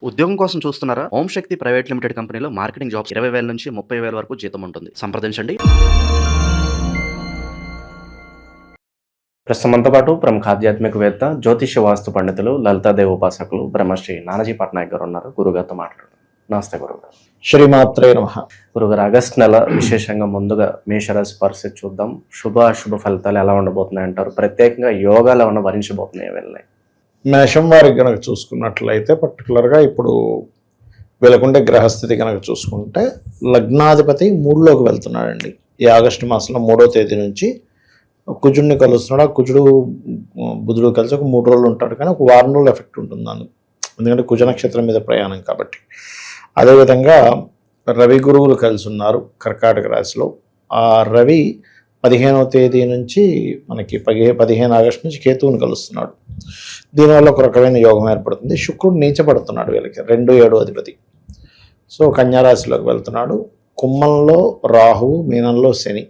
ఉద్యోగం కోసం చూస్తున్నారా? ఓం శక్తి ప్రైవేట్ లిమిటెడ్ కంపెనీలో మార్కెటింగ్ జాబ్స్ 20,000 నుంచి 30,000 వరకు జీతం ఉంటుంది. సంప్రదించండి. ప్రస్తుతం మనతో పాటు ప్రముఖ ఆధ్యాత్మికవేత్త, జ్యోతిష్య వాస్తు పండితులు, లలితాదేవి ఉపాసకులు బ్రహ్మశ్రీ నానాజీ పట్నాయక్ గారు ఉన్నారు. గురుగారితో మాట్లాడుతారు. నమస్తే గురుగారు. శ్రీమాత్రే నమః. గురుగారు, ఆగస్టు నెల విశేషంగా ముందుగా మేషరాశి పరిస్థితి చూద్దాం. శుభ అశుభ ఫలితాలు ఎలా ఉండబోతున్నాయి అంటారు? ప్రత్యేకంగా యోగాలు ఏమన్నా వరించబోతున్నాయి వెళ్ళినాయి? మేషం వారికి కనుక చూసుకున్నట్లయితే పర్టికులర్గా ఇప్పుడు వీళ్ళకుండే గ్రహస్థితి కనుక చూసుకుంటే లగ్నాధిపతి 3లోకి వెళ్తున్నాడండి. ఈ ఆగస్టు మాసంలో 3వ తేదీ నుంచి కుజుడిని కలుస్తున్నాడు. ఆ కుజుడు బుధుడు కలిసి ఒక 3 రోజులు ఉంటాడు, కానీ ఒక వారం రోజులు ఎఫెక్ట్ ఉంటుంది దానికి, ఎందుకంటే కుజ నక్షత్రం మీద ప్రయాణం కాబట్టి. అదేవిధంగా రవి గురువులు కలిసి ఉన్నారు కర్కాటక రాశిలో. ఆ రవి 15వ తేదీ నుంచి మనకి 15 ఆగస్టు నుంచి కేతువుని కలుస్తున్నాడు. దీనివల్ల ఒక రకమైన యోగం ఏర్పడుతుంది. శుక్రుడు నీచపడుతున్నాడు వీళ్ళకి, 2-7 అధిపతి. సో కన్యారాశిలోకి వెళ్తున్నాడు. కుంభంలో రాహువు, మీనంలో శని.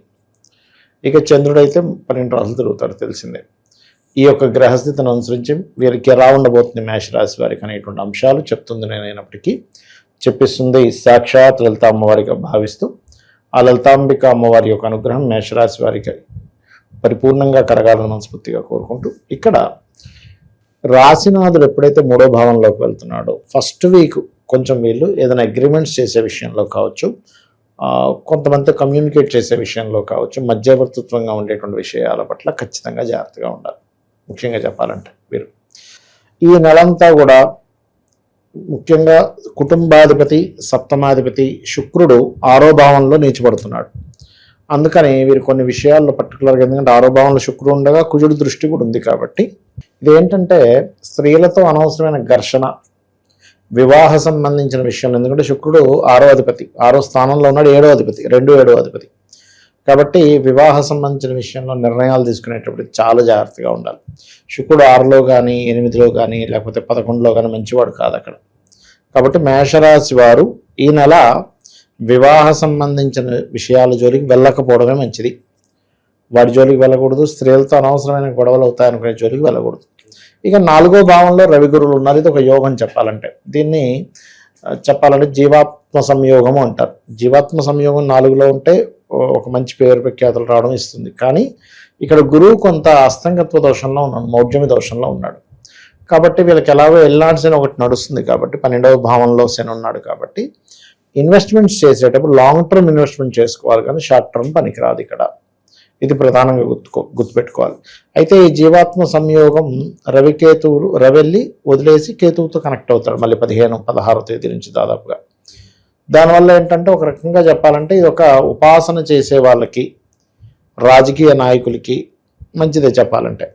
ఇక చంద్రుడు అయితే 12 రాశులు తిరుగుతాడు, తెలిసిందే. ఈ యొక్క గ్రహస్థితిని అనుసరించి వీరికి ఎలా ఉండబోతుంది మేషరాశి వారికి అనేటువంటి అంశాలు చెప్తుంది నేనైనప్పటికీ, చెప్పిస్తుంది సాక్షాత్ లలిత అమ్మవారిగా భావిస్తూ, ఆ లలితాంబిక అమ్మవారి యొక్క అనుగ్రహం మేషరాశి వారికి పరిపూర్ణంగా కలగాలని మనస్ఫూర్తిగా కోరుకుంటూ, ఇక్కడ రాశినాథుడు ఎప్పుడైతే 3వ భావంలోకి వెళ్తున్నాడో ఫస్ట్ వీక్ కొంచెం వీళ్ళు ఏదైనా అగ్రిమెంట్స్ చేసే విషయంలో కావచ్చు, కొంతమంది కమ్యూనికేట్ చేసే విషయంలో కావచ్చు, మధ్యవర్తిత్వంగా ఉండేటువంటి విషయాల పట్ల ఖచ్చితంగా జాగ్రత్తగా ఉండాలి. ముఖ్యంగా చెప్పాలంటే వీరు ఈ నెలంతా కూడా ముఖ్యంగా కుటుంబాధిపతి, సప్తమాధిపతి శుక్రుడు 6వ భావంలో నీచబడుతున్నాడు. అందుకని వీరు కొన్ని విషయాల్లో పర్టికులర్గా, ఎందుకంటే 6వ భావంలో శుక్రుడు ఉండగా కుజుడు దృష్టి కూడా ఉంది కాబట్టి, ఇదేంటంటే స్త్రీలతో అనవసరమైన ఘర్షణ, వివాహ సంబంధించిన విషయంలో, ఎందుకంటే శుక్రుడు 6వ అధిపతి, 6వ స్థానంలో ఉన్నాడు, 7వ అధిపతి, 2-7వ అధిపతి కాబట్టి వివాహ సంబంధించిన విషయంలో నిర్ణయాలు తీసుకునేటప్పుడు చాలా జాగ్రత్తగా ఉండాలి. శుక్రుడు 6లో కానీ 8లో కానీ లేకపోతే 11లో కానీ మంచివాడు కాదు అక్కడ. కాబట్టి మేషరాశి వారు ఈ నెల వివాహ సంబంధించిన విషయాల జోలికి వెళ్ళకపోవడమే మంచిది. వాడి జోలికి వెళ్ళకూడదు. స్త్రీలతో అనవసరమైన గొడవలు అవుతాయనుకునే జోలికి వెళ్ళకూడదు. ఇక 4వ భావంలో రవి గురువులు ఉన్నారు. ఇది ఒక యోగం చెప్పాలంటే. దీన్ని చెప్పాలంటే జీవాత్మ సంయోగము అంటారు. జీవాత్మ సంయోగం 4లో ఉంటే ఒక మంచి పేరు ప్రఖ్యాతులు రావడం ఇస్తుంది. కానీ ఇక్కడ గురువు కొంత అస్తంగత్వ దోషంలో ఉన్నాడు, మౌఢ్యమి దోషంలో ఉన్నాడు. కాబట్టి వీళ్ళకి ఎలాగో ఎల్లాంటి శని ఒకటి నడుస్తుంది కాబట్టి, 12వ భావంలో శని ఉన్నాడు కాబట్టి ఇన్వెస్ట్మెంట్స్ చేసేటప్పుడు లాంగ్ టర్మ్ ఇన్వెస్ట్మెంట్ చేసుకోవాలి, కానీ షార్ట్ టర్మ్ పనికిరాదు ఇక్కడ. ఇది ప్రధానంగా గుర్తుపెట్టుకోవాలి. అయితే ఈ జీవాత్మ సంయోగం రవికేతువులు, రవెల్లి వదిలేసి కేతువుతో కనెక్ట్ అవుతాడు మళ్ళీ 15-16వ తేదీ నుంచి దాదాపుగా. దానివల్ల ఏంటంటే ఒక రకంగా చెప్పాలంటే ఇది ఒక ఉపాసన చేసే వాళ్ళకి, రాజకీయ నాయకులకి మంచిదే చెప్పాలంటే.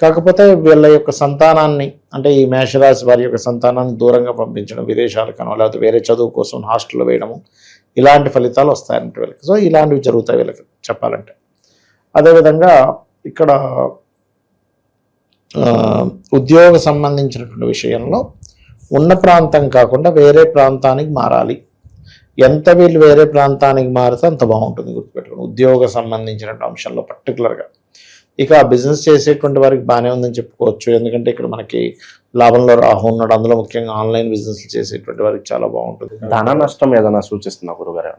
కాకపోతే వీళ్ళ యొక్క సంతానాన్ని, అంటే ఈ మేషరాశి వారి యొక్క సంతానాన్ని దూరంగా పంపించడం, విదేశాలకనో లేకపోతే వేరే చదువు కోసం హాస్టల్లో వేయడము, ఇలాంటి ఫలితాలు వస్తాయంటే వీళ్ళకి. సో ఇలాంటివి జరుగుతాయి వీళ్ళకి చెప్పాలంటే. అదేవిధంగా ఇక్కడ ఉద్యోగ సంబంధించినటువంటి విషయంలో ఉన్న ప్రాంతం కాకుండా వేరే ప్రాంతానికి మారాలి. ఎంత వీళ్ళు వేరే ప్రాంతానికి మారితే అంత బాగుంటుంది, గుర్తుపెట్టుకోండి. ఉద్యోగ సంబంధించినటువంటి అంశంలో పర్టికులర్గా ఇక బిజినెస్ చేసేటువంటి వారికి బాగానే ఉందని చెప్పుకోవచ్చు. ఎందుకంటే ఇక్కడ మనకి లాభంలో రాహు ఉన్నాడు. అందులో ముఖ్యంగా ఆన్లైన్ బిజినెస్ చేసేటువంటి వారికి చాలా బాగుంటుంది. ధన నష్టం ఏదైనా సూచిస్తున్నా గురుగారు?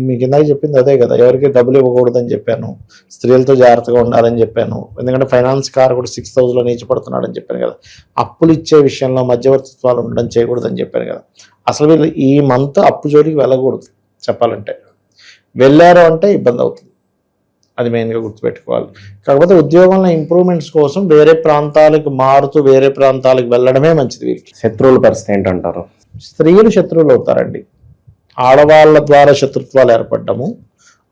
మీకు ఇందాక చెప్పింది అదే కదా, ఎవరికి డబ్బులు ఇవ్వకూడదని చెప్పాను, స్త్రీలతో జాగ్రత్తగా ఉండాలని చెప్పాను, ఎందుకంటే ఫైనాన్స్ కార్ కూడా 6th హౌస్లో నీచపడుతున్నాడని చెప్పాను కదా. అప్పులు ఇచ్చే విషయంలో మధ్యవర్తిత్వాలు ఉండడం చేయకూడదని చెప్పాను కదా. అసలు వీళ్ళు ఈ మంత్ అప్పు జోలికి వెళ్ళకూడదు చెప్పాలంటే. వెళ్ళారు అంటే ఇబ్బంది అవుతుంది, అది మెయిన్గా గుర్తుపెట్టుకోవాలి. కాకపోతే ఉద్యోగంలో ఇంప్రూవ్మెంట్స్ కోసం వేరే ప్రాంతాలకు మారుతూ వేరే ప్రాంతాలకు వెళ్ళడమే మంచిది వీరికి. శత్రువుల పరిస్థితి ఏంటంటారు? స్త్రీలు శత్రువులు అవుతారండి. ఆడవాళ్ళ ద్వారా శత్రుత్వాలు ఏర్పడ్డము,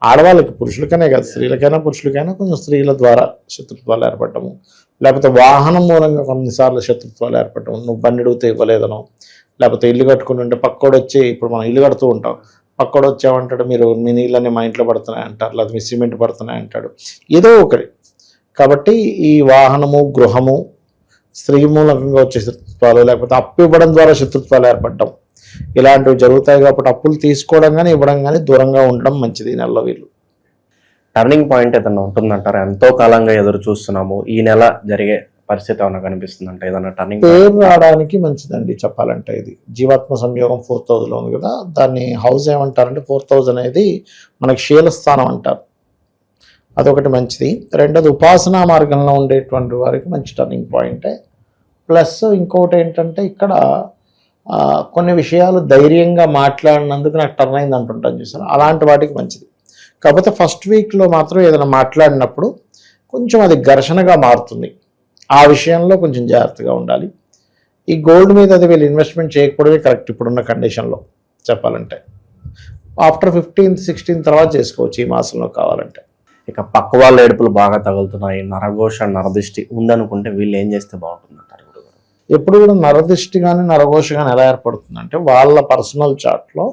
ఆడవాళ్ళకి, పురుషులకనే కాదు, స్త్రీలకైనా పురుషులకైనా కొంచెం స్త్రీల ద్వారా శత్రుత్వాలు ఏర్పడ్డము, లేకపోతే వాహనం మూలంగా కొన్నిసార్లు శత్రుత్వాలు ఏర్పడ్డము. నువ్వు బండి అడిగితే ఇవ్వలేదనో, లేకపోతే ఇల్లు కట్టుకుని ఉంటే పక్కోడు వచ్చి, ఇప్పుడు మనం ఇల్లు కడుతూ ఉంటాం, పక్కోడు వచ్చామంటాడు మీరు మీ నీళ్ళని మా ఇంట్లో పడుతున్నాయి అంటారు, లేకపోతే మీ సిమెంట్ పడుతున్నాయి అంటాడు, ఏదో ఒకటి. కాబట్టి ఈ వాహనము, గృహము, స్త్రీ మూలకంగా వచ్చే శత్రుత్వాలు, లేకపోతే అప్పు ఇవ్వడం ద్వారా శత్రుత్వాలు ఏర్పడడం, ఇలాంటివి జరుగుతాయి. కాబట్టి అప్పులు తీసుకోవడం కానీ ఇవ్వడం కానీ దూరంగా ఉండడం మంచిది ఈ నెలలో. వీళ్ళు టర్నింగ్ పాయింట్ ఏదన్నా ఉంటుందంటారా? ఎంతో కాలంగా ఎదురు చూస్తున్నాము, ఈ నెల జరిగే పరిస్థితి ఏమైనా కనిపిస్తుంది అంటే ఏదైనా టర్నింగ్ పేరు రావడానికి మంచిదండి చెప్పాలంటే. ఇది జీవాత్మ సంయోగం 4000 ఉంది కదా, దాన్ని హౌస్ ఏమంటారంటే 4000 అనేది మనకి శీలస్థానం అంటారు, అదొకటి మంచిది. రెండోది ఉపాసనా మార్గంలో ఉండేటువంటి వారికి మంచి టర్నింగ్ పాయింటే. ప్లస్ ఇంకొకటి ఏంటంటే ఇక్కడ కొన్ని విషయాలు ధైర్యంగా మాట్లాడినందుకు నాకు టర్న్ అయింది అంటుంటాను చూసాను, అలాంటి వాటికి మంచిది. కాకపోతే ఫస్ట్ వీక్లో మాత్రం ఏదైనా మాట్లాడినప్పుడు కొంచెం అది ఘర్షణగా మారుతుంది, ఆ విషయంలో కొంచెం జాగ్రత్తగా ఉండాలి. ఈ గోల్డ్ మీద అది వీళ్ళు ఇన్వెస్ట్మెంట్ చేయకపోవడమే కరెక్ట్ ఇప్పుడున్న కండిషన్లో చెప్పాలంటే. ఆఫ్టర్ 15th 16th తర్వాత చేసుకోవచ్చు ఈ మాసంలో కావాలంటే. ఇక పక్క వాళ్ళ ఏడుపులు బాగా తగులుతున్నాయి, నరఘోష నరదిష్టి ఉందనుకుంటే వీళ్ళు ఏం చేస్తే బాగుంటుందంటారు గురుగారు? ఎప్పుడు కూడా నరదిష్టి కానీ నరఘోష కానీ ఎలా ఏర్పడుతుందంటే వాళ్ళ పర్సనల్ చార్ట్లో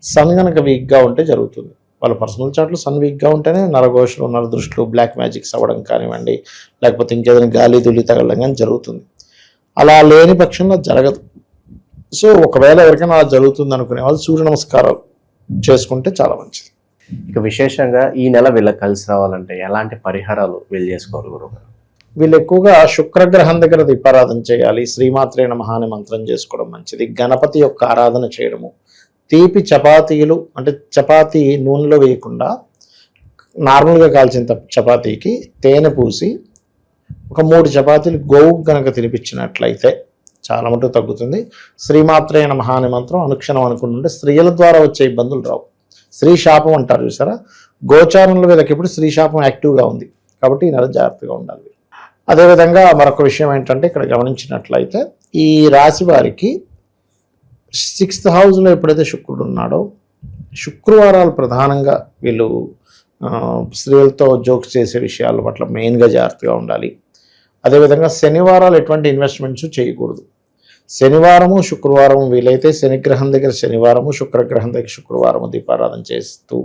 సన్ కనుక వీక్గా ఉంటే జరుగుతుంది. వాళ్ళ పర్సనల్ చార్ట్లో సన్ వీక్గా ఉంటేనే నరఘోషలు నరదృష్టిలు బ్లాక్ మ్యాజిక్స్ అవ్వడం కానివ్వండి, లేకపోతే ఇంకేదైనా గాలి దులి తగలడం కానీ జరుగుతుంది. అలా లేని పక్షంలో జరగదు. సో ఒకవేళ ఎవరికైనా అలా జరుగుతుంది అనుకునే వాళ్ళు సూర్య నమస్కారాలు చేసుకుంటే చాలా మంచిది. ఇక విశేషంగా ఈ నెల వీళ్ళకి కలిసి రావాలంటే ఎలాంటి పరిహారాలు వీళ్ళు చేసుకోవాలి గురుగారు? వీళ్ళు ఎక్కువగా శుక్రగ్రహం దగ్గర దీపారాధన చేయాలి, శ్రీమాత్రే నమః అనే మంత్రం చేసుకోవడం మంచిది. గణపతి యొక్క ఆరాధన చేయడము, తీపి చపాతీలు అంటే చపాతీ నూనెలో వేయకుండా నార్మల్గా కాల్చిన చపాతీకి తేనె పూసి ఒక 3 చపాతీలు గోవు కనుక తినిపించినట్లయితే చాలా మటుకు తగ్గుతుంది. శ్రీమాత్రే నమః అనే మంత్రం అనుక్షణం అనుకుంటుంటే స్త్రీల ద్వారా వచ్చే ఇబ్బందులు రావు. స్త్రీ శాపం అంటారు చూసారా, గోచారంలో వీళ్ళకి ఇప్పుడు స్త్రీ శాపం యాక్టివ్గా ఉంది కాబట్టి ఈ నెల జాగ్రత్తగా ఉండాలి. అదేవిధంగా మరొక విషయం ఏంటంటే ఇక్కడ గమనించినట్లయితే ఈ రాశి వారికి 6th హౌస్లో ఎప్పుడైతే శుక్రుడు ఉన్నాడో, శుక్రవారాలు ప్రధానంగా వీళ్ళు స్త్రీలతో జోక్స్ చేసే విషయాల పట్ల మెయిన్గా జాగ్రత్తగా ఉండాలి. అదేవిధంగా శనివారాలు ఎటువంటి ఇన్వెస్ట్మెంట్స్ చేయకూడదు. శనివారము శుక్రవారము వీలైతే శనిగ్రహం దగ్గర శనివారము, శుక్రగ్రహం దగ్గర శుక్రవారము దీపారాధన చేస్తూ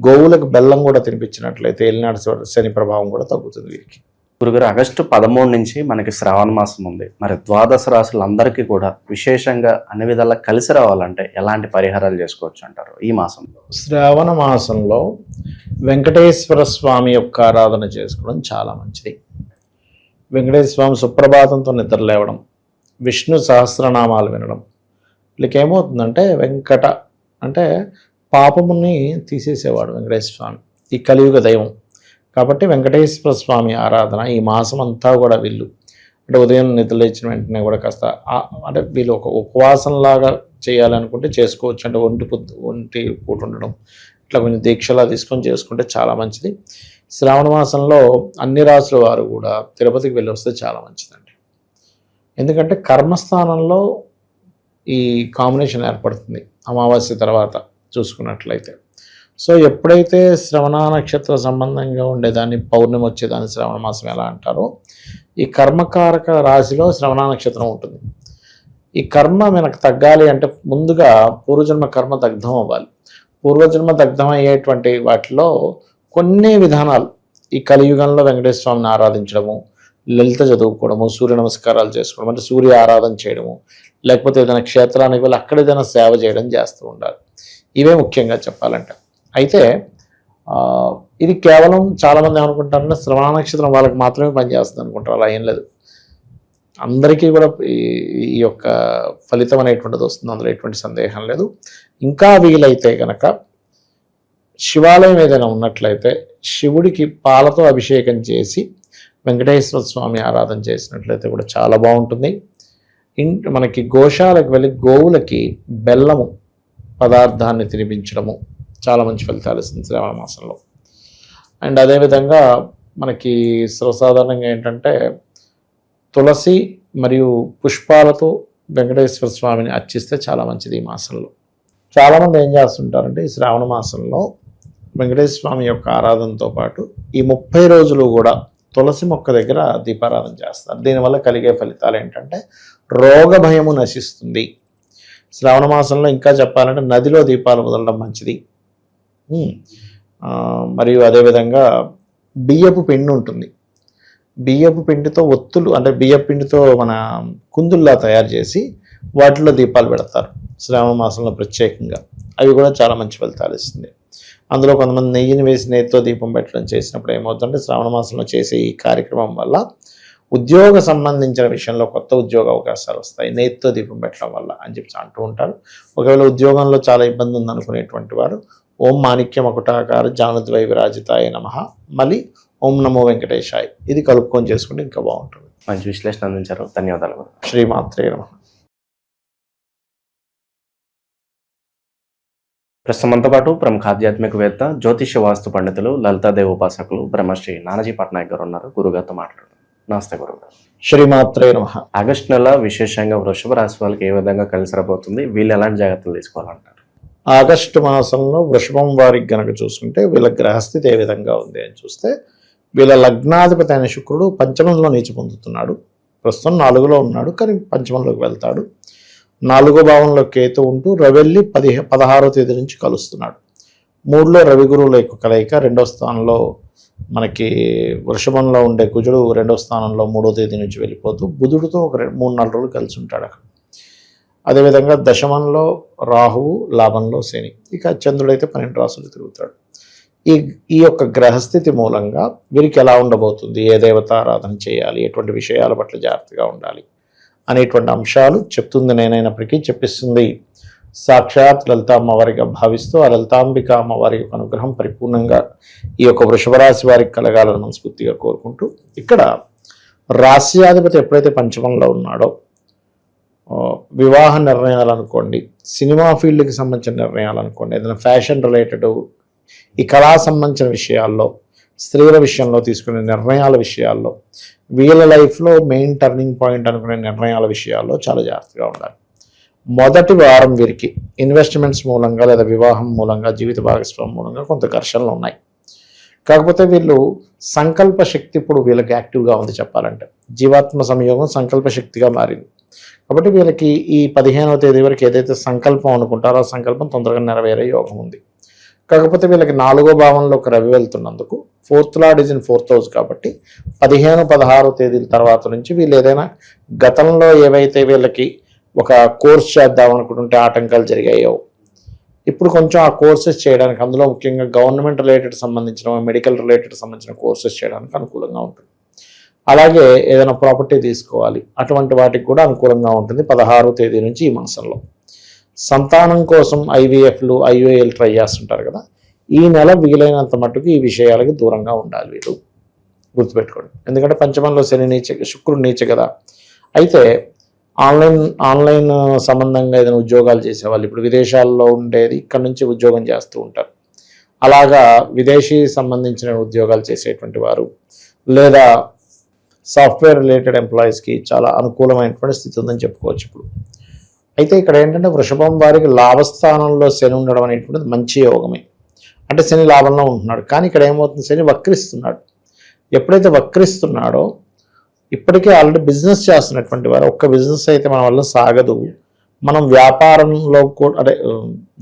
గోవులకు బెల్లం కూడా తినిపించినట్లయితే ఏలినాడు శని ప్రభావం కూడా తగ్గుతుంది వీరికి. గురుగారు, ఆగస్టు 13 నుంచి మనకి శ్రావణ మాసం ఉంది. మరి ద్వాదశ రాశులందరికీ కూడా విశేషంగా అన్ని విధాలా కలిసి రావాలంటే ఎలాంటి పరిహారాలు చేసుకోవచ్చు అంటారు ఈ మాసంలో? శ్రావణ మాసంలో వెంకటేశ్వర స్వామి యొక్క ఆరాధన చేసుకోవడం చాలా మంచిది. వెంకటేశ్వర స్వామి సుప్రభాతంతో నిద్రలేవడం, విష్ణు సహస్రనామాలు వినడం. వీళ్ళకి ఏమవుతుందంటే వెంకట అంటే పాపముని తీసేసేవాడు వెంకటేశ్వర స్వామి, ఈ కలియుగ దైవం కాబట్టి వెంకటేశ్వర స్వామి ఆరాధన ఈ మాసం అంతా కూడా వీళ్ళు అంటే ఉదయం నిద్రలేచిన వెంటనే కూడా కాస్త అంటే వీళ్ళు ఒక ఉపవాసంలాగా చేయాలనుకుంటే చేసుకోవచ్చు. అంటే ఒంటి పూట ఉండడం ఇట్లా కొంచెం దీక్షలా తీసుకొని చేసుకుంటే చాలా మంచిది. శ్రావణ మాసంలో అన్ని రాసుల వారు కూడా తిరుపతికి వెళ్ళి వస్తే చాలా మంచిదండి. ఎందుకంటే కర్మస్థానంలో ఈ కాంబినేషన్ ఏర్పడుతుంది అమావాస్య తర్వాత చూసుకున్నట్లయితే. సో ఎప్పుడైతే శ్రవణ నక్షత్ర సంబంధంగా ఉండేదాన్ని పౌర్ణమి వచ్చేదాన్ని శ్రవణ మాసం ఎలా అంటారో, ఈ కర్మకారక రాశిలో శ్రవణ నక్షత్రం ఉంటుంది. ఈ కర్మ మనకు తగ్గాలి అంటే ముందుగా పూర్వజన్మ కర్మ దగ్ధం అవ్వాలి. పూర్వజన్మ దగ్ధం అయ్యేటువంటి వాటిలో కొన్ని విధానాలు ఈ కలియుగంలో వెంకటేశ్వర స్వామిని ఆరాధించడము, లలిత చదువుకోవడము, సూర్య నమస్కారాలు చేసుకోవడం అంటే సూర్య ఆరాధన చేయడము, లేకపోతే ఏదైనా క్షేత్రానికి వెళ్ళి అక్కడ ఏదైనా సేవ చేయడం చేస్తూ ఉండాలి. ఇవే ముఖ్యంగా చెప్పాలంటే. అయితే ఇది కేవలం చాలామంది ఏమనుకుంటారంటే శ్రవణ నక్షత్రం వాళ్ళకి మాత్రమే పనిచేస్తుంది అనుకుంటారు. అలా ఏం లేదు, అందరికీ కూడా ఈ యొక్క ఫలితం అనేటువంటిది వస్తుంది, అందులో ఎటువంటి సందేహం లేదు. ఇంకా వీలైతే కనుక శివాలయం ఏదైనా ఉన్నట్లయితే శివుడికి పాలతో అభిషేకం చేసి వెంకటేశ్వర స్వామి ఆరాధన చేసినట్లయితే కూడా చాలా బాగుంటుంది. మనకి గోశాలకు వెళ్ళి గోవులకి బెల్లము పదార్థాన్ని తినిపించడము చాలా మంచి ఫలితాలు ఇస్తుంది శ్రావణ మాసంలో. అండ్ అదేవిధంగా మనకి సర్వసాధారణంగా ఏంటంటే తులసి మరియు పుష్పాలతో వెంకటేశ్వర స్వామిని అర్చిస్తే చాలా మంచిది ఈ మాసంలో. చాలామంది ఏం చేస్తుంటారంటే ఈ శ్రావణ మాసంలో వెంకటేశ్వర స్వామి యొక్క ఆరాధనతో పాటు ఈ 30 రోజులు కూడా తులసి మొక్క దగ్గర దీపారాధన చేస్తారు. దీనివల్ల కలిగే ఫలితాలు ఏంటంటే రోగ భయము నశిస్తుంది. శ్రావణ మాసంలో ఇంకా చెప్పాలంటే నదిలో దీపాలు వదలడం మంచిది. మరియు అదేవిధంగా బియ్యపు పిండి ఉంటుంది, బియ్యపు పిండితో ఒత్తులు అంటే బియ్యపు పిండితో మన కుందుల్లా తయారు చేసి వాటిలో దీపాలు పెడతారు శ్రావణ మాసంలో ప్రత్యేకంగా. అవి కూడా చాలా మంచి ఫలితాలు ఇస్తుంది. అందులో కొంతమంది నెయ్యిని వేసి నెయ్యితో దీపం పెట్టడం చేసినప్పుడు ఏమవుతుందంటే శ్రావణ మాసంలో చేసే ఈ కార్యక్రమం వల్ల ఉద్యోగ సంబంధించిన విషయంలో కొత్త ఉద్యోగ అవకాశాలు వస్తాయి నేతితో దీపం పెట్టడం వల్ల అని చెప్పి అంటూ ఉంటారు. ఒకవేళ ఉద్యోగంలో చాలా ఇబ్బంది ఉందనుకునేటువంటి వారు ఓం మాణిక్యం ఒకటాకార జానుద్వై విరాజితాయ నమః మళ్ళీ ఓం నమో వెంకటేశాయ్ ఇది కలుపుకొని చేసుకుంటే ఇంకా బాగుంటుంది. మంచి విశ్లేషణ అందించారు, ధన్యవాదాలు గురుగారు. శ్రీమాత్రే నమః. ప్రస్తుతం మనతో పాటు ప్రముఖ ఆధ్యాత్మికవేత్త జ్యోతిష్య వాస్తు పండితులు లలితాదేవి ఉపాసకులు బ్రహ్మశ్రీ నానాజీ పట్నాయక్ గారు ఉన్నారు. గురుగారితో మాట్లాడుతారు. నమస్తే గురుగారు. శ్రీమాత్రే నమః. ఆగస్టు నెల విశేషంగా వృషభ రాశి వాళ్ళకి ఏ విధంగా కలిసి రాబోతుంది, వీళ్ళు ఎలాంటి జాగ్రత్తలు తీసుకోవాలంటారు? ఆగస్టు మాసంలో వృషభం వారికి గనక చూసుకుంటే వీళ్ళ గ్రహస్థితి ఏ విధంగా ఉంది అని చూస్తే వీళ్ళ లగ్నాధిపతి అయిన శుక్రుడు పంచమంలో నీచి పొందుతున్నాడు. ప్రస్తుతం 4లో ఉన్నాడు, కానీ పంచమంలోకి వెళ్తాడు. 4వ భావంలో కేతు ఉంటూ రవెల్లి 16వ తేదీ నుంచి కలుస్తున్నాడు. 3లో రవి గురువుల యొక్క కలయిక. 2వ స్థానంలో మనకి వృషభంలో ఉండే కుజుడు 2వ స్థానంలో 3వ తేదీ నుంచి వెళ్ళిపోతూ బుధుడితో ఒక 3-4 రోజులు కలిసి ఉంటాడు అక్కడ. అదేవిధంగా దశమంలో రాహువు, లాభంలో శని, ఇక చంద్రుడైతే 12 రాసులు తిరుగుతాడు. ఈ యొక్క గ్రహస్థితి మూలంగా వీరికి ఎలా ఉండబోతుంది, ఏ దేవతారాధన చేయాలి, ఎటువంటి విషయాల పట్ల జాగ్రత్తగా ఉండాలి అనేటువంటి అంశాలు చెప్తుంది నేనైనప్పటికీ చెప్పిస్తుంది సాక్షాత్ లలిత అమ్మవారిగా భావిస్తూ ఆ లలితాంబిక అమ్మవారి యొక్క అనుగ్రహం పరిపూర్ణంగా ఈ యొక్క వృషభరాశి వారికి కలగాలని మనస్ఫూర్తిగా కోరుకుంటూ, ఇక్కడ రాశ్యాధిపతి ఎప్పుడైతే పంచమంలో ఉన్నాడో వివాహ నిర్ణయాలు అనుకోండి, సినిమా ఫీల్డ్కి సంబంధించిన నిర్ణయాలు అనుకోండి, ఏదైనా ఫ్యాషన్ రిలేటెడ్ ఈ కళా సంబంధించిన విషయాల్లో, స్త్రీల విషయంలో తీసుకునే నిర్ణయాల విషయాల్లో, వీళ్ళ లైఫ్లో మెయిన్ టర్నింగ్ పాయింట్ అనుకునే నిర్ణయాల విషయాల్లో చాలా జాగ్రత్తగా ఉండాలి. మొదటి వారం వీరికి ఇన్వెస్ట్మెంట్స్ మూలంగా లేదా వివాహం మూలంగా జీవిత భాగస్వామి మూలంగా కొంత ఘర్షణలు ఉన్నాయి. కాకపోతే వీళ్ళు సంకల్ప శక్తి ఇప్పుడు వీళ్ళకి యాక్టివ్గా ఉంది చెప్పాలంటే. జీవాత్మ సంయోగం సంకల్ప శక్తిగా మారింది. కాబట్టి వీళ్ళకి ఈ 15వ తేదీ వరకు ఏదైతే సంకల్పం అనుకుంటారో ఆ సంకల్పం తొందరగా నెరవేరే యోగం ఉంది. కాకపోతే వీళ్ళకి 4వ భావంలో ఒక రవి వెళ్తున్నందుకు 4th lord is in 4th house కాబట్టి 15-16 తేదీల తర్వాత నుంచి వీళ్ళు ఏదైనా గతంలో ఏవైతే వీళ్ళకి ఒక కోర్స్ చేద్దాం అనుకుంటుంటే ఆటంకాలు జరిగాయో ఇప్పుడు కొంచెం ఆ కోర్సెస్ చేయడానికి, అందులో ముఖ్యంగా గవర్నమెంట్ రిలేటెడ్ సంబంధించిన మెడికల్ రిలేటెడ్ సంబంధించిన కోర్సెస్ చేయడానికి అనుకూలంగా ఉంటుంది. అలాగే ఏదైనా ప్రాపర్టీ తీసుకోవాలి అటువంటి వాటికి కూడా అనుకూలంగా ఉంటుంది 16వ తేదీ నుంచి ఈ మాసంలో. సంతానం కోసం ఐవీఎఫ్లు ఐఓఏలు ట్రై చేస్తుంటారు కదా, ఈ నెల వీలైనంత మట్టుకు ఈ విషయాలకి దూరంగా ఉండాలి వీళ్ళు, గుర్తుపెట్టుకోండి. ఎందుకంటే పంచమంలో శని నీచ, శుక్రుడు నీచ కదా. అయితే ఆన్లైన్ సంబంధంగా ఏదైనా ఉద్యోగాలు చేసేవాళ్ళు ఇప్పుడు విదేశాల్లో ఉండేది ఇక్కడ నుంచి ఉద్యోగం చేస్తూ ఉంటారు. అలాగా విదేశీ సంబంధించిన ఉద్యోగాలు చేసేటువంటి వారు లేదా సాఫ్ట్వేర్ రిలేటెడ్ ఎంప్లాయీస్కి చాలా అనుకూలమైనటువంటి స్థితి ఉందని చెప్పుకోవచ్చు ఇప్పుడు. అయితే ఇక్కడ ఏంటంటే వృషభం వారికి లాభస్థానంలో శని ఉండడం అనేటువంటిది మంచి యోగమే. అంటే శని లాభంలో ఉంటున్నాడు, కానీ ఇక్కడ ఏమవుతుంది, శని వక్రిస్తున్నాడు. ఎప్పుడైతే వక్రిస్తున్నాడో ఇప్పటికే ఆల్రెడీ బిజినెస్ చేస్తున్నటువంటి వారు, ఒక్క బిజినెస్ అయితే మన వల్ల సాగదు, మనం వ్యాపారంలో కూడా, అంటే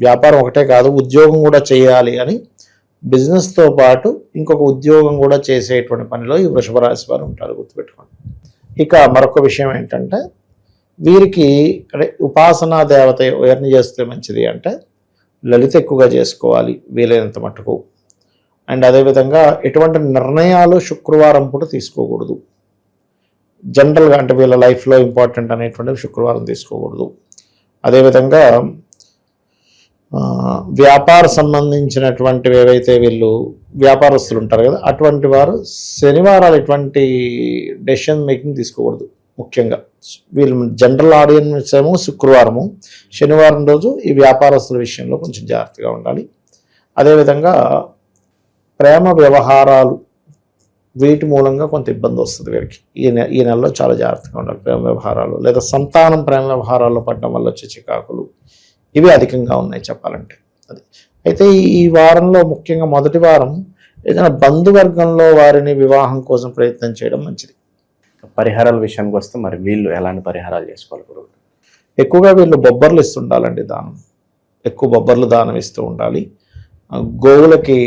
వ్యాపారం ఒకటే కాదు ఉద్యోగం కూడా చేయాలి అని బిజినెస్తో పాటు ఇంకొక ఉద్యోగం కూడా చేసేటువంటి పనిలో ఈ వృషభ రాశి వారు ఉంటారు, గుర్తుపెట్టుకోండి. ఇక మరొక విషయం ఏంటంటే వీరికి ఉపాసనా దేవత ఎవరిని చేస్తే మంచిది అంటే లలిత ఎక్కువగా చేసుకోవాలి వీలైనంత మట్టుకు. అండ్ అదేవిధంగా ఎటువంటి నిర్ణయాలు శుక్రవారం పూట తీసుకోకూడదు జనరల్గా, అంటే వీళ్ళ లైఫ్లో ఇంపార్టెంట్ అనేటువంటివి శుక్రవారం తీసుకోకూడదు. అదేవిధంగా వ్యాపార సంబంధించినటువంటివి ఏవైతే వీళ్ళు వ్యాపారస్తులు ఉంటారు కదా అటువంటి వారు శనివారాలు ఎటువంటి డెసిషన్ మేకింగ్ తీసుకోకూడదు. ముఖ్యంగా వీళ్ళు జనరల్ ఆడియన్స్ ఏమో శుక్రవారము, శనివారం రోజు ఈ వ్యాపారస్తుల విషయంలో కొంచెం జాగ్రత్తగా ఉండాలి. అదేవిధంగా ప్రేమ వ్యవహారాలు వీటి మూలంగా కొంత ఇబ్బంది వస్తుంది వీరికి. ఈ నెలలో చాలా జాగ్రత్తగా ఉండాలి. ప్రేమ వ్యవహారాలు లేదా సంతానం ప్రేమ వ్యవహారాల్లో పడడం వల్ల వచ్చే చికాకులు ఇవి అధికంగా ఉన్నాయి చెప్పాలంటే. అది అయితే ఈ వారంలో ముఖ్యంగా మొదటి వారం ఏదైనా బంధువర్గంలో వారిని వివాహం కోసం ప్రయత్నం చేయడం మంచిది. పరిహారాల విషయానికి వస్తే మరి వీళ్ళు ఎలాంటి పరిహారాలు చేసుకోవాలి గురువు? ఎక్కువగా వీళ్ళు బొబ్బర్లు ఇస్తుండాలండి దానం, ఎక్కువ బొబ్బర్లు దానం ఇస్తూ ఉండాలి. గోవులకి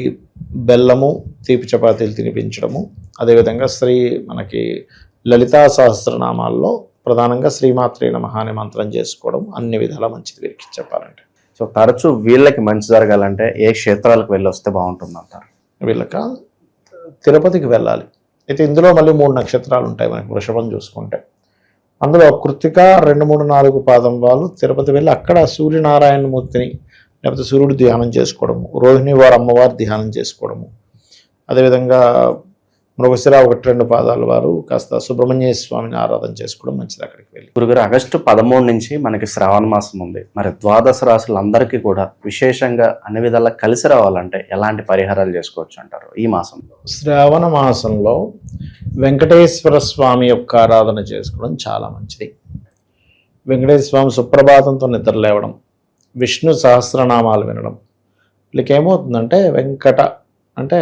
బెల్లము తీపి చపాతీలు తినిపించడము, అదేవిధంగా మనకి లలితా సహస్రనామాల్లో ప్రధానంగా శ్రీమాత్రే నమః అనే మంత్రం చేసుకోవడం అన్ని విధాలా మంచిది వీరికి చెప్పాలంటే. సో తరచూ వీళ్ళకి మంచి జరగాలంటే ఏ క్షేత్రాలకు వెళ్ళి వస్తే బాగుంటుంది అంటారు? వీళ్ళక తిరుపతికి వెళ్ళాలి. అయితే ఇందులో మళ్ళీ 3 నక్షత్రాలు ఉంటాయి మనకి వృషభం చూసుకుంటే. అందులో కృత్తిక 2, 3, 4 పాదం వాళ్ళు తిరుపతి వెళ్ళి అక్కడ సూర్యనారాయణమూర్తిని లేకపోతే సూర్యుడు ధ్యానం చేసుకోవడము, రోహిణి వారు అమ్మవారి ధ్యానం చేసుకోవడము, అదేవిధంగా మృగశిర 1, 2 పాదాల వారు కాస్త సుబ్రహ్మణ్య స్వామిని ఆరాధన చేసుకోవడం మంచిది అక్కడికి వెళ్ళి. గురుగారు, ఆగస్టు 13 నుంచి మనకి శ్రావణ మాసం ఉంది. మరి ద్వాదశ రాశులందరికీ కూడా విశేషంగా అన్ని విధాలా కలిసి రావాలంటే ఎలాంటి పరిహారాలు చేసుకోవచ్చు అంటారు ఈ మాసంలో? శ్రావణ మాసంలో వెంకటేశ్వర స్వామి యొక్క ఆరాధన చేసుకోవడం చాలా మంచిది. వెంకటేశ్వర స్వామి సుప్రభాతంతో నిద్ర లేవడం, విష్ణు సహస్రనామాలు వినడం, వీళ్ళకి ఏమవుతుందంటే వెంకట అంటే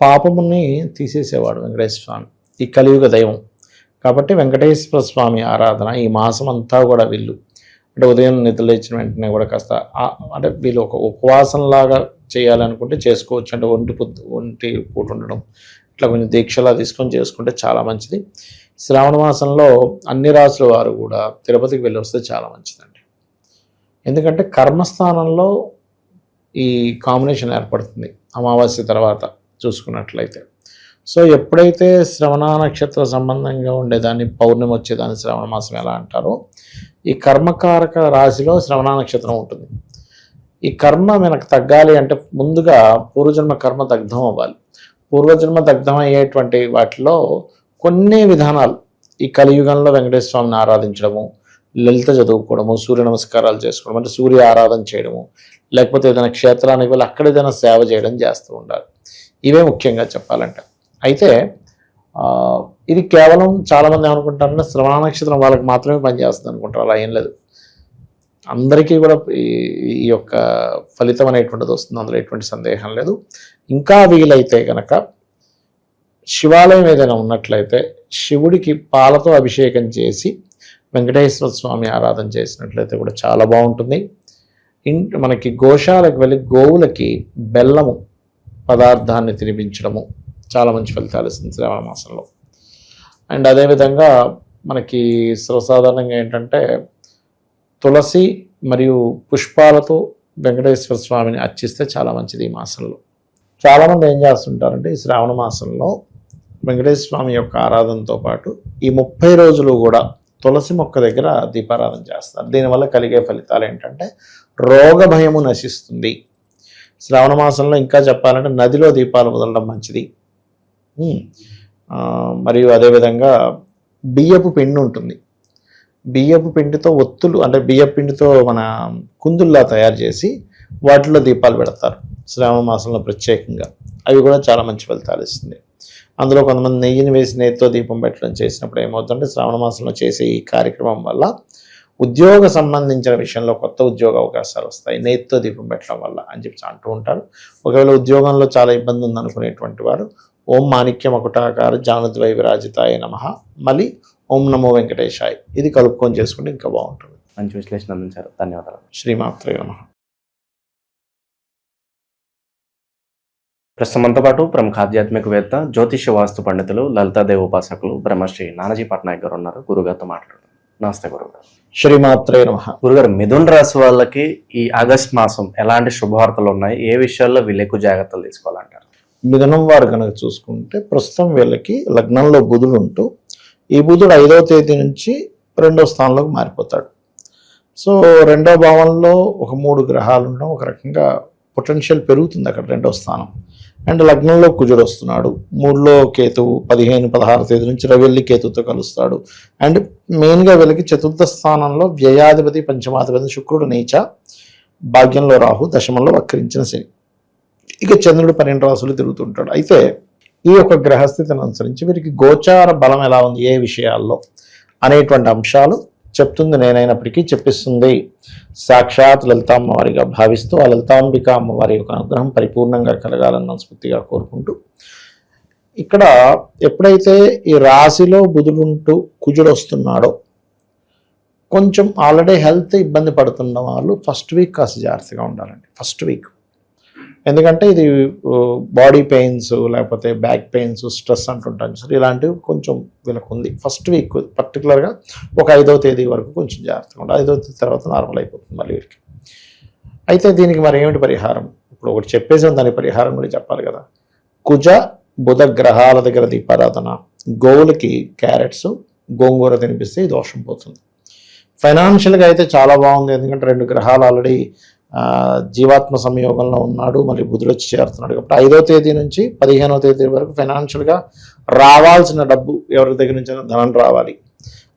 పాపముని తీసేసేవాడు వెంకటేశ్వర స్వామి, ఈ కలియుగ దైవం. కాబట్టి వెంకటేశ్వర స్వామి ఆరాధన ఈ మాసం అంతా కూడా వీళ్ళు అంటే ఉదయం నిద్ర లేచిన వెంటనే కూడా కాస్త అంటే వీళ్ళు ఒక ఉపవాసంలాగా చేయాలనుకుంటే చేసుకోవచ్చు. అంటే ఒంటి పూట ఉండడం, ఇట్లా కొంచెం దీక్షలా తీసుకొని చేసుకుంటే చాలా మంచిది. శ్రావణ మాసంలో అన్ని రాసుల వారు కూడా తిరుపతికి వెళ్ళి వస్తే చాలా మంచిదండి. ఎందుకంటే కర్మస్థానంలో ఈ కాంబినేషన్ ఏర్పడుతుంది అమావాస్య తర్వాత చూసుకున్నట్లయితే. సో ఎప్పుడైతే శ్రవణ నక్షత్ర సంబంధంగా ఉండేదాన్ని పౌర్ణమి వచ్చేదాన్ని శ్రవణ మాసం ఎలా అంటారో, ఈ కర్మకారక రాశిలో శ్రవణ నక్షత్రం ఉంటుంది. ఈ కర్మ మనకు తగ్గాలి అంటే ముందుగా పూర్వజన్మ కర్మ దగ్ధం అవ్వాలి. పూర్వజన్మ దగ్ధం అయ్యేటువంటి వాటిలో కొన్ని విధానాలు ఈ కలియుగంలో వెంకటేశ్వర స్వామిని ఆరాధించడము, లలిత చదువుకోవడము, సూర్య నమస్కారాలు చేసుకోవడం, అంటే సూర్య ఆరాధన చేయడము, లేకపోతే ఏదైనా క్షేత్రానికి వెళ్ళి అక్కడ ఏదైనా సేవ చేయడం చేస్తూ ఉండాలి. ఇవే ముఖ్యంగా చెప్పాలంటే. అయితే ఇది కేవలం చాలామంది ఏమనుకుంటారంటే శ్రవణ నక్షత్రం వాళ్ళకి మాత్రమే పనిచేస్తుంది అనుకుంటారు. అలా ఏం లేదు, అందరికీ కూడా ఈ యొక్క ఫలితం అనేటువంటిది వస్తుంది, అందులో ఎటువంటి సందేహం లేదు. ఇంకా వీలైతే కనుక శివాలయం ఏదైనా ఉన్నట్లయితే శివుడికి పాలతో అభిషేకం చేసి వెంకటేశ్వర స్వామి ఆరాధన చేసినట్లయితే కూడా చాలా బాగుంటుంది. మనకి గోశాలకు వెళ్ళి గోవులకి బెల్లము పదార్థాన్ని తినిపించడము చాలా మంచి ఫలితాలు ఇస్తుంది శ్రావణ మాసంలో. అండ్ అదేవిధంగా మనకి సర్వసాధారణంగా ఏంటంటే తులసి మరియు పుష్పాలతో వెంకటేశ్వర స్వామిని అర్చిస్తే చాలా మంచిది ఈ మాసంలో. చాలామంది ఏం చేస్తుంటారంటే ఈ శ్రావణ మాసంలో వెంకటేశ్వర స్వామి యొక్క ఆరాధనతో పాటు ఈ 30 రోజులు కూడా తులసి మొక్క దగ్గర దీపారాధన చేస్తారు. దీనివల్ల కలిగే ఫలితాలు ఏంటంటే రోగ భయము నశిస్తుంది. శ్రావణ మాసంలో ఇంకా చెప్పాలంటే నదిలో దీపాలు వదలడం మంచిది. మరియు అదేవిధంగా బియ్యపు పిండి ఉంటుంది, బియ్యపు పిండితో ఒత్తులు అంటే బియ్యపు పిండితో మన కుందుల్లా తయారు చేసి వాటిలో దీపాలు పెడతారు శ్రావణ మాసంలో ప్రత్యేకంగా. అవి కూడా చాలా మంచి ఫలితాలు ఇస్తుంది. అందులో కొంతమంది నెయ్యిని వేసి నెయ్యితో దీపం పెట్టడం చేసినప్పుడు ఏమవుతుందంటే శ్రావణ మాసంలో చేసే ఈ కార్యక్రమం వల్ల ఉద్యోగ సంబంధించిన విషయంలో కొత్త ఉద్యోగ అవకాశాలు వస్తాయి నెయ్యితో దీపం పెట్టడం వల్ల అని చెప్పి అంటూ ఉంటారు. ఒకవేళ ఉద్యోగంలో చాలా ఇబ్బంది ఉందనుకునేటువంటి వారు ఓం మాణిక్య మకుటాకార జానుద్వై విరాజితాయ నమః మళ్ళీ ఓం నమో వెంకటేశాయ్ ఇది కలుపుకొని చేసుకుంటే ఇంకా బాగుంటుంది. మంచి విశ్లేషణ అందించారు, ధన్యవాదాలు. శ్రీమాత్రే నమః. ప్రస్తుతంతో పాటు ప్రముఖ ఆధ్యాత్మికవేత్త జ్యోతిష వాస్తు పండితులు లలితాదేవి ఉపాసకులు బ్రహ్మశ్రీ నానాజీ పట్నాయక్ గారు ఉన్నారు. గురుగారితో మాట్లాడుతారు. నమస్తే గురుగారు. శ్రీమాత్రే నమః. గురుగారు, మిథున రాశి వాళ్ళకి ఈ ఆగస్ట్ మాసం ఎలాంటి శుభవార్తలు ఉన్నాయి, ఏ విషయాల్లో వీళ్ళు ఎక్కువ జాగ్రత్తలు తీసుకోవాలంటారు? మిథునం వారు కనుక చూసుకుంటే ప్రస్తుతం వీళ్ళకి లగ్నంలో బుధుడు ఉంటూ ఈ బుధుడు 5వ తేదీ నుంచి 2వ స్థానంలోకి మారిపోతాడు. సో 2వ భావంలో ఒక 3 గ్రహాలు ఉండడం ఒక రకంగా పొటెన్షియల్ పెరుగుతుంది అక్కడ 2వ స్థానం. అండ్ లగ్నంలో కుజుడు వస్తున్నాడు, 3లో కేతువు 15-16 తేదీ నుంచి రవి కేతువుతో కలుస్తాడు. అండ్ మెయిన్గా వీళ్ళకి 4వ స్థానంలో వ్యయాధిపతి పంచమాధిపతి శుక్రుడు నీచ, భాగ్యంలో రాహు, దశమంలో వక్రించిన శని, ఇక చంద్రుడు 12 రాశులు తిరుగుతుంటాడు. అయితే ఈ యొక్క గ్రహస్థితిని అనుసరించి వీరికి గోచార బలం ఎలా ఉంది ఏ విషయాల్లో అనేటువంటి అంశాలు చెప్తుంది. నేనైనప్పటికీ చెప్పిస్తుంది సాక్షాత్ లలితామ్మవారిగా భావిస్తూ ఆ లలితాంబిక అమ్మవారి యొక్క అనుగ్రహం పరిపూర్ణంగా కలగాలని మనస్ఫూర్తిగా కోరుకుంటూ, ఇక్కడ ఎప్పుడైతే ఈ రాశిలో బుధుడుంటూ కుజుడు వస్తున్నాడో కొంచెం ఆల్రెడీ హెల్త్ ఇబ్బంది పడుతున్న వాళ్ళు ఫస్ట్ వీక్ కాస్త జాగ్రత్తగా ఉండాలండి. ఫస్ట్ వీక్ ఎందుకంటే ఇది బాడీ పెయిన్స్ లేకపోతే బ్యాక్ పెయిన్స్ స్ట్రెస్ అంటుంటాను సార్, ఇలాంటివి కొంచెం వీళ్ళకు ఉంది. ఫస్ట్ వీక్ పర్టికులర్గా ఒక 5వ తేదీ వరకు కొంచెం జాగ్రత్తగా ఉండాలి. 5వ తేదీ తర్వాత నార్మల్ అయిపోతుంది మళ్ళీ వీరికి. అయితే దీనికి మరి ఏమిటి పరిహారం? ఇప్పుడు ఒకటి చెప్పేసాం, దాని పరిహారం కూడా చెప్పాలి కదా. కుజ బుధ గ్రహాల దగ్గర దీపారాధన, గోవులకి క్యారెట్స్ గోంగూర తినిపిస్తే ఈ దోషం పోతుంది. ఫైనాన్షియల్గా అయితే చాలా బాగుంది, ఎందుకంటే 2 గ్రహాలు ఆల్రెడీ జీవాత్మ సంయోగంలో ఉన్నాడు, మళ్ళీ బుధుడు వచ్చి చేరుతున్నాడు. కాబట్టి 5వ తేదీ నుంచి 15వ తేదీ వరకు ఫైనాన్షియల్గా రావాల్సిన డబ్బు ఎవరి దగ్గర నుంచి ధనం రావాలి,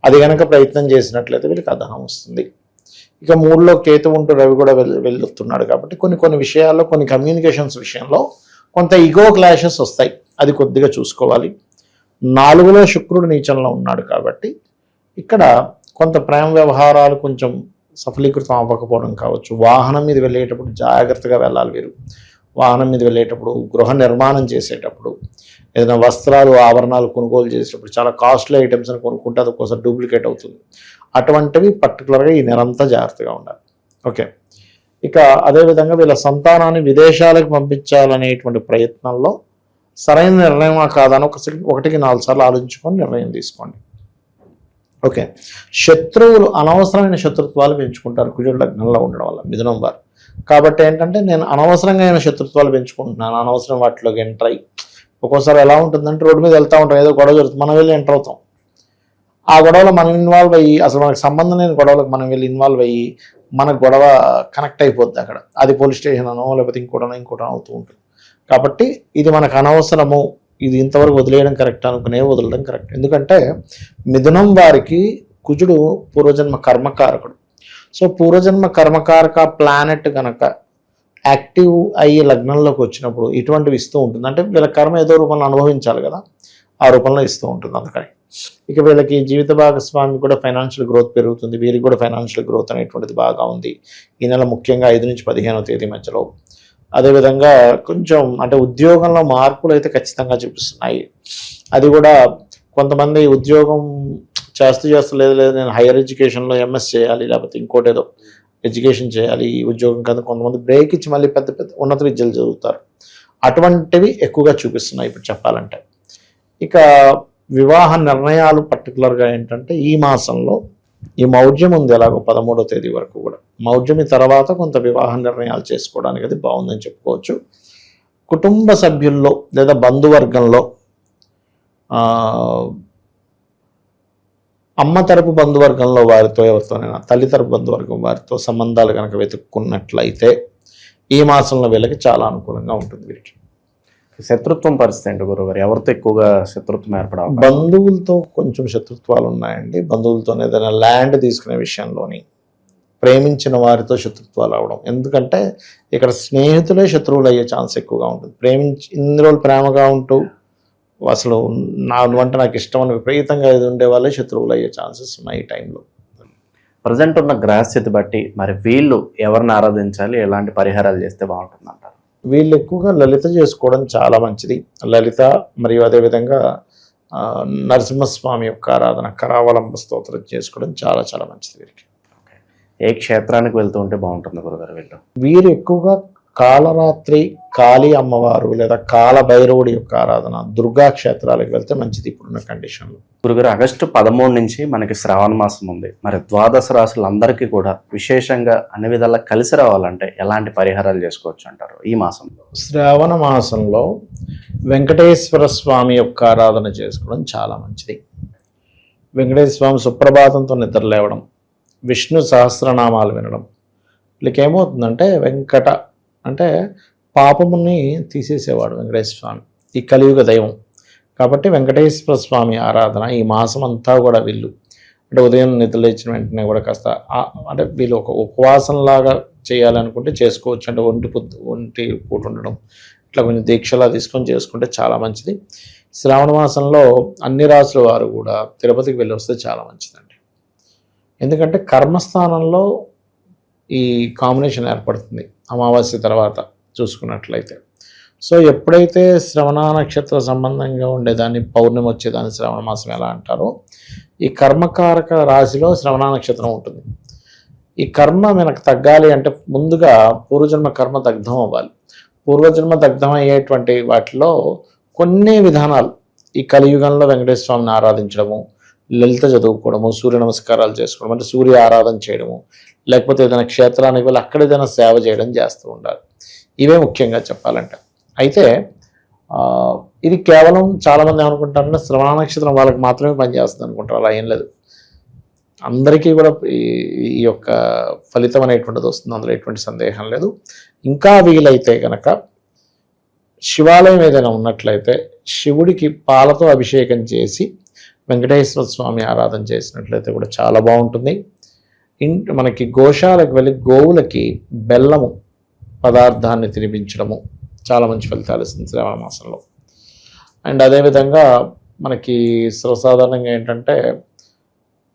అది కనుక ప్రయత్నం చేసినట్లయితే వీళ్ళకి ఆ ధనం వస్తుంది. ఇక 3లో కేతు ఉంటూ రవి కూడా వెళ్తున్నాడు కాబట్టి కొన్ని విషయాల్లో, కొన్ని కమ్యూనికేషన్స్ విషయంలో కొంత ఈగో క్లాషెస్ వస్తాయి, అది కొద్దిగా చూసుకోవాలి. 4లో శుక్రుడు నీచంలో ఉన్నాడు కాబట్టి ఇక్కడ కొంత ప్రేమ వ్యవహారాలు కొంచెం సఫలీకృతం అవ్వకపోవడం కావచ్చు. వాహనం మీద వెళ్ళేటప్పుడు జాగ్రత్తగా వెళ్ళాలి వీరు. వాహనం మీద వెళ్ళేటప్పుడు, గృహ నిర్మాణం చేసేటప్పుడు, ఏదైనా వస్త్రాలు ఆభరణాలు కొనుగోలు చేసేటప్పుడు చాలా కాస్ట్లీ ఐటమ్స్ అని కొనుక్కుంటే అది ఒక్కోసారి డూప్లికేట్ అవుతుంది. అటువంటివి పర్టికులర్గా ఈ నెలంతా జాగ్రత్తగా ఉండాలి. ఓకే, ఇక అదేవిధంగా వీళ్ళ సంతానాన్ని విదేశాలకు పంపించాలనేటువంటి ప్రయత్నంలో సరైన నిర్ణయమా కాదని 1కి 4 సార్లు ఆలోచించుకొని నిర్ణయం తీసుకోండి. ఓకే, శత్రువులు అనవసరమైన శత్రుత్వాలు పెంచుకుంటారు కుజుడు లగ్నంలో ఉండడం వల్ల మిథునం వారు. కాబట్టి ఏంటంటే నేను అనవసరంగా శత్రుత్వాలు పెంచుకుంటున్నాను, అనవసరం వాటిలోకి ఎంటర్ అయ్యి, ఒక్కోసారి ఎలా ఉంటుందంటే రోడ్డు మీద వెళ్తూ ఉంటాం, ఏదో గొడవ జరుగుతుంది, మనం వెళ్ళి ఎంటర్ అవుతాం. ఆ గొడవలో మనం ఇన్వాల్వ్ అయ్యి, అసలు మనకు సంబంధం లేని గొడవలకు మనం వెళ్ళి ఇన్వాల్వ్ అయ్యి మనకు గొడవ కనెక్ట్ అయిపోద్ది అక్కడ. అది పోలీస్ స్టేషన్ అనో లేకపోతే ఇంకోటనో అవుతూ ఉంటుంది. కాబట్టి ఇది మనకు అనవసరము, ఇది ఇంతవరకు వదిలేయడం కరెక్ట్ అనుకునే వదలడం కరెక్ట్. ఎందుకంటే మిథునం వారికి కుజుడు పూర్వజన్మ కర్మకారకుడు. సో పూర్వజన్మ కర్మకారక ప్లానెట్ కనుక యాక్టివ్ అయ్యి లగ్నంలోకి వచ్చినప్పుడు ఇటువంటివి ఇస్తూ ఉంటుంది. అంటే వీళ్ళ కర్మ ఏదో రూపంలో అనుభవించాలి కదా, ఆ రూపంలో ఇస్తూ ఉంటుంది. అందుకని ఇక వీళ్ళకి జీవిత భాగస్వామి కూడా ఫైనాన్షియల్ గ్రోత్ పెరుగుతుంది, వీరికి కూడా ఫైనాన్షియల్ గ్రోత్ అనేటువంటిది బాగా ఉంది ఈ నెల, ముఖ్యంగా 5 నుంచి 15వ తేదీ మధ్యలో. అదేవిధంగా కొంచెం అంటే ఉద్యోగంలో మార్పులు అయితే ఖచ్చితంగా చూపిస్తున్నాయి. అది కూడా కొంతమంది ఉద్యోగం చేస్తూ లేదు నేను హైయర్ ఎడ్యుకేషన్లో ఎంఎస్ చేయాలి, లేకపోతే ఇంకోటి ఏదో ఎడ్యుకేషన్ చేయాలి, ఈ ఉద్యోగం కదా, కొంతమంది బ్రేక్ ఇచ్చి మళ్ళీ పెద్ద ఉన్నత విద్యలు చదువుతారు. అటువంటివి ఎక్కువగా చూపిస్తున్నాయి ఇప్పుడు చెప్పాలంటే. ఇక వివాహ నిర్ణయాలు పర్టికులర్గా ఏంటంటే ఈ మాసంలో ఈ మౌఢ్యం ఉంది ఎలాగో 13వ తేదీ వరకు కూడా. మౌఢ్యమి తర్వాత కొంత వివాహ నిర్ణయాలు చేసుకోవడానికి అది బాగుందని చెప్పుకోవచ్చు. కుటుంబ సభ్యుల్లో లేదా బంధువర్గంలో అమ్మ తరపు బంధువర్గంలో వారితో ఎవరితోనైనా, తల్లి తరపు బంధువర్గం వారితో సంబంధాలు కనుక వెతుక్కున్నట్లయితే ఈ మాసంలో వీళ్ళకి చాలా అనుకూలంగా ఉంటుంది. వీరికి శత్రుత్వం పరిస్థితి ఏంటి గురుగారు? ఎవరితో ఎక్కువగా శత్రుత్వం ఏర్పడాలి? బంధువులతో కొంచెం శత్రుత్వాలు ఉన్నాయండి. బంధువులతో ఏదైనా ల్యాండ్ తీసుకునే విషయంలోని, ప్రేమించిన వారితో శత్రుత్వాలు అవడం. ఎందుకంటే ఇక్కడ స్నేహితులే శత్రువులు అయ్యే ఛాన్స్ ఎక్కువగా ఉంటుంది. ఇన్ని రోజులు ప్రేమగా ఉంటూ అసలు నువ్వంటే నాకు ఇష్టం అని విపరీతంగా ఇది ఉండే వాళ్ళే శత్రువులు అయ్యే ఛాన్సెస్ ఉన్నాయి ఈ టైంలో. ప్రజెంట్ ఉన్న గ్రహస్థితి బట్టి మరి వీళ్ళు ఎవరిని ఆరాధించాలి, ఎలాంటి పరిహారాలు చేస్తే బాగుంటుంది అంటారు? వీళ్ళు ఎక్కువగా లలిత చేసుకోవడం చాలా మంచిది. లలిత మరియు అదేవిధంగా నరసింహస్వామి యొక్క ఆరాధన, కరావలంబ స్తోత్రం చేసుకోవడం చాలా చాలా మంచిది వీరికి. ఏ క్షేత్రానికి వెళ్తూ ఉంటే బాగుంటుంది గురుగారు వీళ్ళు? వీరు ఎక్కువగా కాలరాత్రి కాళీ అమ్మవారు లేదా కాలభైరవుడి యొక్క ఆరాధన, దుర్గా క్షేత్రాలకు వెళ్తే మంచిది ఇప్పుడున్న కండిషన్లో. గురుగారు, ఆగస్టు 13 నుంచి మనకి శ్రావణ మాసం ఉంది. మరి ద్వాదశ రాశులందరికీ కూడా విశేషంగా అన్ని విధాలా కలిసి రావాలంటే ఎలాంటి పరిహారాలు చేసుకోవచ్చు అంటారు ఈ మాసంలో? శ్రావణ మాసంలో వెంకటేశ్వర స్వామి యొక్క ఆరాధన చేసుకోవడం చాలా మంచిది. వెంకటేశ్వర స్వామి సుప్రభాతంతో నిద్ర లేవడం, విష్ణు సహస్రనామాలు వినడం. వీళ్ళకి ఏమవుతుందంటే వెంకట అంటే పాపముని తీసేసేవాడు వెంకటేశ్వర స్వామి, ఈ కలియుగ దైవం. కాబట్టి వెంకటేశ్వర స్వామి ఆరాధన ఈ మాసం అంతా కూడా వీళ్ళు అంటే ఉదయం నిద్ర లేచిన వెంటనే కూడా కాస్త అంటే వీళ్ళు ఒక ఉపవాసంలాగా చేయాలనుకుంటే చేసుకోవచ్చు. అంటే ఒంటి పూట ఉండడం, ఇట్లా కొంచెం దీక్షలా తీసుకొని చేసుకుంటే చాలా మంచిది. శ్రావణ మాసంలో అన్ని రాసుల వారు కూడా తిరుపతికి వెళ్ళి వస్తే చాలా మంచిదండి. ఎందుకంటే కర్మస్థానంలో ఈ కాంబినేషన్ ఏర్పడుతుంది అమావాస్య తర్వాత చూసుకున్నట్లయితే. సో ఎప్పుడైతే శ్రవణ నక్షత్ర సంబంధంగా ఉండేదాన్ని, పౌర్ణమి వచ్చేదాన్ని శ్రవణ మాసం ఎలా అంటారో, ఈ కర్మకారక రాశిలో శ్రవణ నక్షత్రం ఉంటుంది. ఈ కర్మ మనకు తగ్గాలి అంటే ముందుగా పూర్వజన్మ కర్మ దగ్ధం అవ్వాలి. పూర్వజన్మ దగ్ధం అయ్యేటువంటి వాటిలో కొన్ని విధానాలు, ఈ కలియుగంలో వెంకటేశ్వర స్వామిని ఆరాధించడము, లలిత చదువుకోవడము, సూర్య నమస్కారాలు చేసుకోవడం, అంటే సూర్య ఆరాధన చేయడము, లేకపోతే ఏదైనా క్షేత్రానికి వెళ్ళి అక్కడ ఏదైనా సేవ చేయడం చేస్తూ ఉండాలి. ఇవే ముఖ్యంగా చెప్పాలంటే. అయితే ఇది కేవలం చాలామంది ఏమనుకుంటారంటే శ్రవణ నక్షత్రం వాళ్ళకి మాత్రమే పనిచేస్తుంది అనుకుంటారు. అలా ఏం లేదు, అందరికీ కూడా ఈ యొక్క ఫలితం అనేటువంటిది వస్తుంది, అందులో ఎటువంటి సందేహం లేదు. ఇంకా వీలైతే కనుక శివాలయం ఏదైనా ఉన్నట్లయితే శివుడికి పాలతో అభిషేకం చేసి వెంకటేశ్వర స్వామి ఆరాధన చేసినట్లయితే కూడా చాలా బాగుంటుంది. మనకి గోశాలకు వెళ్ళి గోవులకి బెల్లము పదార్థాన్ని తినిపించడము చాలా మంచి ఫలితాలు ఇస్తుంది శ్రావణ మాసంలో. అండ్ అదేవిధంగా మనకి సర్వసాధారణంగా ఏంటంటే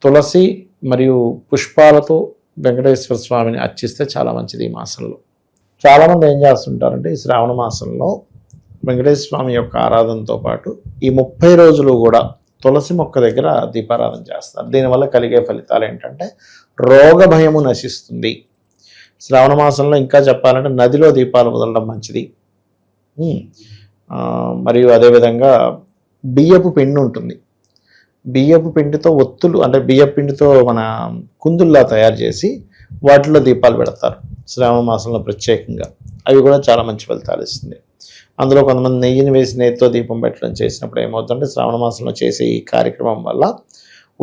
తులసి మరియు పుష్పాలతో వెంకటేశ్వర స్వామిని అర్చిస్తే చాలా మంచిది ఈ మాసంలో. చాలామంది ఏం చేస్తుంటారంటే ఈ శ్రావణ మాసంలో వెంకటేశ్వర స్వామి యొక్క ఆరాధనతో పాటు ఈ 30 రోజులు కూడా తులసి మొక్క దగ్గర దీపారాధన చేస్తారు. దీనివల్ల కలిగే ఫలితాలు ఏంటంటే రోగ భయము నశిస్తుంది. శ్రావణ మాసంలో ఇంకా చెప్పాలంటే నదిలో దీపాలు వదలడం మంచిది. మరియు అదేవిధంగా బియ్యపు పిండి ఉంటుంది, బియ్యపు పిండితో ఒత్తులు అంటే బియ్యపు పిండితో మన కుందుల్లా తయారు చేసి వాటిలో దీపాలు పెడతారు శ్రావణ మాసంలో ప్రత్యేకంగా. అవి కూడా చాలా మంచి ఫలితాలు ఇస్తుంది. అందులో కొంతమంది నెయ్యిని వేసి నెయ్యితో దీపం పెట్టడం చేసినప్పుడు ఏమవుతుందంటే శ్రావణ మాసంలో చేసే ఈ కార్యక్రమం వల్ల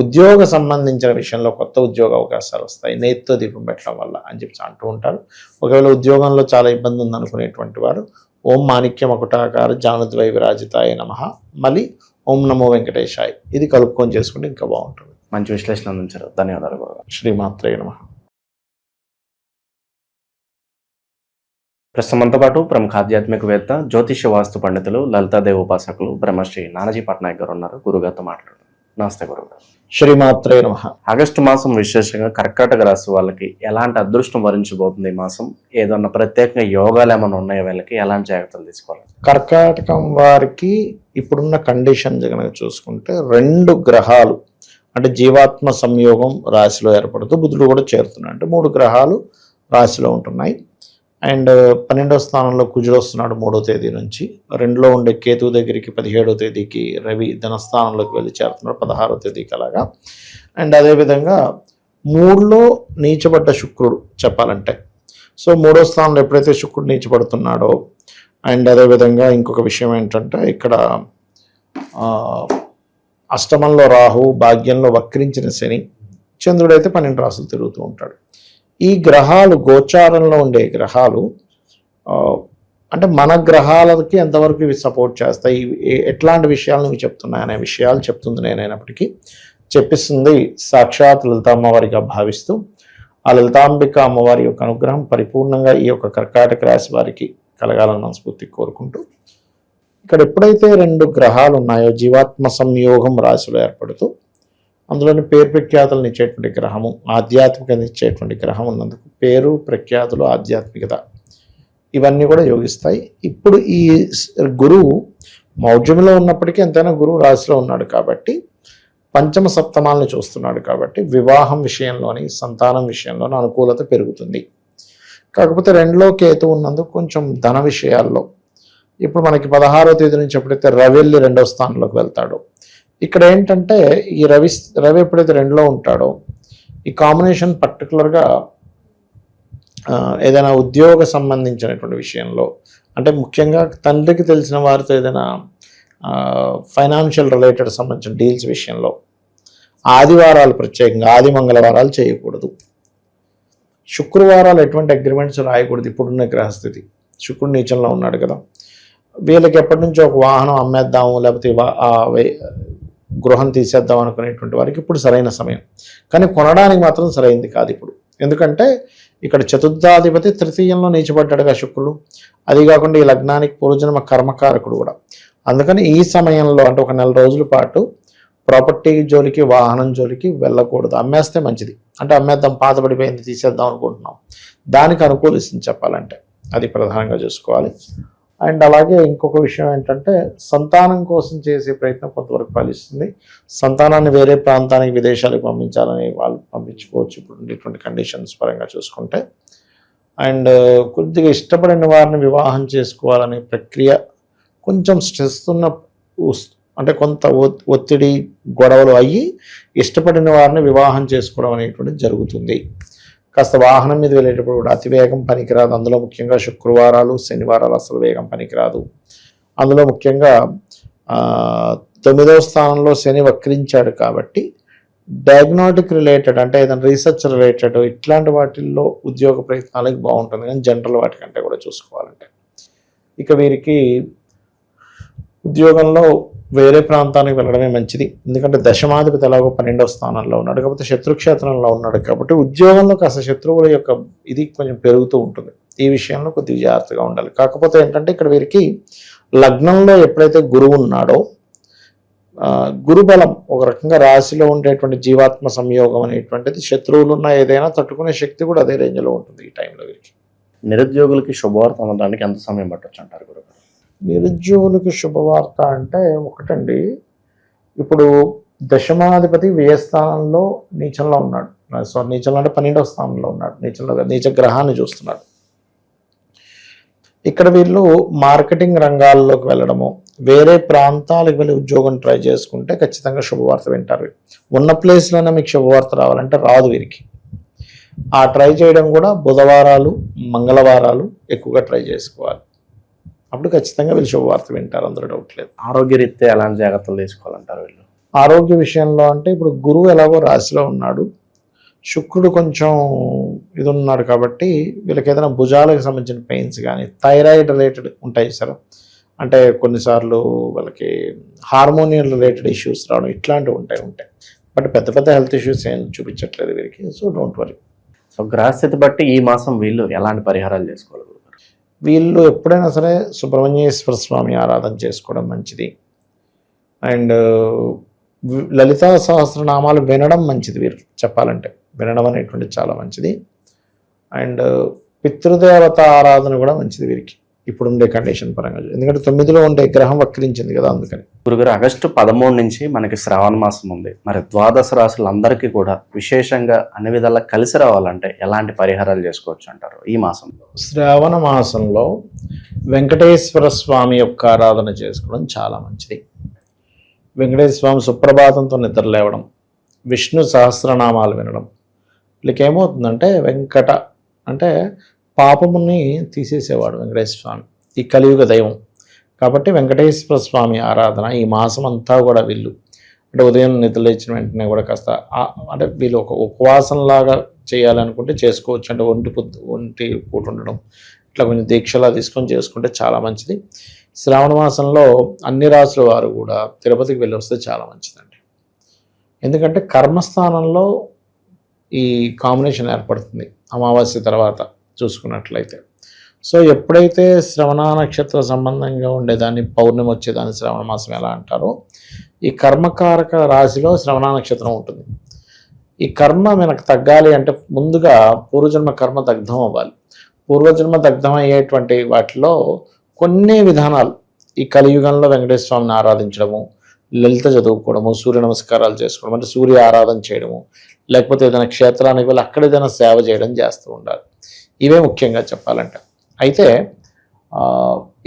ఉద్యోగ సంబంధించిన విషయంలో కొత్త ఉద్యోగ అవకాశాలు వస్తాయి నెయ్యితో దీపం పెట్టడం వల్ల అని చెప్పి అంటూ ఉంటారు. ఒకవేళ ఉద్యోగంలో చాలా ఇబ్బంది ఉందనుకునేటువంటి వారు ఓం మాణిక్య మకుటాకార జానుద్వై విరాజితాయ నమః మళ్ళీ ఓం నమో వెంకటేశాయ ఇది కలుపుకొని చేసుకుంటే ఇంకా బాగుంటుంది. మంచి విశ్లేషణ అందించారు, ధన్యవాదాలు గురుగారు. శ్రీమాత్రే నమః. ప్రస్తుతంతో పాటు ప్రముఖ ఆధ్యాత్మికవేత్త జ్యోతిష్య వాస్తు పండితులు లలితాదేవి ఉపాసకులు బ్రహ్మశ్రీ నానాజీ పట్నాయక్ గారు ఉన్నారు. గురుగారితో మాట్లాడుతున్నారు. నమస్తే గురుగారు. శ్రీమాత్రే నమః. ఆగస్టు మాసం విశేషంగా కర్కాటక రాశి వాళ్ళకి ఎలాంటి అదృష్టం వరించబోతుంది ఈ మాసం? ఏదన్నా ప్రత్యేకంగా యోగాలు ఏమైనా ఉన్నాయో వీళ్ళకి ఎలాంటి జాగ్రత్తలు తీసుకోవాలి? కర్కాటకం వారికి ఇప్పుడున్న కండిషన్ కనుక చూసుకుంటే 2 గ్రహాలు అంటే జీవాత్మ సంయోగం రాశిలో ఏర్పడుతూ బుధుడు కూడా చేరుతున్నాయి. అంటే 3 గ్రహాలు రాశిలో ఉంటున్నాయి. అండ్ 12వ స్థానంలో కుజుడు వస్తున్నాడు 3వ తేదీ నుంచి. 2లో ఉండే కేతువు దగ్గరికి 17వ తేదీకి రవి ధనస్థానంలోకి వెళ్ళి చేరుతున్నాడు 16వ తేదీకి అలాగా. అండ్ అదేవిధంగా 3లో నీచబడ్డ శుక్రుడు చెప్పాలంటే. సో 3వ స్థానంలో ఎప్పుడైతే శుక్రుడు నీచబడుతున్నాడో అండ్ అదేవిధంగా ఇంకొక విషయం ఏంటంటే ఇక్కడ అష్టమంలో రాహు, భాగ్యంలో వక్రించిన శని, చంద్రుడు అయితే 12 రాసులు తిరుగుతూ ఉంటాడు. ఈ గ్రహాలు గోచారంలో ఉండే గ్రహాలు అంటే మన గ్రహాలకి ఎంతవరకు ఇవి సపోర్ట్ చేస్తాయి, ఎట్లాంటి విషయాలను ఇవి చెప్తున్నాయి అనే విషయాలు చెప్తుంది నేనైనప్పటికీ చెప్పిస్తుంది సాక్షాత్ లలిత అమ్మవారిగా భావిస్తూ ఆ లలితాంబిక అమ్మవారి యొక్క అనుగ్రహం పరిపూర్ణంగా ఈ యొక్క కర్కాటక రాశి వారికి కలగాలని మనస్ఫూర్తి కోరుకుంటూ ఇక్కడ ఎప్పుడైతే 2 గ్రహాలు ఉన్నాయో జీవాత్మ సంయోగం రాశిలో ఏర్పడుతూ అందులోని పేరు ప్రఖ్యాతులను ఇచ్చేటువంటి గ్రహము, ఆధ్యాత్మికత ఇచ్చేటువంటి గ్రహం ఉన్నందుకు పేరు ప్రఖ్యాతులు ఆధ్యాత్మికత ఇవన్నీ కూడా యోగిస్తాయి. ఇప్పుడు ఈ గురువు మౌఢ్యంలో ఉన్నప్పటికీ ఎంతైనా గురువు రాశిలో ఉన్నాడు కాబట్టి పంచమ సప్తమాలను చూస్తున్నాడు కాబట్టి వివాహం విషయంలోని సంతానం విషయంలోని అనుకూలత పెరుగుతుంది. కాకపోతే 2లో కేతు ఉన్నందుకు కొంచెం ధన విషయాల్లో ఇప్పుడు మనకి 16వ తేదీ నుంచి ఎప్పుడైతే రవి వెళ్ళి 2వ స్థానంలోకి వెళ్తాడో ఇక్కడ ఏంటంటే ఈ రవి ఎప్పుడైతే 2లో ఉంటాడో ఈ కాంబినేషన్ పర్టికులర్గా ఏదైనా ఉద్యోగ సంబంధించినటువంటి విషయంలో అంటే ముఖ్యంగా తండ్రికి తెలిసిన వారితో ఏదైనా ఫైనాన్షియల్ రిలేటెడ్ సంబంధించిన డీల్స్ విషయంలో ఆదివారాలు ప్రత్యేకంగా ఆది మంగళవారాలు చేయకూడదు. శుక్రవారాలు ఎటువంటి అగ్రిమెంట్స్ రాయకూడదు. ఇప్పుడున్న గ్రహస్థితి శుక్రుడు నీచంలో ఉన్నాడు కదా, వీళ్ళకి ఎప్పటి నుంచో ఒక వాహనం అమ్మేద్దాము లేకపోతే గృహం తీసేద్దాం అనుకునేటువంటి వారికి ఇప్పుడు సరైన సమయం, కానీ కొనడానికి మాత్రం సరైనది కాదు ఇప్పుడు. ఎందుకంటే ఇక్కడ చతుర్థాధిపతి తృతీయంలో నీచబడ్డాడుగా శుక్రుడు, అది కాకుండా ఈ లగ్నానికి పూర్వజన్మ కర్మకారకుడు కూడా. అందుకని ఈ సమయంలో అంటే ఒక 4 రోజుల పాటు ప్రాపర్టీ జోలికి వాహనం జోలికి వెళ్ళకూడదు. అమ్మేస్తే మంచిది, అంటే అమ్మేద్దాం పాతబడిపోయింది తీసేద్దాం అనుకుంటున్నాం, దానికి అనుకూలిస్తుంది చెప్పాలంటే అది ప్రధానంగా చూసుకోవాలి. అండ్ అలాగే ఇంకొక విషయం ఏంటంటే సంతానం కోసం చేసే ప్రయత్నం కొంతవరకు ఫలిస్తుంది. సంతానాన్ని వేరే ప్రాంతానికి విదేశాలకు పంపించాలని వాళ్ళు పంపించుకోవచ్చు ఇప్పుడు ఉండేటువంటి కండిషన్స్ పరంగా చూసుకుంటే. అండ్ కొద్దిగా ఇష్టపడిన వారిని వివాహం చేసుకోవాలనే ప్రక్రియ కొంచెం స్ట్రెస్ ఉన్న అంటే కొంత ఒత్తిడి గొడవలు అయ్యి ఇష్టపడిన వారిని వివాహం చేసుకోవడం అనేటువంటిది జరుగుతుంది. కాస్త వాహనం మీద వెళ్ళేటప్పుడు కూడా అతివేగం పనికిరాదు. అందులో ముఖ్యంగా శుక్రవారాలు శనివారాలు అసలు వేగం పనికిరాదు. అందులో ముఖ్యంగా ఆ, 9వ స్థానంలో శని వక్రించాడు కాబట్టి డయాగ్నోటిక్ రిలేటెడ్ అంటే ఏదైనా రీసెర్చ్ రిలేటెడ్ ఇట్లాంటి వాటిల్లో ఉద్యోగ ప్రయత్నాలకు బాగుంటుంది, కానీ జనరల్ వాటికంటే కూడా చూసుకోవాలంటే ఇక వీరికి ఉద్యోగంలో వేరే ప్రాంతానికి వెళ్ళడమే మంచిది. ఎందుకంటే దశమాధిపతి ఎలాగో 12వ స్థానంలో ఉన్నాడు, కాకపోతే శత్రుక్షేత్రంలో ఉన్నాడు కాబట్టి ఉద్యోగంలో కాస్త శత్రువుల యొక్క ఇది కొంచెం పెరుగుతూ ఉంటుంది. ఈ విషయంలో కొద్దిగా జాగ్రత్తగా ఉండాలి. కాకపోతే ఏంటంటే ఇక్కడ వీరికి లగ్నంలో ఎప్పుడైతే గురువు ఉన్నాడో గురుబలం ఒక రకంగా రాశిలో ఉండేటువంటి జీవాత్మ సంయోగం అనేటువంటిది శత్రువులు ఉన్న ఏదైనా తట్టుకునే శక్తి కూడా అదే రేంజ్లో ఉంటుంది ఈ టైంలో వీరికి. నిరుద్యోగులకి శుభవార్త అందడానికి ఎంత సమయం పట్టొచ్చు అంటారు గురుగారు? నిరుద్యోగులకు శుభవార్త అంటే ఒకటండి, ఇప్పుడు దశమాధిపతి వ్యయస్థానంలో నీచంలో ఉన్నాడు, నీచంలో అంటే 12వ స్థానంలో ఉన్నాడు, నీచ గ్రహాన్ని చూస్తున్నాడు. ఇక్కడ వీళ్ళు మార్కెటింగ్ రంగాల్లోకి వెళ్ళడము, వేరే ప్రాంతాలకు వెళ్ళి ఉద్యోగం ట్రై చేసుకుంటే ఖచ్చితంగా శుభవార్త వింటారు. ఉన్న ప్లేస్లోనే మీకు శుభవార్త రావాలంటే రాదు వీరికి. ఆ ట్రై చేయడం కూడా బుధవారాలు మంగళవారాలు ఎక్కువగా ట్రై చేసుకోవాలి, అప్పుడు ఖచ్చితంగా వీళ్ళు శుభవార్త వింటారు, అందులో డౌట్ లేదు. ఆరోగ్యరీత్యా ఎలాంటి జాగ్రత్తలు తీసుకోవాలంటారు వీళ్ళు? ఆరోగ్య విషయంలో అంటే ఇప్పుడు గురువు ఎలాగో రాశిలో ఉన్నాడు, శుక్రుడు కొంచెం ఇది ఉన్నాడు కాబట్టి వీళ్ళకి ఏదైనా భుజాలకు సంబంధించిన పెయిన్స్ కానీ థైరాయిడ్ రిలేటెడ్ ఉంటాయి సార్, అంటే కొన్నిసార్లు వాళ్ళకి హార్మోనియల్ రిలేటెడ్ ఇష్యూస్ రావడం ఇట్లాంటివి ఉంటాయి. బట్ పెద్ద పెద్ద హెల్త్ ఇష్యూస్ ఏం చూపించట్లేదు వీరికి, సో డోంట్ వరీ. సో గ్రహస్థితి బట్టి ఈ మాసం వీళ్ళు ఎలాంటి పరిహారాలు చేసుకోవాలి? వీళ్ళు ఎప్పుడైనా సరే సుబ్రహ్మణ్యేశ్వర స్వామి ఆరాధన చేసుకోవడం మంచిది, అండ్ లలితా సహస్రనామాలు వినడం మంచిది. వీరు చెప్పాలంటే వినడం అనేటువంటి చాలా మంచిది, అండ్ పితృదేవత ఆరాధన కూడా మంచిది వీరికి ఇప్పుడుండే కండిషన్ పరంగా, ఎందుకంటే 9లో ఉండే గ్రహం వక్రించింది కదా అందుకని. గురుగారు, ఆగస్టు 13 నుంచి మనకి శ్రావణ మాసం ఉంది. మరి ద్వాదశ రాశులందరికీ కూడా విశేషంగా అన్ని విధాలా కలిసి రావాలంటే ఎలాంటి పరిహారాలు చేసుకోవచ్చు అంటారు ఈ మాసంలో? శ్రావణ మాసంలో వెంకటేశ్వర స్వామి యొక్క ఆరాధన చేసుకోవడం చాలా మంచిది. వెంకటేశ్వర స్వామి సుప్రభాతంతో నిద్ర లేవడం, విష్ణు సహస్రనామాలు వినడం, వీళ్ళకి ఏమవుతుందంటే వెంకట అంటే పాపముని తీసేసేవాడు వెంకటేశ్వర స్వామి, ఈ కలియుగ దైవం కాబట్టి వెంకటేశ్వర స్వామి ఆరాధన ఈ మాసం అంతా కూడా వీళ్ళు అంటే ఉదయం నిద్ర లేచిన వెంటనే కూడా కాస్త అంటే వీళ్ళు ఒక ఉపవాసంలాగా చేయాలనుకుంటే చేసుకోవచ్చు, అంటే ఒంటి పూట ఉండడం ఇట్లా కొంచెం దీక్షలా తీసుకొని చేసుకుంటే చాలా మంచిది. శ్రావణ మాసంలో అన్ని రాసుల వారు కూడా తిరుపతికి వెళ్ళి వస్తే చాలా మంచిదండి, ఎందుకంటే కర్మస్థానంలో ఈ కాంబినేషన్ ఏర్పడుతుంది అమావాస్య తర్వాత చూసుకున్నట్లయితే. సో ఎప్పుడైతే శ్రవణ నక్షత్ర సంబంధంగా ఉండేదాన్ని పౌర్ణమి వచ్చేదాన్ని శ్రవణ మాసం ఎలా అంటారో, ఈ కర్మకారక రాశిలో శ్రవణ నక్షత్రం ఉంటుంది. ఈ కర్మ మనకు తగ్గాలి అంటే ముందుగా పూర్వజన్మ కర్మ దగ్ధం అవ్వాలి. పూర్వజన్మ దగ్ధం అయ్యేటువంటి వాటిలో కొన్ని విధానాలు ఈ కలియుగంలో వెంకటేశ్వర స్వామిని ఆరాధించడము, లలిత చదువుకోవడము, సూర్య నమస్కారాలు చేసుకోవడం అంటే సూర్య ఆరాధన చేయడము, లేకపోతే ఏదైనా క్షేత్రానికి వెళ్ళి అక్కడ ఏదైనా సేవ చేయడం చేస్తూ ఉండాలి. ఇవే ముఖ్యంగా చెప్పాలంటే. అయితే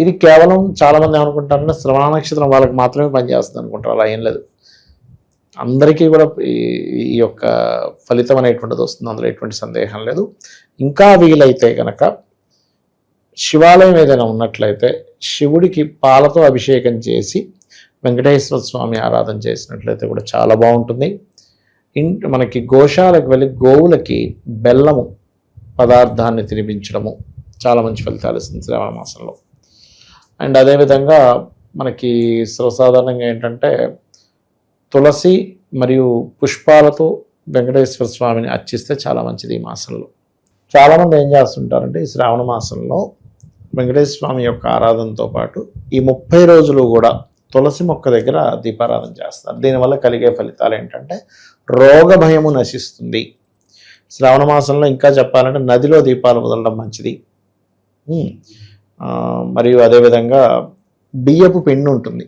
ఇది కేవలం చాలామంది ఏమనుకుంటారంటే శ్రవణ నక్షత్రం వాళ్ళకి మాత్రమే పనిచేస్తుంది అనుకుంటారు, అలా ఏం లేదు. అందరికీ కూడా ఈ యొక్క ఫలితం అనేటువంటిది వస్తుంది, అందులో ఎటువంటి సందేహం లేదు. ఇంకా వీలైతే కనుక శివాలయం ఏదైనా ఉన్నట్లయితే శివుడికి పాలతో అభిషేకం చేసి వెంకటేశ్వర స్వామి ఆరాధన చేసినట్లయితే కూడా చాలా బాగుంటుంది. మనకి గోశాలకు వెళ్ళి గోవులకి బెల్లము పదార్థాన్ని తినిపించడము చాలా మంచి ఫలితాలు ఇస్తుంది శ్రావణ మాసంలో. అండ్ అదేవిధంగా మనకి సర్వసాధారణంగా ఏంటంటే తులసి మరియు పుష్పాలతో వెంకటేశ్వర స్వామిని అర్చిస్తే చాలా మంచిది ఈ మాసంలో. చాలామంది ఏం చేస్తుంటారంటే ఈ శ్రావణ మాసంలో వెంకటేశ్వర స్వామి యొక్క ఆరాధనతో పాటు ఈ 30 రోజులు కూడా తులసి మొక్క దగ్గర దీపారాధన చేస్తారు. దీనివల్ల కలిగే ఫలితాలు ఏంటంటే రోగ భయము నశిస్తుంది. శ్రావణ మాసంలో ఇంకా చెప్పాలంటే నదిలో దీపాలు వదలడం మంచిది. మరియు అదేవిధంగా బియ్యపు పిండి ఉంటుంది,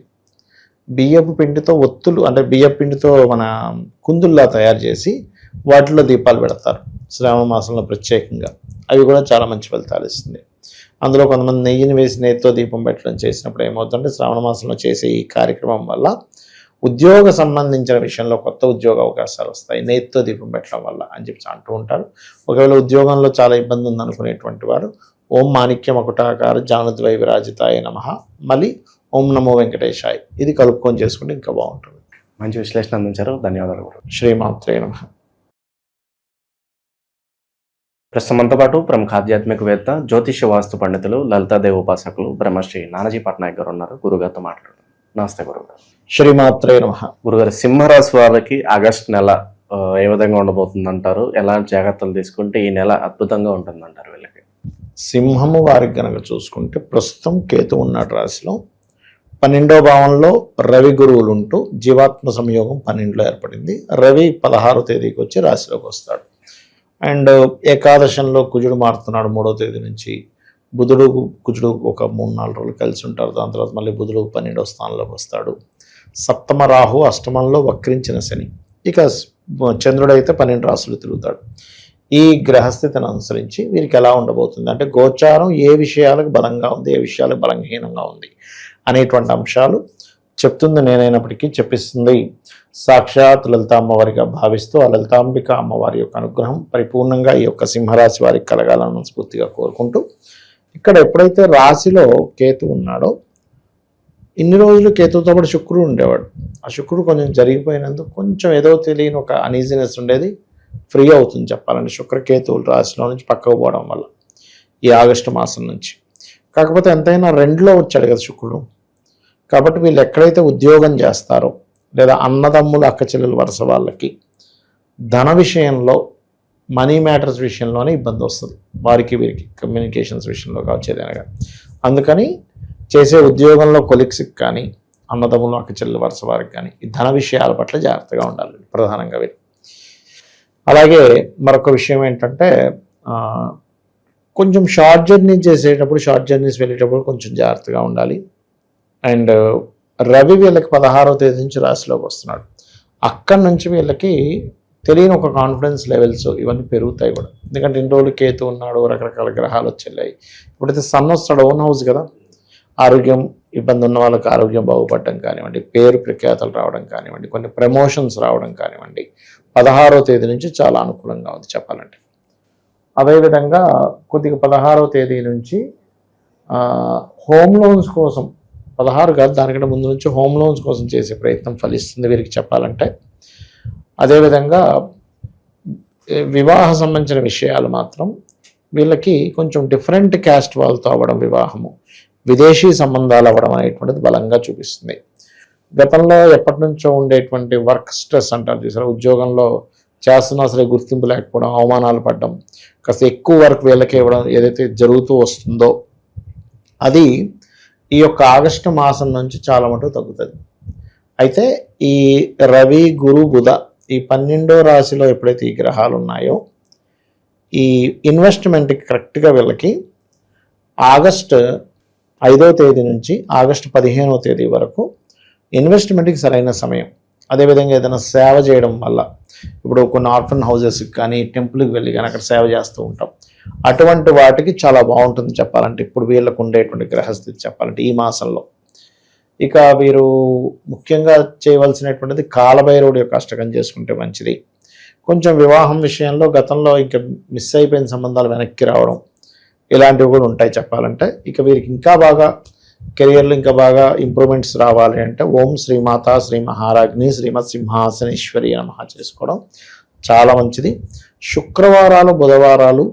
బియ్యపు పిండితో ఒత్తులు అంటే బియ్యపు పిండితో మన కుందుల్లా తయారు చేసి వాటిలో దీపాలు పెడతారు శ్రావణ మాసంలో ప్రత్యేకంగా. అవి కూడా చాలా మంచి ఫలితాలు ఇస్తుంది. అందులో కొంతమంది నెయ్యిని వేసి నెయ్యితో దీపం పెట్టడం చేసినప్పుడు ఏమవుతుందంటే శ్రావణ మాసంలో చేసే ఈ కార్యక్రమం వల్ల ఉద్యోగ సంబంధించిన విషయంలో కొత్త ఉద్యోగ అవకాశాలు వస్తాయి నెయ్యితో దీపం పెట్టడం వల్ల అని చెప్పి అంటూ ఉంటారు. ఒకవేళ ఉద్యోగంలో చాలా ఇబ్బంది ఉందనుకునేటువంటి వారు ఓం మాణిక్య మకుటాకార జానుద్వై విరాజితాయ నమః, మళ్ళీ ఓం నమో వెంకటేశాయ్ ఇది కలుపుకొని చేసుకుంటే ఇంకా బాగుంటుంది. మంచి విశ్లేషణ అందించారు, ధన్యవాదాలు గురు. శ్రీమాత్రే నమః. ప్రస్తుతం మనతో పాటు ప్రముఖ ఆధ్యాత్మికవేత్త, జ్యోతిష్య వాస్తు పండితులు, లలితాదేవి ఉపాసకులు బ్రహ్మశ్రీ నానాజీ పట్నాయక్ గారు ఉన్నారు. గురుగారితో మాట్లాడుతారు. నమస్తే గురుగారు. శ్రీమాత్రే నమః. గురుగారు, సింహరాశి వారికి ఆగస్టు నెల ఏ విధంగా ఉండబోతుంది అంటారు? ఎలాంటి జాగ్రత్తలు తీసుకుంటే ఈ నెల అద్భుతంగా ఉంటుందంటారు వీళ్ళకి? సింహము వారికి గనక చూసుకుంటే ప్రస్తుతం కేతు ఉన్నాడు రాశిలో. 12వ భావంలో రవి గురువులు ఉంటూ జీవాత్మ సంయోగం 12లో ఏర్పడింది. రవి 16వ తేదీకి వచ్చి రాశిలోకి వస్తాడు. అండ్ ఏకాదశంలో కుజుడు మారుతున్నాడు 3వ తేదీ నుంచి. బుధుడు కుజుడు ఒక 3-4 రోజులు కలిసి ఉంటారు. దాని తర్వాత మళ్ళీ బుధుడు 12వ స్థానంలోకి వస్తాడు. సప్తమ రాహు అష్టమంలో వక్రించిన శని. ఇక చంద్రుడు అయితే 12 రాశులు తిరుగుతాడు. ఈ గ్రహస్థితిని అనుసరించి వీరికి ఎలా ఉండబోతుంది అంటే గోచారం ఏ విషయాలకు బలంగా ఉంది, ఏ విషయాలకు బలహీనంగా ఉంది అనేటువంటి అంశాలు చెప్తుంది నేనైనప్పటికీ చెప్పిస్తుంది సాక్షాత్ లలిత అమ్మవారిగా భావిస్తూ ఆ లలితాంబిక అమ్మవారి యొక్క అనుగ్రహం పరిపూర్ణంగా ఈ యొక్క సింహరాశి వారికి కలగాలని మనస్ఫూర్తిగా కోరుకుంటూ, ఇక్కడ ఎప్పుడైతే రాశిలో కేతు ఉన్నాడో ఇన్ని రోజులు కేతుతో పాటు శుక్రుడు ఉండేవాడు. ఆ శుక్రుడు కొంచెం జరిగిపోయినందుకు కొంచెం ఏదో తెలియని ఒక అనీజినెస్ ఉండేది. ఫ్రీ అవుతుంది చెప్పాలంటే శుక్రకేతువులు రాశిలో నుంచి పక్కకు పోవడం వల్ల ఈ ఆగస్టు మాసం నుంచి. కాకపోతే ఎంతైనా 2లో వచ్చాడు కదా శుక్రుడు. కాబట్టి వీళ్ళు ఎక్కడైతే ఉద్యోగం చేస్తారో లేదా అన్నదమ్ములు అక్క చెల్లెలు వరుస వాళ్ళకి ధన విషయంలో మనీ మ్యాటర్స్ విషయంలోనే ఇబ్బంది వస్తుంది. వారికి వీరికి కమ్యూనికేషన్స్ విషయంలో కావచ్చు ఏదైనా. అందుకని చేసే ఉద్యోగంలో కొలిక్స్కి కానీ అన్నదమ్ములు అక్క చెల్లెలు వరుస వారికి కానీ ఈ ధన విషయాల పట్ల జాగ్రత్తగా ఉండాలి ప్రధానంగా వీరు. అలాగే మరొక విషయం ఏంటంటే కొంచెం షార్ట్ జర్నీస్ చేసేటప్పుడు, షార్ట్ జర్నీస్ వెళ్ళేటప్పుడు కొంచెం జాగ్రత్తగా ఉండాలి. అండ్ రవి వీళ్ళకి 16వ తేదీ నుంచి రాశిలోకి వస్తున్నాడు. అక్కడి నుంచి వీళ్ళకి తెలియని ఒక కాన్ఫిడెన్స్ లెవెల్స్ ఇవన్నీ పెరుగుతాయి కూడా. ఎందుకంటే ఇన్ని రోజులు కేతు ఉన్నాడు, రకరకాల గ్రహాలు వచ్చేళ్ళాయి. ఇప్పుడైతే సన్ వస్తాడు, ఓన్ హౌస్ కదా. ఆరోగ్యం ఇబ్బంది ఉన్న వాళ్ళకి ఆరోగ్యం బాగుపడడం కానివ్వండి, పేరు ప్రఖ్యాతలు రావడం కానివ్వండి, కొన్ని ప్రమోషన్స్ రావడం కానివ్వండి 16వ తేదీ నుంచి చాలా అనుకూలంగా ఉంది చెప్పాలంటే. అదేవిధంగా కొద్దిగా 16వ తేదీ నుంచి హోమ్ లోన్స్ కోసం, 16 కాదు దానికంటే ముందు నుంచి హోమ్ లోన్స్ కోసం చేసే ప్రయత్నం ఫలిస్తుంది వీరికి చెప్పాలంటే. అదేవిధంగా వివాహ సంబంధించిన విషయాలు మాత్రం వీళ్ళకి కొంచెం డిఫరెంట్ క్యాస్ట్ వాళ్ళతో అవ్వడం, వివాహము, విదేశీ సంబంధాలు అవ్వడం అనేటువంటిది బలంగా చూపిస్తుంది. గతంలో ఎప్పటి నుంచో ఉండేటువంటి వర్క్ స్ట్రెస్ అంటారు చూసారా, ఉద్యోగంలో చేస్తున్నా సరే గుర్తింపు లేకపోవడం, అవమానాలు పడడం, కాస్త ఎక్కువ వర్క్ వీళ్ళకి ఇవ్వడం ఏదైతే జరుగుతూ వస్తుందో అది ఈ యొక్క ఆగస్టు మాసం నుంచి చాలా మటుకు తగ్గుతుంది. అయితే ఈ రవి గురు బుధ ఈ 12వ రాశిలో ఎప్పుడైతే ఈ గ్రహాలు ఉన్నాయో ఈ ఇన్వెస్ట్మెంట్కి కరెక్ట్గా వీళ్ళకి ఆగస్టు 5వ తేదీ నుంచి ఆగస్టు 15వ తేదీ వరకు ఇన్వెస్ట్మెంట్కి సరైన సమయం. అదేవిధంగా ఏదైనా సేవ చేయడం వల్ల, ఇప్పుడు కొన్ని ఆర్ఫన్ హౌజెస్కి కానీ టెంపుల్కి వెళ్ళి కానీ అక్కడ సేవ చేస్తూ ఉంటాం, అటువంటి వాటికి చాలా బాగుంటుంది చెప్పాలంటే ఇప్పుడు వీళ్ళకు ఉండేటువంటి గ్రహస్థితి చెప్పాలంటే ఈ మాసంలో. ఇక వీరు ముఖ్యంగా చేయవలసినటువంటిది కాలభైరవుడి యొక్క అష్టకం చేసుకుంటే మంచిది. కొంచెం వివాహం విషయంలో గతంలో ఇంకా మిస్ అయిపోయిన సంబంధాలు వెనక్కి రావడం ఇలాంటివి కూడా ఉంటాయి చెప్పాలంటే. ఇక వీరికి ఇంకా బాగా కెరియర్లో ఇంకా బాగా ఇంప్రూవ్మెంట్స్ రావాలి అంటే ఓం శ్రీమాత శ్రీ మహారాజ్ని శ్రీమత్ సింహాసనేశ్వరి నమః చేసుకోవడం చాలా మంచిది. శుక్రవారాలు బుధవారాలు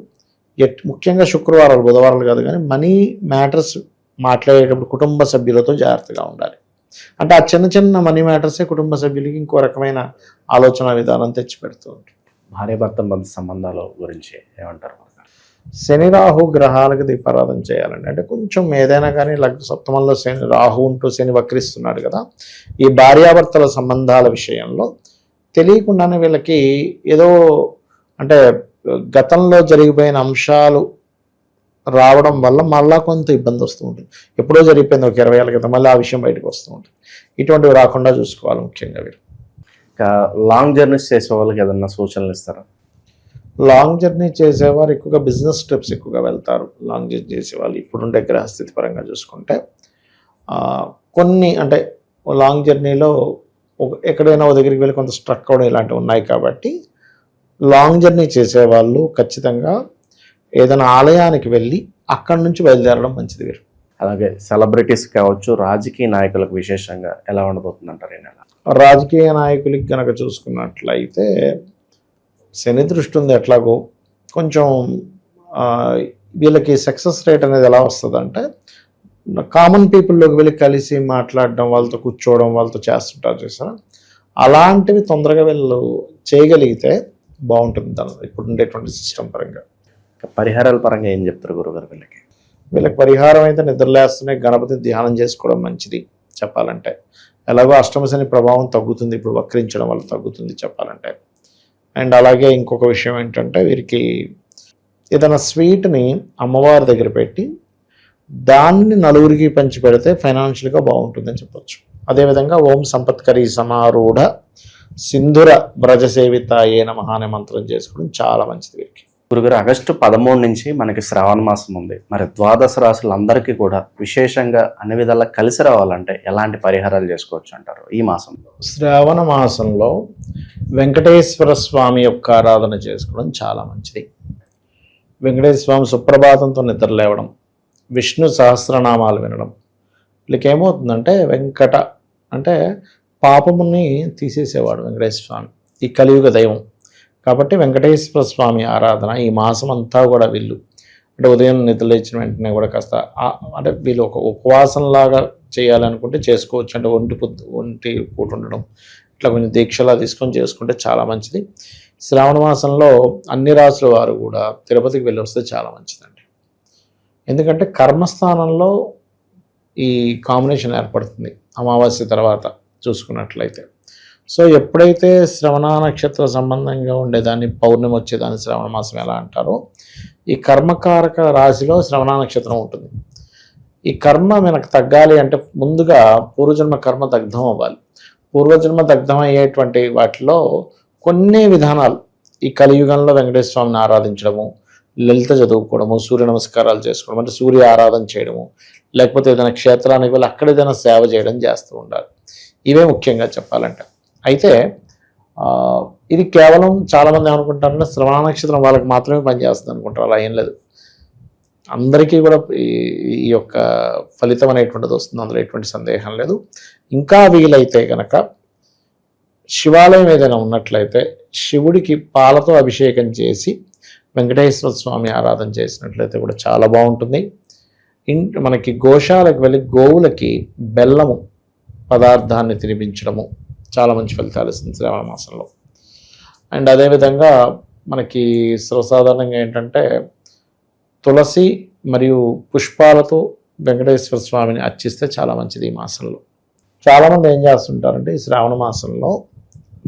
ముఖ్యంగా శుక్రవారాలు బుధవారాలు కాదు కానీ మనీ మ్యాటర్స్ మాట్లాడేటప్పుడు కుటుంబ సభ్యులతో జాగ్రత్తగా ఉండాలి. అంటే ఆ చిన్న చిన్న మనీ మ్యాటర్సే కుటుంబ సభ్యులకి ఇంకో రకమైన ఆలోచన విధానం తెచ్చిపెడుతూ ఉంటుంది. భార్యాభర్త మధ్య సంబంధాల గురించి ఏమంటారు? శని రాహు గ్రహాలకు దీపారాధన చేయాలండి. అంటే కొంచెం ఏదైనా కానీ సప్తమంలో శని రాహు ఉంటూ శని వక్రిస్తున్నాడు కదా, ఈ భార్యాభర్తల సంబంధాల విషయంలో తెలియకుండానే వీళ్ళకి ఏదో అంటే గతంలో జరిగిపోయిన అంశాలు రావడం వల్ల మళ్ళా కొంత ఇబ్బంది వస్తూ ఉంటుంది. ఎప్పుడో జరిగిపోయింది ఒక 20 ఏళ్ళ క్రితం, మళ్ళీ ఆ విషయం బయటకు వస్తూ ఉంటుంది. ఇటువంటివి రాకుండా చూసుకోవాలి ముఖ్యంగా వీరు. ఇంకా లాంగ్ జర్నీస్ చేసే వాళ్ళకి ఏదన్నా సూచనలు ఇస్తారా? లాంగ్ జర్నీ చేసేవారు ఎక్కువగా బిజినెస్ ట్రిప్స్ ఎక్కువగా వెళ్తారు. లాంగ్ జర్నీ చేసేవాళ్ళు ఇప్పుడుండే గ్రహస్థితి పరంగా చూసుకుంటే కొన్ని అంటే లాంగ్ జర్నీలో ఎక్కడైనా ఒక దగ్గరికి వెళ్ళి కొంత స్ట్రక్ అవడం ఇలాంటివి ఉన్నాయి. కాబట్టి లాంగ్ జర్నీ చేసేవాళ్ళు ఖచ్చితంగా ఏదైనా ఆలయానికి వెళ్ళి అక్కడి నుంచి బయలుదేరడం మంచిది వీరు. అలాగే సెలబ్రిటీస్ కావచ్చు, రాజకీయ నాయకులకు విశేషంగా ఎలా ఉండబోతుంది అంటారు ఈ నెల? రాజకీయ నాయకులకి కనుక చూసుకున్నట్లయితే శని దృష్టి ఉంది ఎట్లాగో కొంచెం ఆ, వీళ్ళకి సక్సెస్ రేట్ అనేది ఎలా వస్తుంది అంటే కామన్ పీపుల్లోకి వెళ్ళి కలిసి మాట్లాడడం, వాళ్ళతో కూర్చోవడం, వాళ్ళతో చేస్తుంటారు చూసారా, అలాంటివి తొందరగా వీళ్ళు చేయగలిగితే బాగుంటుంది దాని ఇప్పుడు ఉండేటువంటి సిస్టమ్ పరంగా. పరిహారాల పరంగా ఏం చెప్తారు గురుగారు వీళ్ళకి? వీళ్ళకి పరిహారం అయితే నిద్రలేస్తూనే గణపతి ధ్యానం చేసుకోవడం మంచిది చెప్పాలంటే. ఎలాగో అష్టమ శని ప్రభావం తగ్గుతుంది, ఇప్పుడు వక్రించడం వల్ల తగ్గుతుంది చెప్పాలంటే. అండ్ అలాగే ఇంకొక విషయం ఏంటంటే వీరికి ఏదైనా స్వీట్ని అమ్మవారి దగ్గర పెట్టి దాన్ని నలుగురికి పంచి పెడితే ఫైనాన్షియల్గా బాగుంటుందని చెప్పొచ్చు. అదేవిధంగా ఓం సంపత్కరీ సమారూఢ సింధుర వ్రజసేవితాయే నమః అనే మంత్రం చేసుకోవడం చాలా మంచిది వీరికి. గురుగారు, ఆగస్టు 13 నుంచి మనకి శ్రావణ మాసం ఉంది. మరి ద్వాదశ రాశులందరికీ కూడా విశేషంగా అన్ని విధాలా కలిసి రావాలంటే ఎలాంటి పరిహారాలు చేసుకోవచ్చు అంటారు ఈ మాసంలో? శ్రావణ మాసంలో వెంకటేశ్వర స్వామి యొక్క ఆరాధన చేసుకోవడం చాలా మంచిది. వెంకటేశ్వర స్వామి సుప్రభాతంతో నిద్ర లేవడం, విష్ణు సహస్రనామాలు వినడం. వీళ్ళకి ఏమవుతుందంటే వెంకట అంటే పాపముని తీసేసేవాడు వెంకటేశ్వర స్వామి, ఈ కలియుగ దైవం. కాబట్టి వెంకటేశ్వర స్వామి ఆరాధన ఈ మాసం అంతా కూడా వీళ్ళు అంటే ఉదయం నిద్ర లేచిన వెంటనే కూడా కాస్త అంటే వీళ్ళు ఒక ఉపవాసంలాగా చేయాలనుకుంటే చేసుకోవచ్చు. అంటే ఒంటి పూట ఉండడం, ఇట్లా కొంచెం దీక్షలా తీసుకొని చేసుకుంటే చాలా మంచిది. శ్రావణ మాసంలో అన్ని రాసుల వారు కూడా తిరుపతికి వెళ్ళి వస్తే చాలా మంచిదండి. ఎందుకంటే కర్మస్థానంలో ఈ కాంబినేషన్ ఏర్పడుతుంది అమావాస్య తర్వాత చూసుకున్నట్లయితే. సో ఎప్పుడైతే శ్రవణ నక్షత్ర సంబంధంగా ఉండేదాన్ని పౌర్ణమి వచ్చేదాన్ని శ్రవణ మాసం ఎలా అంటారో, ఈ కర్మకారక రాశిలో శ్రవణ నక్షత్రం ఉంటుంది. ఈ కర్మ మనకు తగ్గాలి అంటే ముందుగా పూర్వజన్మ కర్మ దగ్ధం అవ్వాలి. పూర్వజన్మ దగ్ధం అయ్యేటువంటి వాటిలో కొన్ని విధానాలు ఈ కలియుగంలో వెంకటేశ్వర స్వామిని ఆరాధించడము, లలిత చదువుకోవడము, సూర్య నమస్కారాలు చేసుకోవడం, అంటే సూర్య ఆరాధన చేయడము, లేకపోతే ఏదైనా క్షేత్రానికి వెళ్ళి అక్కడ ఏదైనా సేవ చేయడం చేస్తూ ఉండాలి. ఇవే ముఖ్యంగా చెప్పాలంటే. అయితే ఇది కేవలం చాలామంది ఏమనుకుంటారంటే శ్రవణ నక్షత్రం వాళ్ళకి మాత్రమే పనిచేస్తుంది అనుకుంటారు. అలా ఏం లేదు, అందరికీ కూడా ఈ యొక్క ఫలితం అనేటువంటిది వస్తుంది, అందులో ఎటువంటి సందేహం లేదు. ఇంకా వీలైతే కనుక శివాలయం ఏదైనా ఉన్నట్లయితే శివుడికి పాలతో అభిషేకం చేసి వెంకటేశ్వర స్వామి ఆరాధన చేసినట్లయితే కూడా చాలా బాగుంటుంది. మనకి గోశాలకు వెళ్ళి గోవులకి బెల్లము పదార్థాన్ని తినిపించడము చాలా మంచి ఫలితాలు ఇస్తుంది శ్రావణ మాసంలో. అండ్ అదేవిధంగా మనకి సర్వసాధారణంగా ఏంటంటే తులసి మరియు పుష్పాలతో వెంకటేశ్వర స్వామిని అర్చిస్తే చాలా మంచిది ఈ మాసంలో. చాలామంది ఏం చేస్తుంటారంటే ఈ శ్రావణ మాసంలో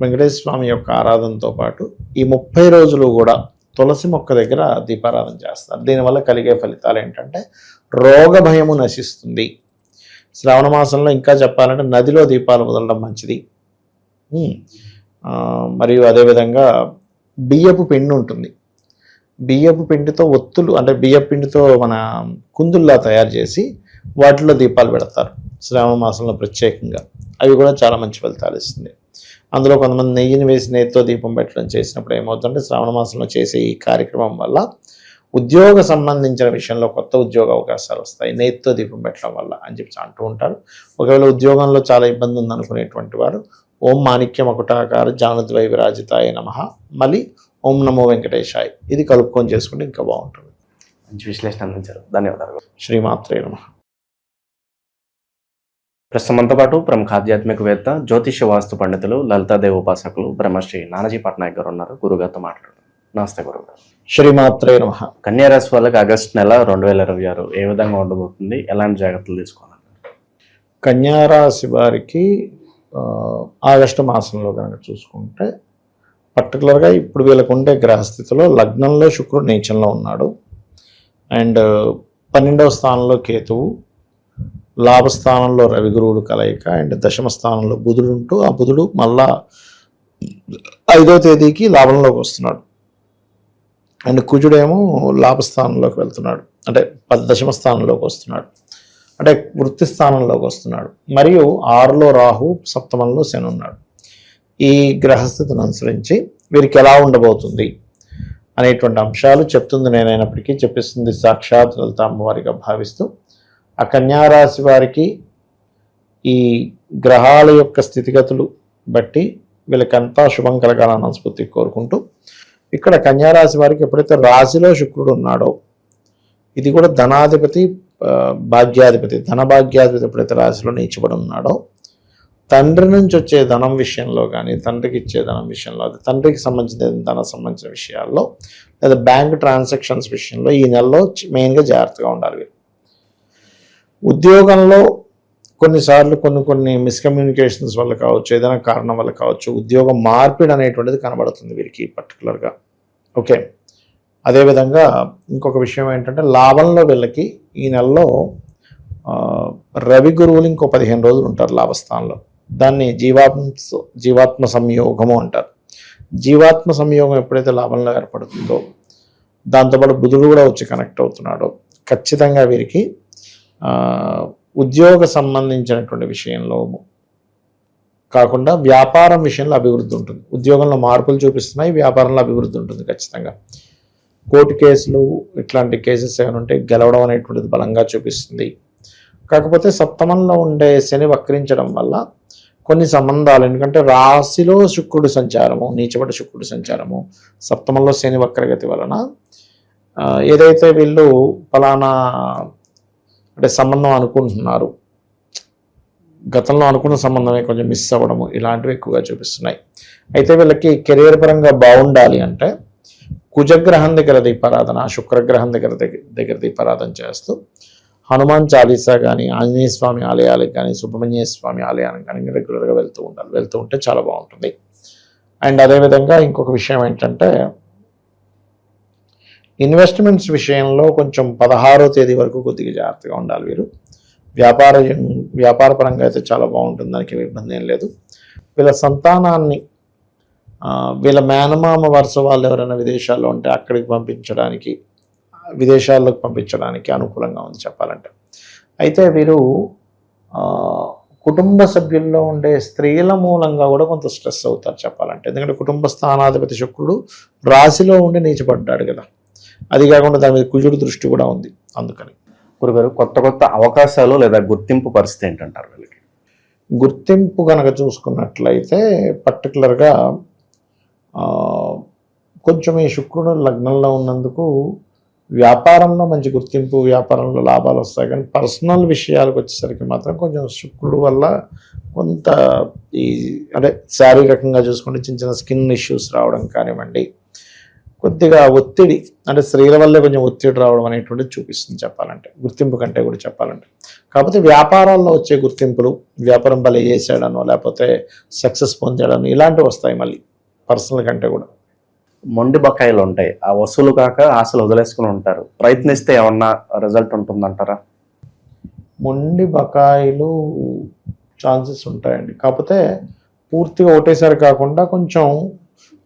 వెంకటేశ్వర స్వామి యొక్క ఆరాధనతో పాటు ఈ 30 రోజులు కూడా తులసి మొక్క దగ్గర దీపారాధన చేస్తారు. దీనివల్ల కలిగే ఫలితాలు ఏంటంటే రోగ భయము నశిస్తుంది. శ్రావణ మాసంలో ఇంకా చెప్పాలంటే నదిలో దీపాలు వదలడం మంచిది. మరియు అదేవిధంగా బియ్యపు పిండి ఉంటుంది, బియ్యపు పిండితో ఒత్తులు అంటే బియ్యపు పిండితో మన కుందుల్లా తయారు చేసి వాటిలో దీపాలు పెడతారు శ్రావణ మాసంలో ప్రత్యేకంగా. అవి కూడా చాలా మంచి ఫలితాలు ఇస్తుంది. అందులో కొంతమంది నెయ్యిని వేసి నెయ్యితో దీపం పెట్టడం చేసినప్పుడు ఏమవుతుందంటే శ్రావణ మాసంలో చేసే ఈ కార్యక్రమం వల్ల ఉద్యోగ సంబంధించిన విషయంలో కొత్త ఉద్యోగ అవకాశాలు వస్తాయి నెయ్యితో దీపం పెట్టడం వల్ల అని చెప్పి అంటూ ఉంటారు. ఒకవేళ ఉద్యోగంలో చాలా ఇబ్బంది ఉందనుకునేటువంటి వారు ఓం మాణిక్య మకుటాకార జానుద్వై విరాజితాయ నమః, మళ్ళీ ఓం నమో వెంకటేశాయ్ ఇది కలుపుకొని చేసుకుంటే ఇంకా బాగుంటుంది. మంచి విశ్లేషణ అందించారు, ధన్యవాదాలు. శ్రీమాత్రే నమః. ప్రస్తుతంతో పాటు ప్రముఖ ఆధ్యాత్మికవేత్త, జ్యోతిష్య వాస్తు పండితులు, లలితాదేవి ఉపాసకులు బ్రహ్మశ్రీ నానాజీ పట్నాయక్ గారు ఉన్నారు. గురుగారితో మాట్లాడుతున్నారు. నమస్తే గురుగారు. శ్రీమాత్రే నమః. కన్యారాశి వాళ్ళకి ఆగస్టు నెల 2026 ఏ విధంగా ఉండబోతుంది, ఎలాంటి జాగ్రత్తలు తీసుకోవాలి? కన్యారాశి వారికి ఆగస్టు మాసంలో కనుక చూసుకుంటే పర్టికులర్గా ఇప్పుడు వీళ్ళకు ఉండే గ్రహస్థితిలో లగ్నంలో శుక్రుడు నీచంలో ఉన్నాడు. అండ్ 12వ స్థానంలో కేతువు, లాభస్థానంలో రవి గురువులు కలయిక, అండ్ దశమ స్థానంలో బుధుడు ఉంటూ ఆ బుధుడు మళ్ళా 5వ తేదీకి లాభంలోకి వస్తున్నాడు. అండ్ కుజుడేమో లాభస్థానంలోకి వెళ్తున్నాడు, అంటే దశమ స్థానంలోకి వస్తున్నాడు, అంటే వృత్తి స్థానంలోకి వస్తున్నాడు. మరియు 6లో రాహు, 7మంలో శని ఉన్నాడు. ఈ గ్రహస్థితిని అనుసరించి వీరికి ఎలా ఉండబోతుంది అనేటువంటి అంశాలు చెప్తుంది నేనైనప్పటికీ చెప్పిస్తుంది సాక్షాత్ లలిత అమ్మవారిగా భావిస్తూ ఆ కన్యారాశి వారికి ఈ గ్రహాల యొక్క స్థితిగతులు బట్టి వీళ్ళకంతా శుభం కలగాలని మనస్ఫూర్తి కోరుకుంటూ, ఇక్కడ కన్యారాశి వారికి ఎప్పుడైతే రాశిలో శుక్రుడు ఉన్నాడో, ఇది కూడా ధనాధిపతి భాగ్యాధిపతి, ధనభాగ్యాధిపతి ఎప్పుడైతే రాశిలో నీచబడి ఉన్నాడో, తండ్రి నుంచి వచ్చే ధనం విషయంలో కానీ, తండ్రికి ఇచ్చే ధనం విషయంలో, అది తండ్రికి సంబంధించిన ధనం సంబంధించిన విషయాల్లో, లేదా బ్యాంక్ ట్రాన్సాక్షన్స్ విషయంలో ఈ నెలలో మెయిన్గా జాగ్రత్తగా ఉండాలి. ఉద్యోగంలో కొన్నిసార్లు కొన్ని మిస్కమ్యూనికేషన్స్ వల్ల కావచ్చు, ఏదైనా కారణం వల్ల కావచ్చు, ఉద్యోగం మార్పిడి అనేటువంటిది కనబడుతుంది వీరికి పర్టికులర్గా. ఓకే, అదేవిధంగా ఇంకొక విషయం ఏంటంటే, లాభంలో వీళ్ళకి ఈ నెలలో రవి గురువులు ఇంకో 15 రోజులు ఉంటారు లాభస్థానంలో. దాన్ని జీవాత్మ సంయోగము అంటారు. జీవాత్మ సంయోగం ఎప్పుడైతే లాభంలో ఏర్పడుతుందో, దాంతోపాటు బుధుడు కూడా వచ్చి కనెక్ట్ అవుతున్నాడో, ఖచ్చితంగా వీరికి ఉద్యోగ సంబంధించినటువంటి విషయంలో కాకుండా వ్యాపారం విషయంలో అభివృద్ధి ఉంటుంది. ఉద్యోగంలో మార్పులు చూపిస్తున్నాయి, వ్యాపారంలో అభివృద్ధి ఉంటుంది ఖచ్చితంగా. కోర్టు కేసులు ఇట్లాంటి కేసెస్ ఏమైనా ఉంటే గెలవడం అనేటువంటిది బలంగా చూపిస్తుంది. కాకపోతే సప్తమంలో ఉండే శని వక్రించడం వల్ల కొన్ని సంబంధాలు, ఎందుకంటే రాశిలో శుక్రుడు సంచారము, నీచబడి శుక్రుడు సంచారము, సప్తమంలో శని వక్రగతి వలన ఏదైతే వీళ్ళు ఫలానా అంటే సంబంధం అనుకుంటున్నారు, గతంలో అనుకున్న సంబంధమే కొంచెం మిస్ అవ్వడము, ఇలాంటివి ఎక్కువగా చూపిస్తున్నాయి. అయితే వీళ్ళకి కెరియర్ పరంగా బాగుండాలి అంటే కుజగ్రహం దగ్గర దీపారాధన, శుక్రగ్రహం దగ్గర దీపారాధన చేస్తూ హనుమాన్ చాలీసా కానీ, ఆంజనేయ స్వామి ఆలయాలకు కానీ, సుబ్రహ్మణ్య స్వామి ఆలయానికి కానీ రెగ్యులర్గా వెళ్తూ ఉండాలి. వెళ్తూ ఉంటే చాలా బాగుంటుంది. అండ్ అదేవిధంగా ఇంకొక విషయం ఏంటంటే, ఇన్వెస్ట్మెంట్స్ విషయంలో కొంచెం 16వ తేదీ వరకు కొద్దిగా జాగ్రత్తగా ఉండాలి వీరు. వ్యాపార పరంగా అయితే చాలా బాగుంటుంది, దానికి ఇబ్బంది ఏం లేదు. వీళ్ళ సంతానాన్ని వీళ్ళ మేనమామ వరుస వాళ్ళు ఎవరైనా విదేశాల్లో ఉంటే అక్కడికి పంపించడానికి, విదేశాల్లోకి పంపించడానికి అనుకూలంగా ఉంది చెప్పాలంటే. అయితే వీరు కుటుంబ సభ్యుల్లో ఉండే స్త్రీల మూలంగా కూడా కొంత స్ట్రెస్ అవుతారు చెప్పాలంటే. ఎందుకంటే కుటుంబ స్థానాధిపతి శుక్రుడు రాశిలో ఉండి నీచపడ్డాడు కదా, అది కాకుండా దాని మీద కుజుడు దృష్టి కూడా ఉంది. అందుకని గురుగారు, కొత్త అవకాశాలు లేదా గుర్తింపు పరిస్థితి ఏంటంటారు వీళ్ళకి? గుర్తింపు కనుక చూసుకున్నట్లయితే పర్టికులర్గా కొంచెం ఈ శుక్రుడు లగ్నంలో ఉన్నందుకు వ్యాపారంలో మంచి గుర్తింపు, వ్యాపారంలో లాభాలు వస్తాయి. కానీ పర్సనల్ విషయాలకు వచ్చేసరికి మాత్రం కొంచెం శుక్రుడు వల్ల కొంత ఈ అంటే శారీరకంగా చూసుకుంటే చిన్న స్కిన్ ఇష్యూస్ రావడం కానివ్వండి, కొద్దిగా ఒత్తిడి అంటే స్త్రీల వల్లే కొంచెం ఒత్తిడి రావడం అనేటువంటిది చూపిస్తుంది చెప్పాలంటే, గుర్తింపు కంటే కూడా చెప్పాలంటే. కాకపోతే వ్యాపారాల్లో వచ్చే గుర్తింపులు, వ్యాపారం భలే చేసాడనో లేకపోతే సక్సెస్ పొందాడనో ఇలాంటివి వస్తాయి మళ్ళీ పర్సనల్ కంటే కూడా. మొండి బకాయిలు ఉంటాయి, ఆ వసూలు కాక ఆశలు వదిలేసుకుని ఉంటారు, ప్రయత్నిస్తే ఏమన్నా రిజల్ట్ ఉంటుందంటారా? మొండి బకాయిలు ఛాన్సెస్ ఉంటాయండి, కాకపోతే పూర్తిగా ఒకటేసారి కాకుండా కొంచెం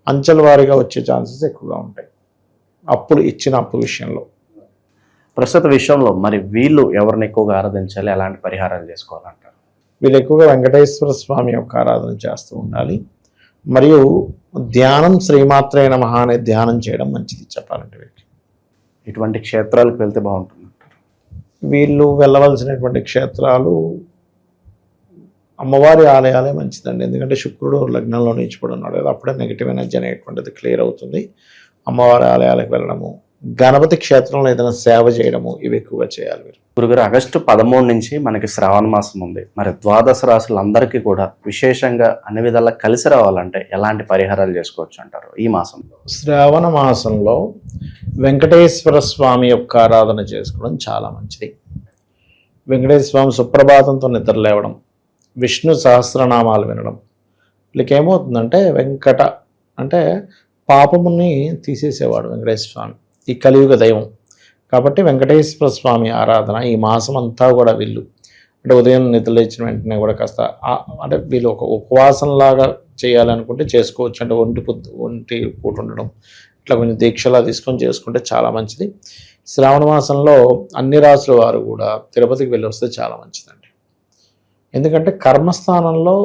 అంచెల వారీగా వచ్చే ఛాన్సెస్ ఎక్కువగా ఉంటాయి ఇచ్చిన అప్పు విషయంలో. ప్రస్తుత విషయంలో మరి వీళ్ళు ఎవరిని ఎక్కువగా ఆరాధించాలి, ఎలాంటి పరిహారాలు చేసుకోవాలంటారు? వీళ్ళు ఎక్కువగా వెంకటేశ్వర స్వామి యొక్క ఆరాధన చేస్తూ ఉండాలి. మరియు ధ్యానం, శ్రీమాత్రే నమః అనే ధ్యానం చేయడం మంచిది చెప్పాలంటే. వీళ్ళకి ఇటువంటి క్షేత్రాలకు వెళ్తే బాగుంటుంది అంటారు? వీళ్ళు వెళ్ళవలసినటువంటి క్షేత్రాలు అమ్మవారి ఆలయాలే మంచిదండి. ఎందుకంటే శుక్రుడు లగ్నంలో నీచిపడి ఉన్నాడు కదా, అప్పుడే నెగిటివ్ ఎనర్జీ అనేటువంటిది క్లియర్ అవుతుంది. అమ్మవారి ఆలయాలకు వెళ్ళడము, గణపతి క్షేత్రంలో ఏదైనా సేవ చేయడము, ఇవి ఎక్కువగా చేయాలి మీరు. గురుగారు, ఆగస్టు 13 నుంచి మనకి శ్రావణ మాసం ఉంది. మరి ద్వాదశ రాశులందరికీ కూడా విశేషంగా అన్ని విధాలా కలిసి రావాలంటే ఎలాంటి పరిహారాలు చేసుకోవచ్చు అంటారు ఈ మాసంలో? శ్రావణ మాసంలో వెంకటేశ్వర స్వామి యొక్క ఆరాధన చేసుకోవడం చాలా మంచిది. వెంకటేశ్వర స్వామి సుప్రభాతంతో నిద్ర లేవడం, విష్ణు సహస్రనామాలు వినడం. వీళ్ళకి ఏమవుతుందంటే, వెంకట అంటే పాపముని తీసేసేవాడు వెంకటేశ్వర స్వామి, ఈ కలియుగ దైవం. కాబట్టి వెంకటేశ్వర స్వామి ఆరాధన ఈ మాసం అంతా కూడా వీళ్ళు అంటే ఉదయం నిద్ర లేచిన వెంటనే కూడా కాస్త అంటే వీళ్ళు ఒక ఉపవాసంలాగా చేయాలనుకుంటే చేసుకోవచ్చు. అంటే ఒంటి పూట ఉండడం, ఇట్లా కొంచెం దీక్షలా తీసుకొని చేసుకుంటే చాలా మంచిది. శ్రావణ మాసంలో అన్ని రాసుల వారు కూడా తిరుపతికి వెళ్ళి వస్తే చాలా మంచిదండి. ఎందుకంటే కర్మస్థానంలో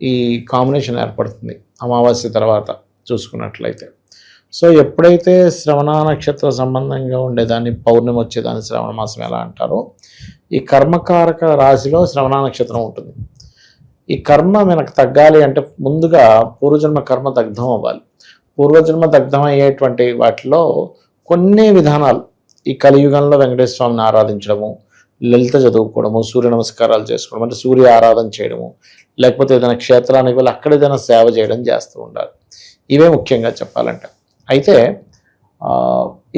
ఈ కాంబినేషన్ ఏర్పడుతుంది అమావాస్య తర్వాత చూసుకున్నట్లయితే. సో ఎప్పుడైతే శ్రవణ నక్షత్ర సంబంధంగా ఉండేదాన్ని పౌర్ణమి వచ్చేదాన్ని శ్రవణ మాసం ఎలా అంటారో, ఈ కర్మకారక రాశిలో శ్రవణ నక్షత్రం ఉంటుంది. ఈ కర్మ మనకు తగ్గాలి అంటే ముందుగా పూర్వజన్మ కర్మ దగ్ధం అవ్వాలి. పూర్వజన్మ దగ్ధం అయ్యేటువంటి వాటిలో కొన్ని విధానాలు, ఈ కలియుగంలో వెంకటేశ్వర స్వామిని ఆరాధించడము, లలిత చదువుకోవడము, సూర్య నమస్కారాలు చేసుకోవడం, అంటే సూర్య ఆరాధన చేయడము, లేకపోతే ఏదైనా క్షేత్రానికి వెళ్ళి అక్కడ ఏదైనా సేవ చేయడం చేస్తూ ఉండాలి. ఇవే ముఖ్యంగా చెప్పాలంటే. అయితే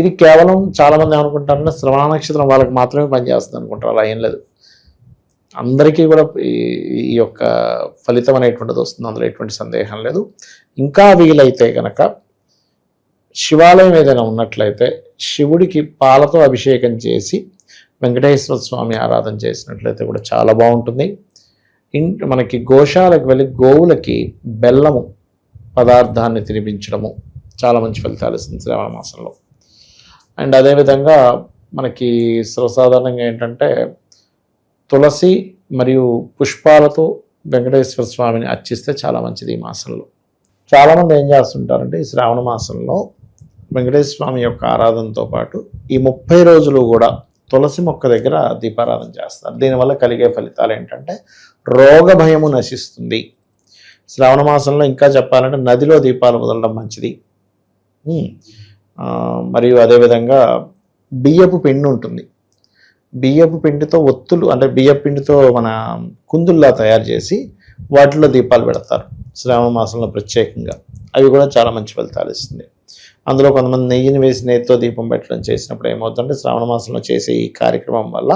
ఇది కేవలం చాలామంది ఏమనుకుంటారంటే శ్రవణ నక్షత్రం వాళ్ళకి మాత్రమే పనిచేస్తుంది అనుకుంటారు. అలా ఏం లేదు, అందరికీ కూడా ఈ యొక్క ఫలితం అనేటువంటిది వస్తుంది, అందులో ఎటువంటి సందేహం లేదు. ఇంకా వీలైతే కనుక శివాలయం ఏదైనా ఉన్నట్లయితే శివుడికి పాలతో అభిషేకం చేసి వెంకటేశ్వర స్వామి ఆరాధన చేసినట్లయితే కూడా చాలా బాగుంటుంది. మనకి గోశాలకు వెళ్ళి గోవులకి బెల్లము పదార్థాన్ని తినిపించడము చాలా మంచి ఫలితాలు ఇస్తుంది శ్రావణ మాసంలో. అండ్ అదేవిధంగా మనకి సర్వసాధారణంగా ఏంటంటే తులసి మరియు పుష్పాలతో వెంకటేశ్వర స్వామిని అర్చిస్తే చాలా మంచిది ఈ మాసంలో. చాలామంది ఏం చేస్తుంటారంటే ఈ శ్రావణ మాసంలో వెంకటేశ్వర స్వామి యొక్క ఆరాధనతో పాటు ఈ 30 రోజులు కూడా తులసి మొక్క దగ్గర దీపారాధన చేస్తారు. దీనివల్ల కలిగే ఫలితాలు ఏంటంటే రోగ భయము నశిస్తుంది. శ్రావణ మాసంలో ఇంకా చెప్పాలంటే నదిలో దీపాలు వదలడం మంచిది. మరియు అదేవిధంగా బియ్యపు పిండి ఉంటుంది, బియ్యపు పిండితో ఒత్తులు, అంటే బియ్యపు పిండితో మన కుందుల్లా తయారు చేసి వాటిలో దీపాలు పెడతారు శ్రావణ మాసంలో ప్రత్యేకంగా. అవి కూడా చాలా మంచి ఫలితాలు ఇస్తుంది. అందులో కొంతమంది నెయ్యిని వేసి నెయ్యితో దీపం పెట్టడం చేసినప్పుడు ఏమవుతుందంటే శ్రావణ మాసంలో చేసే ఈ కార్యక్రమం వల్ల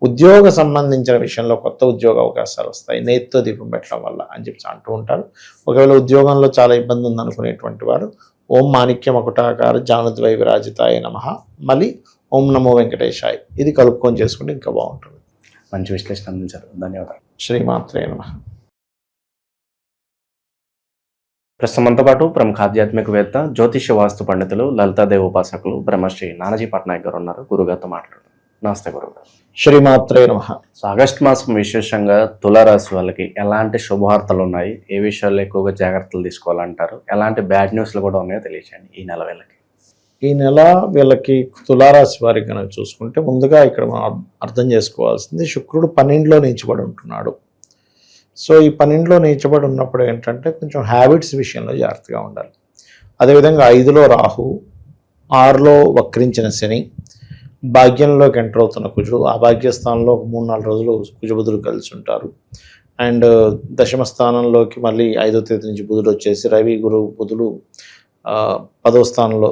ఉద్యోగ సంబంధించిన విషయంలో కొత్త ఉద్యోగ అవకాశాలు వస్తాయి నెయ్యితో దీపం పెట్టడం వల్ల అని చెప్పి అంటూ ఉంటారు. ఒకవేళ ఉద్యోగంలో చాలా ఇబ్బంది ఉందనుకునేటువంటి వారు ఓం మాణిక్య మకుటాకార జానుద్వై విరాజితాయ నమః, మళ్ళీ ఓం నమో వెంకటేశాయ్, ఇది కలుపుకొని చేసుకుంటే ఇంకా బాగుంటుంది. మంచి విశ్లేషణ అందించారు, ధన్యవాదాలు. శ్రీమాత్రే నమః. ప్రస్తుతం మనతో పాటు ప్రముఖ ఆధ్యాత్మికవేత్త, జ్యోతిష్య వాస్తు పండితులు, లలితాదేవి ఉపాసకులు బ్రహ్మశ్రీ నానాజీ పట్నాయక్ గారు ఉన్నారు. గురుగారితో మాట్లాడుతున్నారు. నమస్తే గురుగారు. శ్రీమాత్రే నమః. సో ఆగస్టు మాసం విశేషంగా తులారాశి వాళ్ళకి ఎలాంటి శుభవార్తలు ఉన్నాయి, ఏ విషయాల్లో ఎక్కువగా జాగ్రత్తలు తీసుకోవాలంటారు, ఎలాంటి బ్యాడ్ న్యూస్లు కూడా ఉన్నాయో తెలియచేయండి ఈ నెల వేళకి. ఈ నెల వీళ్ళకి తులారాశి వారికి కనుక చూసుకుంటే ముందుగా ఇక్కడ మనం అర్థం చేసుకోవాల్సింది శుక్రుడు 12లో నీచబడి ఉంటున్నాడు. సో ఈ 12లో నీచబడి ఉన్నప్పుడు ఏంటంటే కొంచెం హ్యాబిట్స్ విషయంలో జాగ్రత్తగా ఉండాలి. అదేవిధంగా 5లో రాహు, 6లో వక్రించిన శని, భాగ్యంలోకి ఎంటర్ అవుతున్న కుజుడు, ఆ భాగ్యస్థానంలో 3-4 రోజులు కుజబుధులు కలిసి ఉంటారు. అండ్ దశమ స్థానంలోకి మళ్ళీ 5వ తేదీ నుంచి బుధుడు వచ్చేసి రవి గురు బుధుడు 10వ స్థానంలో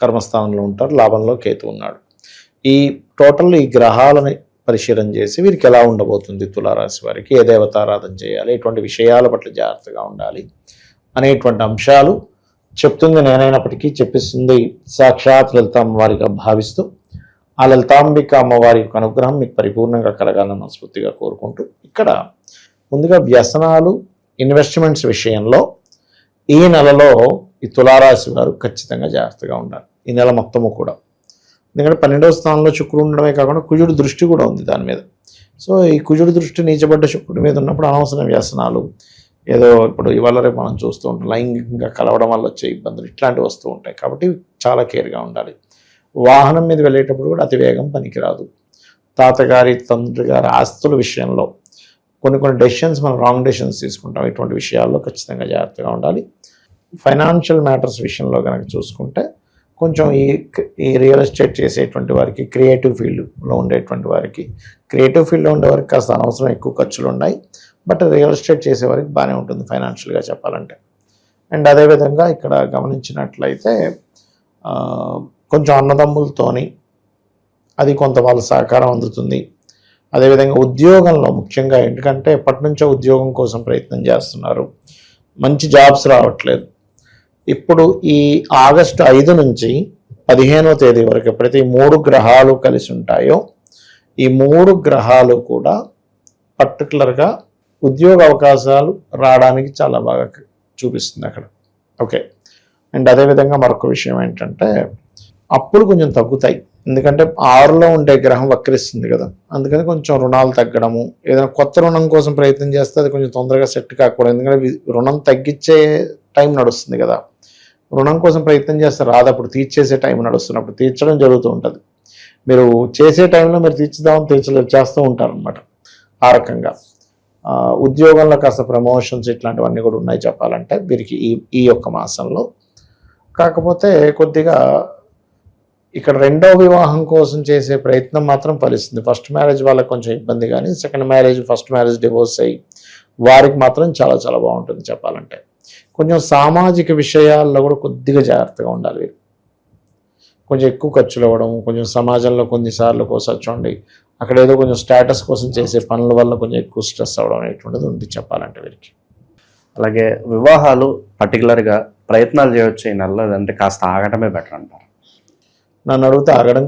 కర్మస్థానంలో ఉంటారు. లాభంలో కేతు ఉన్నాడు. ఈ టోటల్ ఈ గ్రహాలని పరిశీలన చేసి వీరికి ఎలా ఉండబోతుంది తులారాశి వారికి, ఏ దేవతారాధన చేయాలి, ఎటువంటి విషయాల పట్ల జాగ్రత్తగా ఉండాలి అనేటువంటి అంశాలు చెప్తుంది నేనైనప్పటికీ చెప్పిస్తుంది సాక్షాత్ లలిత అమ్మవారిగా భావిస్తూ ఆ లలితాంబిక అమ్మవారి యొక్క అనుగ్రహం మీకు పరిపూర్ణంగా కలగాలని మనస్ఫూర్తిగా కోరుకుంటూ, ఇక్కడ ముందుగా వ్యసనాలు, ఇన్వెస్ట్మెంట్స్ విషయంలో ఈ నెలలో ఈ తులారాశి వారు ఖచ్చితంగా జాగ్రత్తగా ఉండాలి ఈ నెల మొత్తము కూడా. ఎందుకంటే 12వ స్థానంలో శుక్రుడు ఉండడమే కాకుండా కుజుడు దృష్టి కూడా ఉంది దాని మీద. సో ఈ కుజుడు దృష్టి నీచబడ్డ శుక్రుడి మీద ఉన్నప్పుడు అనవసర వ్యసనాలు, ఏదో ఇప్పుడు ఇవాళ రేపు మనం చూస్తూ ఉంటాం లైంగికంగా కలవడం వల్ల వచ్చే ఇబ్బందులు ఇట్లాంటివి వస్తూ ఉంటాయి. కాబట్టి చాలా కేర్గా ఉండాలి. వాహనం మీద వెళ్ళేటప్పుడు కూడా అతి వేగం పనికిరాదు. తాతగారి, తండ్రి గారి ఆస్తుల విషయంలో కొన్ని డెసిషన్స్ మనం రాంగ్ డెసిషన్స్ తీసుకుంటాం. ఇటువంటి విషయాల్లో ఖచ్చితంగా జాగ్రత్తగా ఉండాలి. ఫైనాన్షియల్ మ్యాటర్స్ విషయంలో కనుక చూసుకుంటే కొంచెం ఈ రియల్ ఎస్టేట్ చేసేటువంటి వారికి, క్రియేటివ్ ఫీల్డ్లో ఉండేటువంటి వారికి, క్రియేటివ్ ఫీల్డ్లో ఉండే వారికి కాస్త అనవసరం ఎక్కువ ఖర్చులు ఉన్నాయి. బట్ రియల్ ఎస్టేట్ చేసే వారికి బాగానే ఉంటుంది ఫైనాన్షియల్గా చెప్పాలంటే. అండ్ అదేవిధంగా ఇక్కడ గమనించినట్లయితే కొంచెం అన్నదమ్ములతోని అది కొంత వాళ్ళ సహకారం అందుతుంది. అదేవిధంగా ఉద్యోగంలో ముఖ్యంగా ఎందుకంటే ఎప్పటి నుంచో ఉద్యోగం కోసం ప్రయత్నం చేస్తున్నారు, మంచి జాబ్స్ రావట్లేదు. ఇప్పుడు ఈ ఆగస్టు 5 నుంచి 15వ తేదీ వరకు ఎప్పుడైతే ఈ 3 గ్రహాలు కలిసి ఉంటాయో ఈ 3 గ్రహాలు కూడా పర్టికులర్గా ఉద్యోగ అవకాశాలు రావడానికి చాలా బాగా చూపిస్తుంది అక్కడ. ఓకే. అండ్ అదేవిధంగా మరొక విషయం ఏంటంటే అప్పులు కొంచెం తగ్గుతాయి. ఎందుకంటే 6లో ఉండే గ్రహం వక్రిస్తుంది కదా, అందుకని కొంచెం రుణాలు తగ్గడము, ఏదైనా కొత్త రుణం కోసం ప్రయత్నం చేస్తే అది కొంచెం తొందరగా సెట్ కాకూడదు. ఎందుకంటే రుణం తగ్గించే టైం నడుస్తుంది కదా, రుణం కోసం ప్రయత్నం చేస్తే రాదు, అప్పుడు తీర్చేసే టైం నడుస్తున్నప్పుడు తీర్చడం జరుగుతూ ఉంటుంది. మీరు చేసే టైంలో మీరు తీర్చలేరు, చేస్తూ ఉంటారు అనమాట. ఆ రకంగా ఉద్యోగంలో కాస్త ప్రమోషన్స్ ఇట్లాంటివన్నీ కూడా ఉన్నాయి చెప్పాలంటే వీరికి ఈ యొక్క మాసంలో. కాకపోతే కొద్దిగా ఇక్కడ రెండవ వివాహం కోసం చేసే ప్రయత్నం మాత్రం ఫలిస్తుంది. ఫస్ట్ మ్యారేజ్ వాళ్ళకి కొంచెం ఇబ్బంది, కానీ second marriage, first marriage divorce అయ్యి వారికి మాత్రం చాలా చాలా బాగుంటుంది చెప్పాలంటే. కొంచెం సామాజిక విషయాల్లో కూడా కొద్దిగా జాగ్రత్తగా ఉండాలి వీరు. కొంచెం ఎక్కువ ఖర్చులు అవ్వడం, కొంచెం సమాజంలో కొన్నిసార్లు కోసం చూడండి అక్కడ ఏదో కొంచెం స్టేటస్ కోసం చేసే పనుల వల్ల కొంచెం ఎక్కువ స్ట్రెస్ అవ్వడం అనేటువంటిది ఉంది చెప్పాలంటే వీరికి. అలాగే వివాహాలు పర్టికులర్గా ప్రయత్నాలు చేయవచ్చు ఈ నెలలో, అంటే కాస్త ఆగటమే బెటర్ అంటారు. నన్ను అడిగితే ఆగడం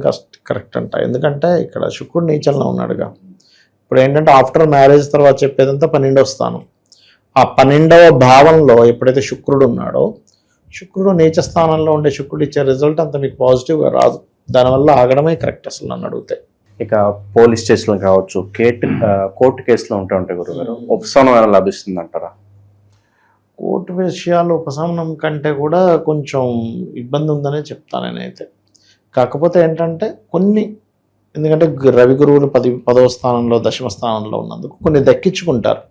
కరెక్ట్ అంట. ఎందుకంటే ఇక్కడ శుక్రుడు నీచంలో ఉన్నాడుగా. ఇప్పుడు ఏంటంటే ఆఫ్టర్ మ్యారేజ్ తర్వాత చెప్పేదంతా 12వ స్థానం. ఆ 12వ భావంలో ఎప్పుడైతే శుక్రుడు ఉన్నాడో, శుక్రుడు నీచ స్థానంలో ఉండే శుక్రుడు ఇచ్చే రిజల్ట్ అంత మీకు పాజిటివ్గా రాదు. దానివల్ల ఆగడమే కరెక్ట్ అసలు నన్ను అడిగితే. ఇక పోలీస్ స్టేషన్లు కావచ్చు, కోర్టు కేసులు ఉంటాయి గురుగారు, ఉపశమనం ఎలా లభిస్తుంది అంటారా? కోర్టు విషయాలు ఉపశమనం కంటే కూడా కొంచెం ఇబ్బంది ఉందనే చెప్తాను నేనైతే. కాకపోతే ఏంటంటే ఎందుకంటే రవి గురువులు 10వ స్థానంలో, 10వ స్థానంలో ఉన్నందుకు కొన్ని దక్కించుకుంటారు,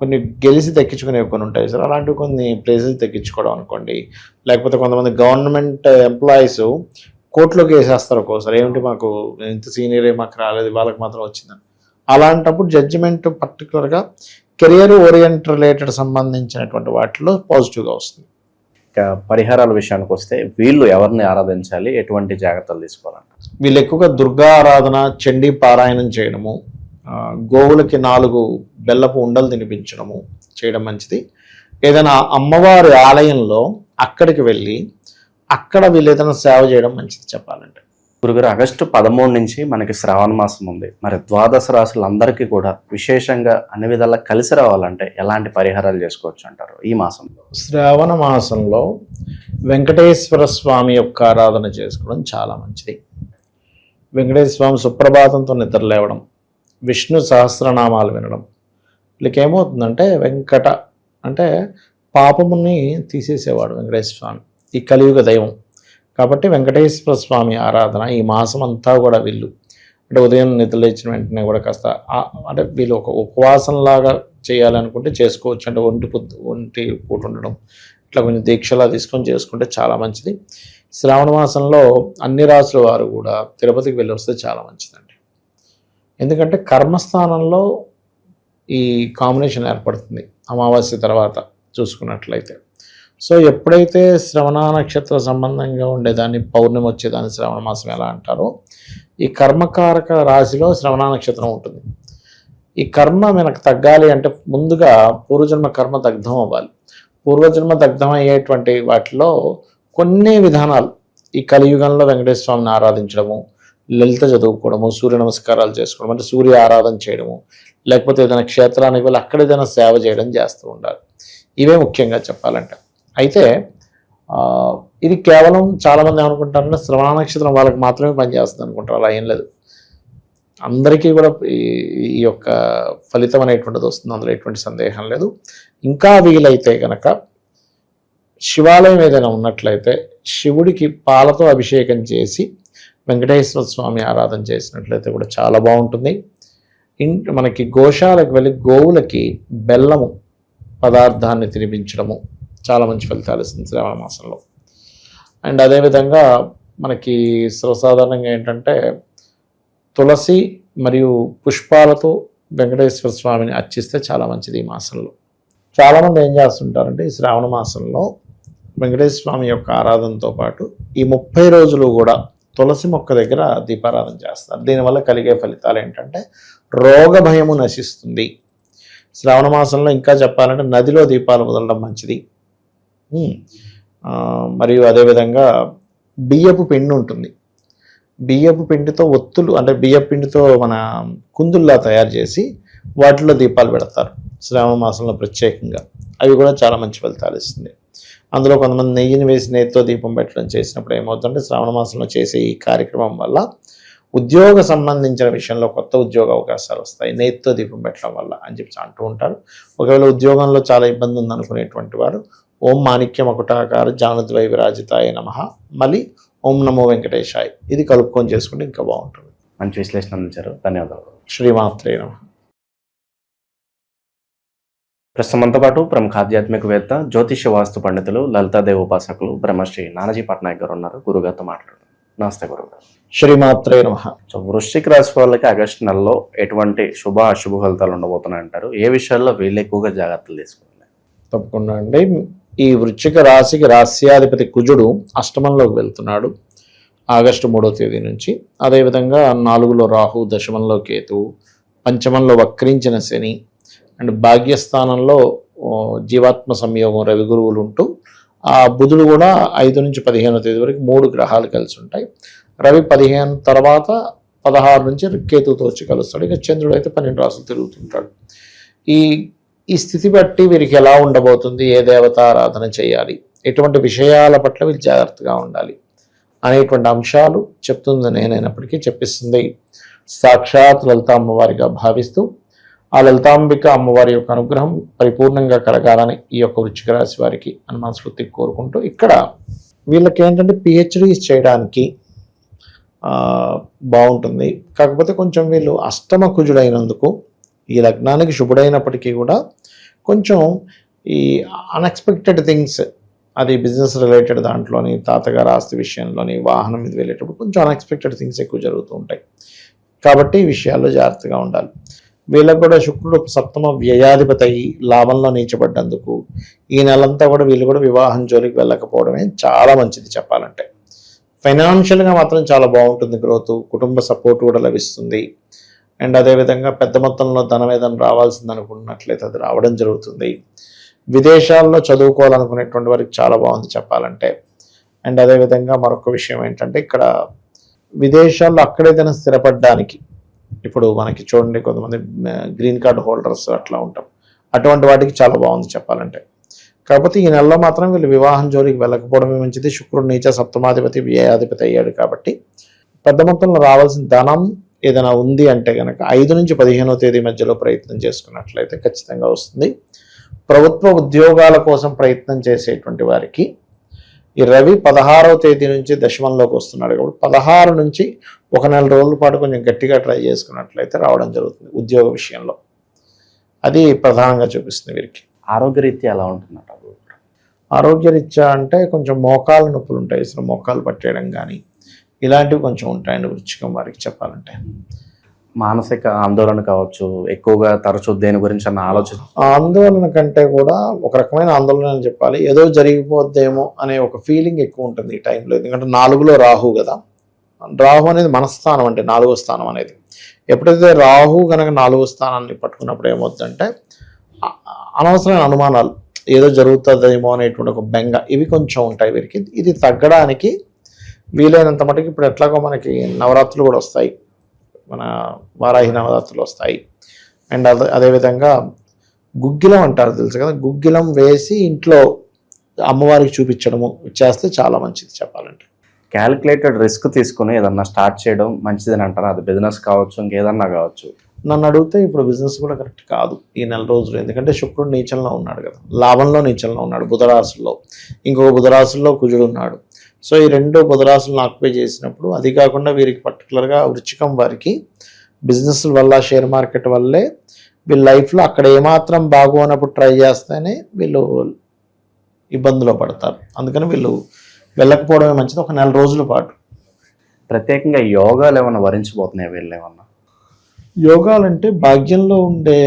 కొన్ని గెలిచి దక్కించుకునేవి కొన్ని ఉంటాయి సార్. అలాంటివి కొన్ని ప్లేసెస్ దక్కించుకోవడం అనుకోండి. లేకపోతే కొంతమంది గవర్నమెంట్ ఎంప్లాయీస్ కోర్టులోకి వేసేస్తారు ఒక్కోసారి, ఏమిటి మాకు ఇంత సీనియరే మాకు రాలేదు, వాళ్ళకి మాత్రం వచ్చిందని. అలాంటప్పుడు జడ్జిమెంట్ పర్టికులర్గా కెరియర్ ఓరియంట్ రిలేటెడ్ సంబంధించినటువంటి వాటిలో పాజిటివ్గా వస్తుంది. ఇక పరిహారాల విషయానికి వస్తే వీళ్ళు ఎవరిని ఆరాధించాలి, ఎటువంటి జాగ్రత్తలు తీసుకోవాలంట? వీళ్ళు ఎక్కువగా దుర్గా ఆరాధన, చండీ పారాయణం చేయడము, గోవులకి 4 బెల్లపు ఉండలు తినిపించడము చేయడం మంచిది. ఏదైనా అమ్మవారి ఆలయంలో అక్కడికి వెళ్ళి అక్కడ వీళ్ళు ఏదైనా సేవ చేయడం మంచిది చెప్పాలంటే. గురుగారు, ఆగస్టు 13 నుంచి మనకి శ్రావణ మాసం ఉంది. మరి ద్వాదశ రాశులందరికీ కూడా విశేషంగా అన్ని విధాలా కలిసి రావాలంటే ఎలాంటి పరిహారాలు చేసుకోవచ్చు అంటారు ఈ మాసంలో? శ్రావణ మాసంలో వెంకటేశ్వర స్వామి యొక్క ఆరాధన చేసుకోవడం చాలా మంచిది. వెంకటేశ్వర స్వామి సుప్రభాతంతో నిద్రలేవడం, విష్ణు సహస్రనామాలు వినడం. వీళ్ళకి ఏమవుతుందంటే వెంకట అంటే పాపముని తీసేసేవాడు వెంకటేశ్వర స్వామి, ఈ కలియుగ దైవం. కాబట్టి వెంకటేశ్వర స్వామి ఆరాధన ఈ మాసం అంతా కూడా వీళ్ళు అంటే ఉదయం నిద్రలేచిన వెంటనే కూడా కాస్త అంటే వీళ్ళు ఒక ఉపవాసంలాగా చేయాలనుకుంటే చేసుకోవచ్చు. అంటే ఒంటి పూట ఉండడం, ఇట్లా కొంచెం దీక్షలా తీసుకొని చేసుకుంటే చాలా మంచిది. శ్రావణ మాసంలో అన్ని రాసుల వారు కూడా తిరుపతికి వెళ్ళి వస్తే చాలా మంచిదండి. ఎందుకంటే కర్మస్థానంలో ఈ కాంబినేషన్ ఏర్పడుతుంది అమావాస్య తర్వాత చూసుకున్నట్లయితే. సో ఎప్పుడైతే శ్రవణ నక్షత్ర సంబంధంగా ఉండేదాన్ని, పౌర్ణమి వచ్చేదాన్ని శ్రవణ మాసం ఎలా అంటారో, ఈ కర్మకారక రాశిలో శ్రవణ నక్షత్రం ఉంటుంది. ఈ కర్మ మనకు తగ్గాలి అంటే ముందుగా పూర్వజన్మ కర్మ దగ్ధం అవ్వాలి. పూర్వజన్మ దగ్ధం అయ్యేటువంటి వాటిలో కొన్ని విధానాలు, ఈ కలియుగంలో వెంకటేశ్వర స్వామిని ఆరాధించడము, లలిత చదువుకోవడము, సూర్య నమస్కారాలు చేసుకోవడం, అంటే సూర్య ఆరాధన చేయడము, లేకపోతే ఏదైనా క్షేత్రానికి వెళ్ళి అక్కడ ఏదైనా సేవ చేయడం చేస్తూ ఉండాలి. ఇవే ముఖ్యంగా చెప్పాలంటే. అయితే ఇది కేవలం చాలామంది ఏమనుకుంటారంటే శ్రవణ నక్షత్రం వాళ్ళకి మాత్రమే పనిచేస్తుంది అనుకుంటారు. అలా ఏం లేదు, అందరికీ కూడా ఈ యొక్క ఫలితం అనేటువంటిది వస్తుంది, అందులో ఎటువంటి సందేహం లేదు. ఇంకా వీలైతే కనుక శివాలయం ఏదైనా ఉన్నట్లయితే శివుడికి పాలతో అభిషేకం చేసి వెంకటేశ్వర స్వామి ఆరాధన చేసినట్లయితే కూడా చాలా బాగుంటుంది. మనకి గోశాలకు వెళ్ళి గోవులకి బెల్లము పదార్థాన్ని తినిపించడము చాలా మంచి ఫలితాలు ఇస్తుంది శ్రావణ మాసంలో. అండ్ అదేవిధంగా మనకి సర్వసాధారణంగా ఏంటంటే తులసి మరియు పుష్పాలతో వెంకటేశ్వర స్వామిని అర్చిస్తే చాలా మంచిది ఈ మాసంలో. చాలామంది ఏం చేస్తుంటారంటే ఈ శ్రావణ మాసంలో వెంకటేశ్వర స్వామి యొక్క ఆరాధనతో పాటు ఈ 30 రోజులు కూడా తులసి మొక్క దగ్గర దీపారాధన చేస్తారు. దీనివల్ల కలిగే ఫలితాలు ఏంటంటే రోగ భయము నశిస్తుంది. శ్రావణ మాసంలో ఇంకా చెప్పాలంటే నదిలో దీపాలు వదలడం మంచిది. మరియు అదేవిధంగా బియ్యపు పిండి ఉంటుంది, బియ్యపు పిండితో ఒత్తులు అంటే బియ్యపు పిండితో మన కుందుల్లా తయారు చేసి వాటిలో దీపాలు పెడతారు శ్రావణ మాసంలో ప్రత్యేకంగా. అవి కూడా చాలా మంచి ఫలితాలు ఇస్తుంది. అందులో కొంతమంది నెయ్యిని వేసి నెయ్యితో దీపం పెట్టడం చేసినప్పుడు ఏమవుతుందంటే శ్రావణ మాసంలో చేసే ఈ కార్యక్రమం వల్ల ఉద్యోగ సంబంధించిన విషయంలో కొత్త ఉద్యోగ అవకాశాలు వస్తాయి నెయ్యితో దీపం పెట్టడం వల్ల అని చెప్పి అంటూ ఉంటారు. ఒకవేళ ఉద్యోగంలో చాలా ఇబ్బంది ఉందనుకునేటువంటి వారు ఓం మాణిక్యం ఒకటాకార జానుద్వై విరాజితాయ నమః, మళ్ళీ ఓం నమో వెంకటేశాయ్. ఇది కలుపుకొని చేసుకుంటే ఇంకా బాగుంటుంది. మంచి విశ్లేషణ అందించారు, ధన్యవాదాలు. శ్రీమాత్రే నమః. ప్రస్తుతం మనతో పాటు ప్రముఖ ఆధ్యాత్మికవేత్త, జ్యోతిష్య వాస్తు పండితులు, లలితాదేవి ఉపాసకులు బ్రహ్మశ్రీ నానాజీ పట్నాయక్ గారు ఉన్నారు. గురుగారితో మాట్లాడుతారు. నమస్తే గురుగారు. శ్రీమాత్రే నమః. సో వృశ్చిక రాశి వాళ్ళకి ఆగస్టు నెలలో ఎటువంటి శుభ అశుభ ఫలితాలు ఉండబోతున్నాయి అంటారు? ఏ విషయాల్లో వీళ్ళు ఎక్కువగా జాగ్రత్తలు తీసుకోవాలి? తప్పకుండా అండి. ఈ వృశ్చిక రాశికి రాస్యాధిపతి కుజుడు అష్టమంలోకి వెళ్తున్నాడు ఆగస్టు 3వ తేదీ నుంచి. అదేవిధంగా 4లో రాహు, దశమంలో కేతు, పంచమంలో వక్రించిన శని అండ్ భాగ్యస్థానంలో జీవాత్మ సంయోగం రవి గురువులు ఉంటూ, ఆ బుధుడు కూడా 5 నుంచి 15వ తేదీ వరకు 3 గ్రహాలు కలిసి ఉంటాయి. రవి 15 తర్వాత 16 నుంచి కేతుతో వచ్చి కలుస్తాడు. ఇక చంద్రుడు అయితే 12 రాసులు తిరుగుతుంటాడు. ఈ స్థితి బట్టి వీరికి ఎలా ఉండబోతుంది, ఏ దేవత ఆరాధన చేయాలి, ఎటువంటి విషయాల పట్ల వీళ్ళు జాగ్రత్తగా ఉండాలి అనేటువంటి అంశాలు చెప్తుంది నేనైనప్పటికీ చెప్పిస్తుంది సాక్షాత్ లలిత అమ్మవారిగా భావిస్తూ, ఆ లలితాంబిక అమ్మవారి యొక్క అనుగ్రహం పరిపూర్ణంగా కలగాలని ఈ యొక్క వృశ్చిక రాశి వారికి అని మనస్ఫూర్తిగా కోరుకుంటూ, ఇక్కడ వీళ్ళకి ఏంటంటే పిహెచ్డీస్ చేయడానికి బాగుంటుంది. కాకపోతే కొంచెం వీళ్ళు అష్టమ కుజుడైనందుకు, ఈ లగ్నానికి శుభుడైనప్పటికీ కూడా కొంచెం ఈ అన్ఎక్స్పెక్టెడ్ థింగ్స్, అది బిజినెస్ రిలేటెడ్ దాంట్లోని, తాతగారు ఆస్తి విషయంలోని, వాహనం మీద వెళ్ళేటప్పుడు కొంచెం అన్ఎక్స్పెక్టెడ్ థింగ్స్ ఎక్కువ జరుగుతూ ఉంటాయి. కాబట్టి ఈ విషయాల్లో జాగ్రత్తగా ఉండాలి. వీళ్ళకు కూడా శుక్రుడు సప్తమ వ్యయాధిపతి అయి లాభంలో నీచబడ్డందుకు ఈ నెలంతా కూడా వీళ్ళు కూడా వివాహం జోలికి వెళ్ళకపోవడమే చాలా మంచిది చెప్పాలంటే. ఫైనాన్షియల్గా మాత్రం చాలా బాగుంటుంది గ్రోత్, కుటుంబ సపోర్ట్ కూడా లభిస్తుంది. అండ్ అదేవిధంగా పెద్ద మొత్తంలో ధనం ఏదైనా రావాల్సింది అనుకున్నట్లయితే అది రావడం జరుగుతుంది. విదేశాల్లో చదువుకోవాలనుకునేటువంటి వారికి చాలా బాగుంది చెప్పాలంటే. అండ్ అదేవిధంగా మరొక విషయం ఏంటంటే, ఇక్కడ విదేశాల్లో అక్కడేదైనా స్థిరపడడానికి, ఇప్పుడు మనకి చూడండి కొంతమంది గ్రీన్ కార్డ్ హోల్డర్స్ అట్లా ఉంటాం, అటువంటి వాటికి చాలా బాగుంది చెప్పాలంటే. కాకపోతే ఈ నెలలో మాత్రం వీళ్ళు వివాహం జోలికి వెళ్ళకపోవడమే మంచిది. శుక్రుడు నీచ సప్తమాధిపతి వ్యయాధిపతి అయ్యాడు కాబట్టి పెద్ద మొత్తంలో రావాల్సిన ధనం ఏదైనా ఉంది అంటే కనుక 5 నుంచి 15వ తేదీ మధ్యలో ప్రయత్నం చేసుకున్నట్లయితే ఖచ్చితంగా వస్తుంది. ప్రభుత్వ ఉద్యోగాల కోసం ప్రయత్నం చేసేటువంటి వారికి ఈ రవి 16వ తేదీ నుంచి దశమంలోకి వస్తున్నాడు కాబట్టి 16 నుంచి 1 నెల రోజుల పాటు కొంచెం గట్టిగా ట్రై చేసుకున్నట్లయితే రావడం జరుగుతుంది ఉద్యోగ విషయంలో. అది ప్రధానంగా చూపిస్తుంది వీరికి. ఆరోగ్యరీత్యా ఎలా ఉంటుందంట? ఆరోగ్యరీత్యా అంటే కొంచెం మోకాలు నొప్పులు ఉంటాయి, అసలు మోకాలు పట్టేయడం కానీ ఇలాంటివి కొంచెం ఉంటాయండి వృశ్చికం వారికి చెప్పాలంటే. మానసిక ఆందోళన కావచ్చు, ఎక్కువగా తరచూ దేని గురించి అన్న ఆలోచన? ఆందోళన కంటే కూడా ఒక రకమైన ఆందోళన అని చెప్పాలి. ఏదో జరిగిపోద్దేమో అనే ఒక ఫీలింగ్ ఎక్కువ ఉంటుంది ఈ టైంలో. ఎందుకంటే 4లో రాహు కదా, రాహు అనేది మనస్థానం అంటే 4వ స్థానం అనేది. ఎప్పుడైతే రాహు కనుక 4వ స్థానాన్ని పట్టుకున్నప్పుడు ఏమవుతుందంటే అనవసరమైన అనుమానాలు, ఏదో జరుగుతుందేమో అనేటువంటి ఒక బెంగ, ఇవి కొంచెం ఉంటాయి వీరికి. ఇది తగ్గడానికి వీలైనంత మటుకు ఇప్పుడు ఎట్లాగో మనకి నవరాత్రులు కూడా వస్తాయి, మన వారాహి నవరాత్రులు వస్తాయి. అండ్ అదేవిధంగా గుగ్గిలం అంటారు తెలుసు కదా, గుగ్గిలం వేసి ఇంట్లో అమ్మవారికి చూపించడము చేస్తే చాలా మంచిది చెప్పాలంటే. క్యాలిక్యులేటెడ్ రిస్క్ తీసుకుని ఏదన్నా స్టార్ట్ చేయడం మంచిదని అంటారు. అది బిజినెస్ కావచ్చు, ఇంకేదన్నా కావచ్చు. నన్ను అడిగితే ఇప్పుడు బిజినెస్ కూడా కరెక్ట్ కాదు ఈ నెల రోజులు. ఎందుకంటే శుక్రుడు నీచంలో ఉన్నాడు కదా, లాభంలో నీచంలో ఉన్నాడు బుధరాశుల్లో, ఇంకొక బుధరాశుల్లో కుజుడు ఉన్నాడు. సో ఈ 2 బుధరాశులను ఆక్యుపై చేసినప్పుడు, అది కాకుండా వీరికి పర్టికులర్గా వృశ్చికం వారికి బిజినెస్ వల్ల, షేర్ మార్కెట్ వల్లే వీళ్ళ లైఫ్లో అక్కడ ఏమాత్రం బాగోనప్పుడు ట్రై చేస్తేనే వీళ్ళు ఇబ్బందులో పడతారు. అందుకని వీళ్ళు వెళ్ళకపోవడమే మంచిది ఒక నెల రోజుల పాటు. ప్రత్యేకంగా యోగాలు ఏమైనా వరించబోతున్నాయి వీళ్ళు ఏమన్నా? యోగాలంటే భాగ్యంలో ఉండే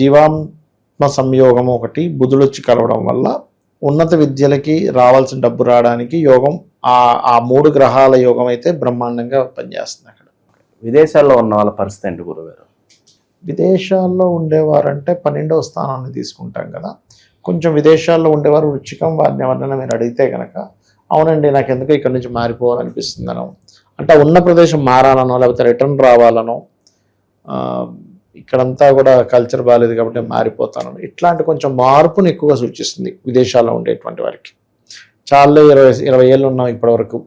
జీవాత్మ సంయోగం ఒకటి, బుధుడు వచ్చి కలవడం వల్ల ఉన్నత విద్యలకి రావాల్సిన డబ్బు రావడానికి యోగం, ఆ 3 గ్రహాల యోగం అయితే బ్రహ్మాండంగా పనిచేస్తుంది అక్కడ. విదేశాల్లో ఉన్న వాళ్ళ పరిస్థితి ఏంటి గురుగారు? విదేశాల్లో ఉండేవారంటే 12వ స్థానాన్ని తీసుకుంటాం కదా, కొంచెం విదేశాల్లో ఉండేవారు వృశ్చికం వారిని ఎవరైనా మీరు అడిగితే కనుక, అవునండి నాకు ఎందుకు ఇక్కడి నుంచి మారిపోవాలనిపిస్తుందనో, అంటే ఉన్న ప్రదేశం మారాలనో, లేకపోతే రిటర్న్ రావాలనో, ఇక్కడంతా కూడా కల్చర్ బాగాలేదు కాబట్టి మారిపోతాను, ఇట్లాంటి కొంచెం మార్పుని ఎక్కువగా సూచిస్తుంది విదేశాల్లో ఉండేటువంటి వారికి. చాలా 20 ఏళ్ళు ఉన్నాం ఇప్పటివరకు,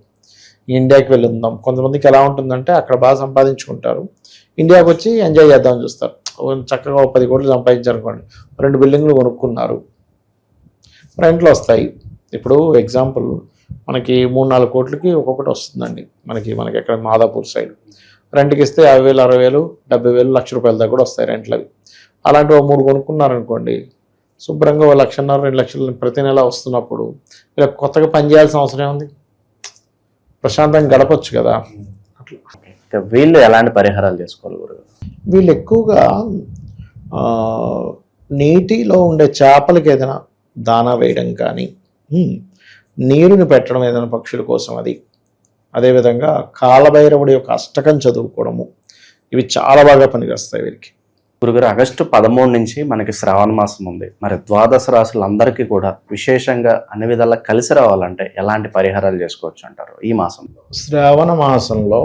ఇండియాకి వెళ్ళి ఉందాం. కొంతమందికి ఎలా ఉంటుందంటే అక్కడ బాగా సంపాదించుకుంటారు, ఇండియాకి వచ్చి ఎంజాయ్ చేద్దామని చూస్తారు. చక్కగా 10 కోట్లు సంపాదించారనుకోండి, 2 బిల్డింగ్లు కొనుక్కున్నారు, రెంట్లు వస్తాయి. ఇప్పుడు ఎగ్జాంపుల్ మనకి 3-4 కోట్లకి ఒక్కొక్కటి వస్తుందండి. మనకి ఎక్కడ మాదాపూర్ సైడ్ రెంట్కి ఇస్తే 50,000, 60,000, 70,000, ₹1,00,000 దాకా కూడా వస్తాయి రెంట్లు అవి. అలాంటివి 3 కొనుక్కున్నారనుకోండి, శుభ్రంగా 1,50,000, 2,00,000 ప్రతి నెల వస్తున్నప్పుడు ఇలా కొత్తగా పని చేయాల్సిన అవసరం ఉంది, ప్రశాంతంగా గడపచ్చు కదా. అట్లా ఇక వీళ్ళు ఎలాంటి పరిహారాలు చేసుకోవాలి గురుగారు? వీళ్ళు ఎక్కువగా నీటిలో ఉండే చేపలకి ఏదైనా దానా వేయడం కానీ, నీరుని పెట్టడం ఏదైనా పక్షుల కోసం అది, అదేవిధంగా కాలభైరవుడి యొక్క అష్టకం చదువుకోవడము, ఇవి చాలా బాగా పనికొస్తాయి వీరికి. గురుగారు, ఆగస్టు 13 నుంచి మనకి శ్రావణ మాసం ఉంది. మరి ద్వాదశ రాశులందరికీ కూడా విశేషంగా అన్ని విధాలా కలిసి రావాలంటే ఎలాంటి పరిహారాలు చేసుకోవచ్చు అంటారు ఈ మాసంలో? శ్రావణ మాసంలో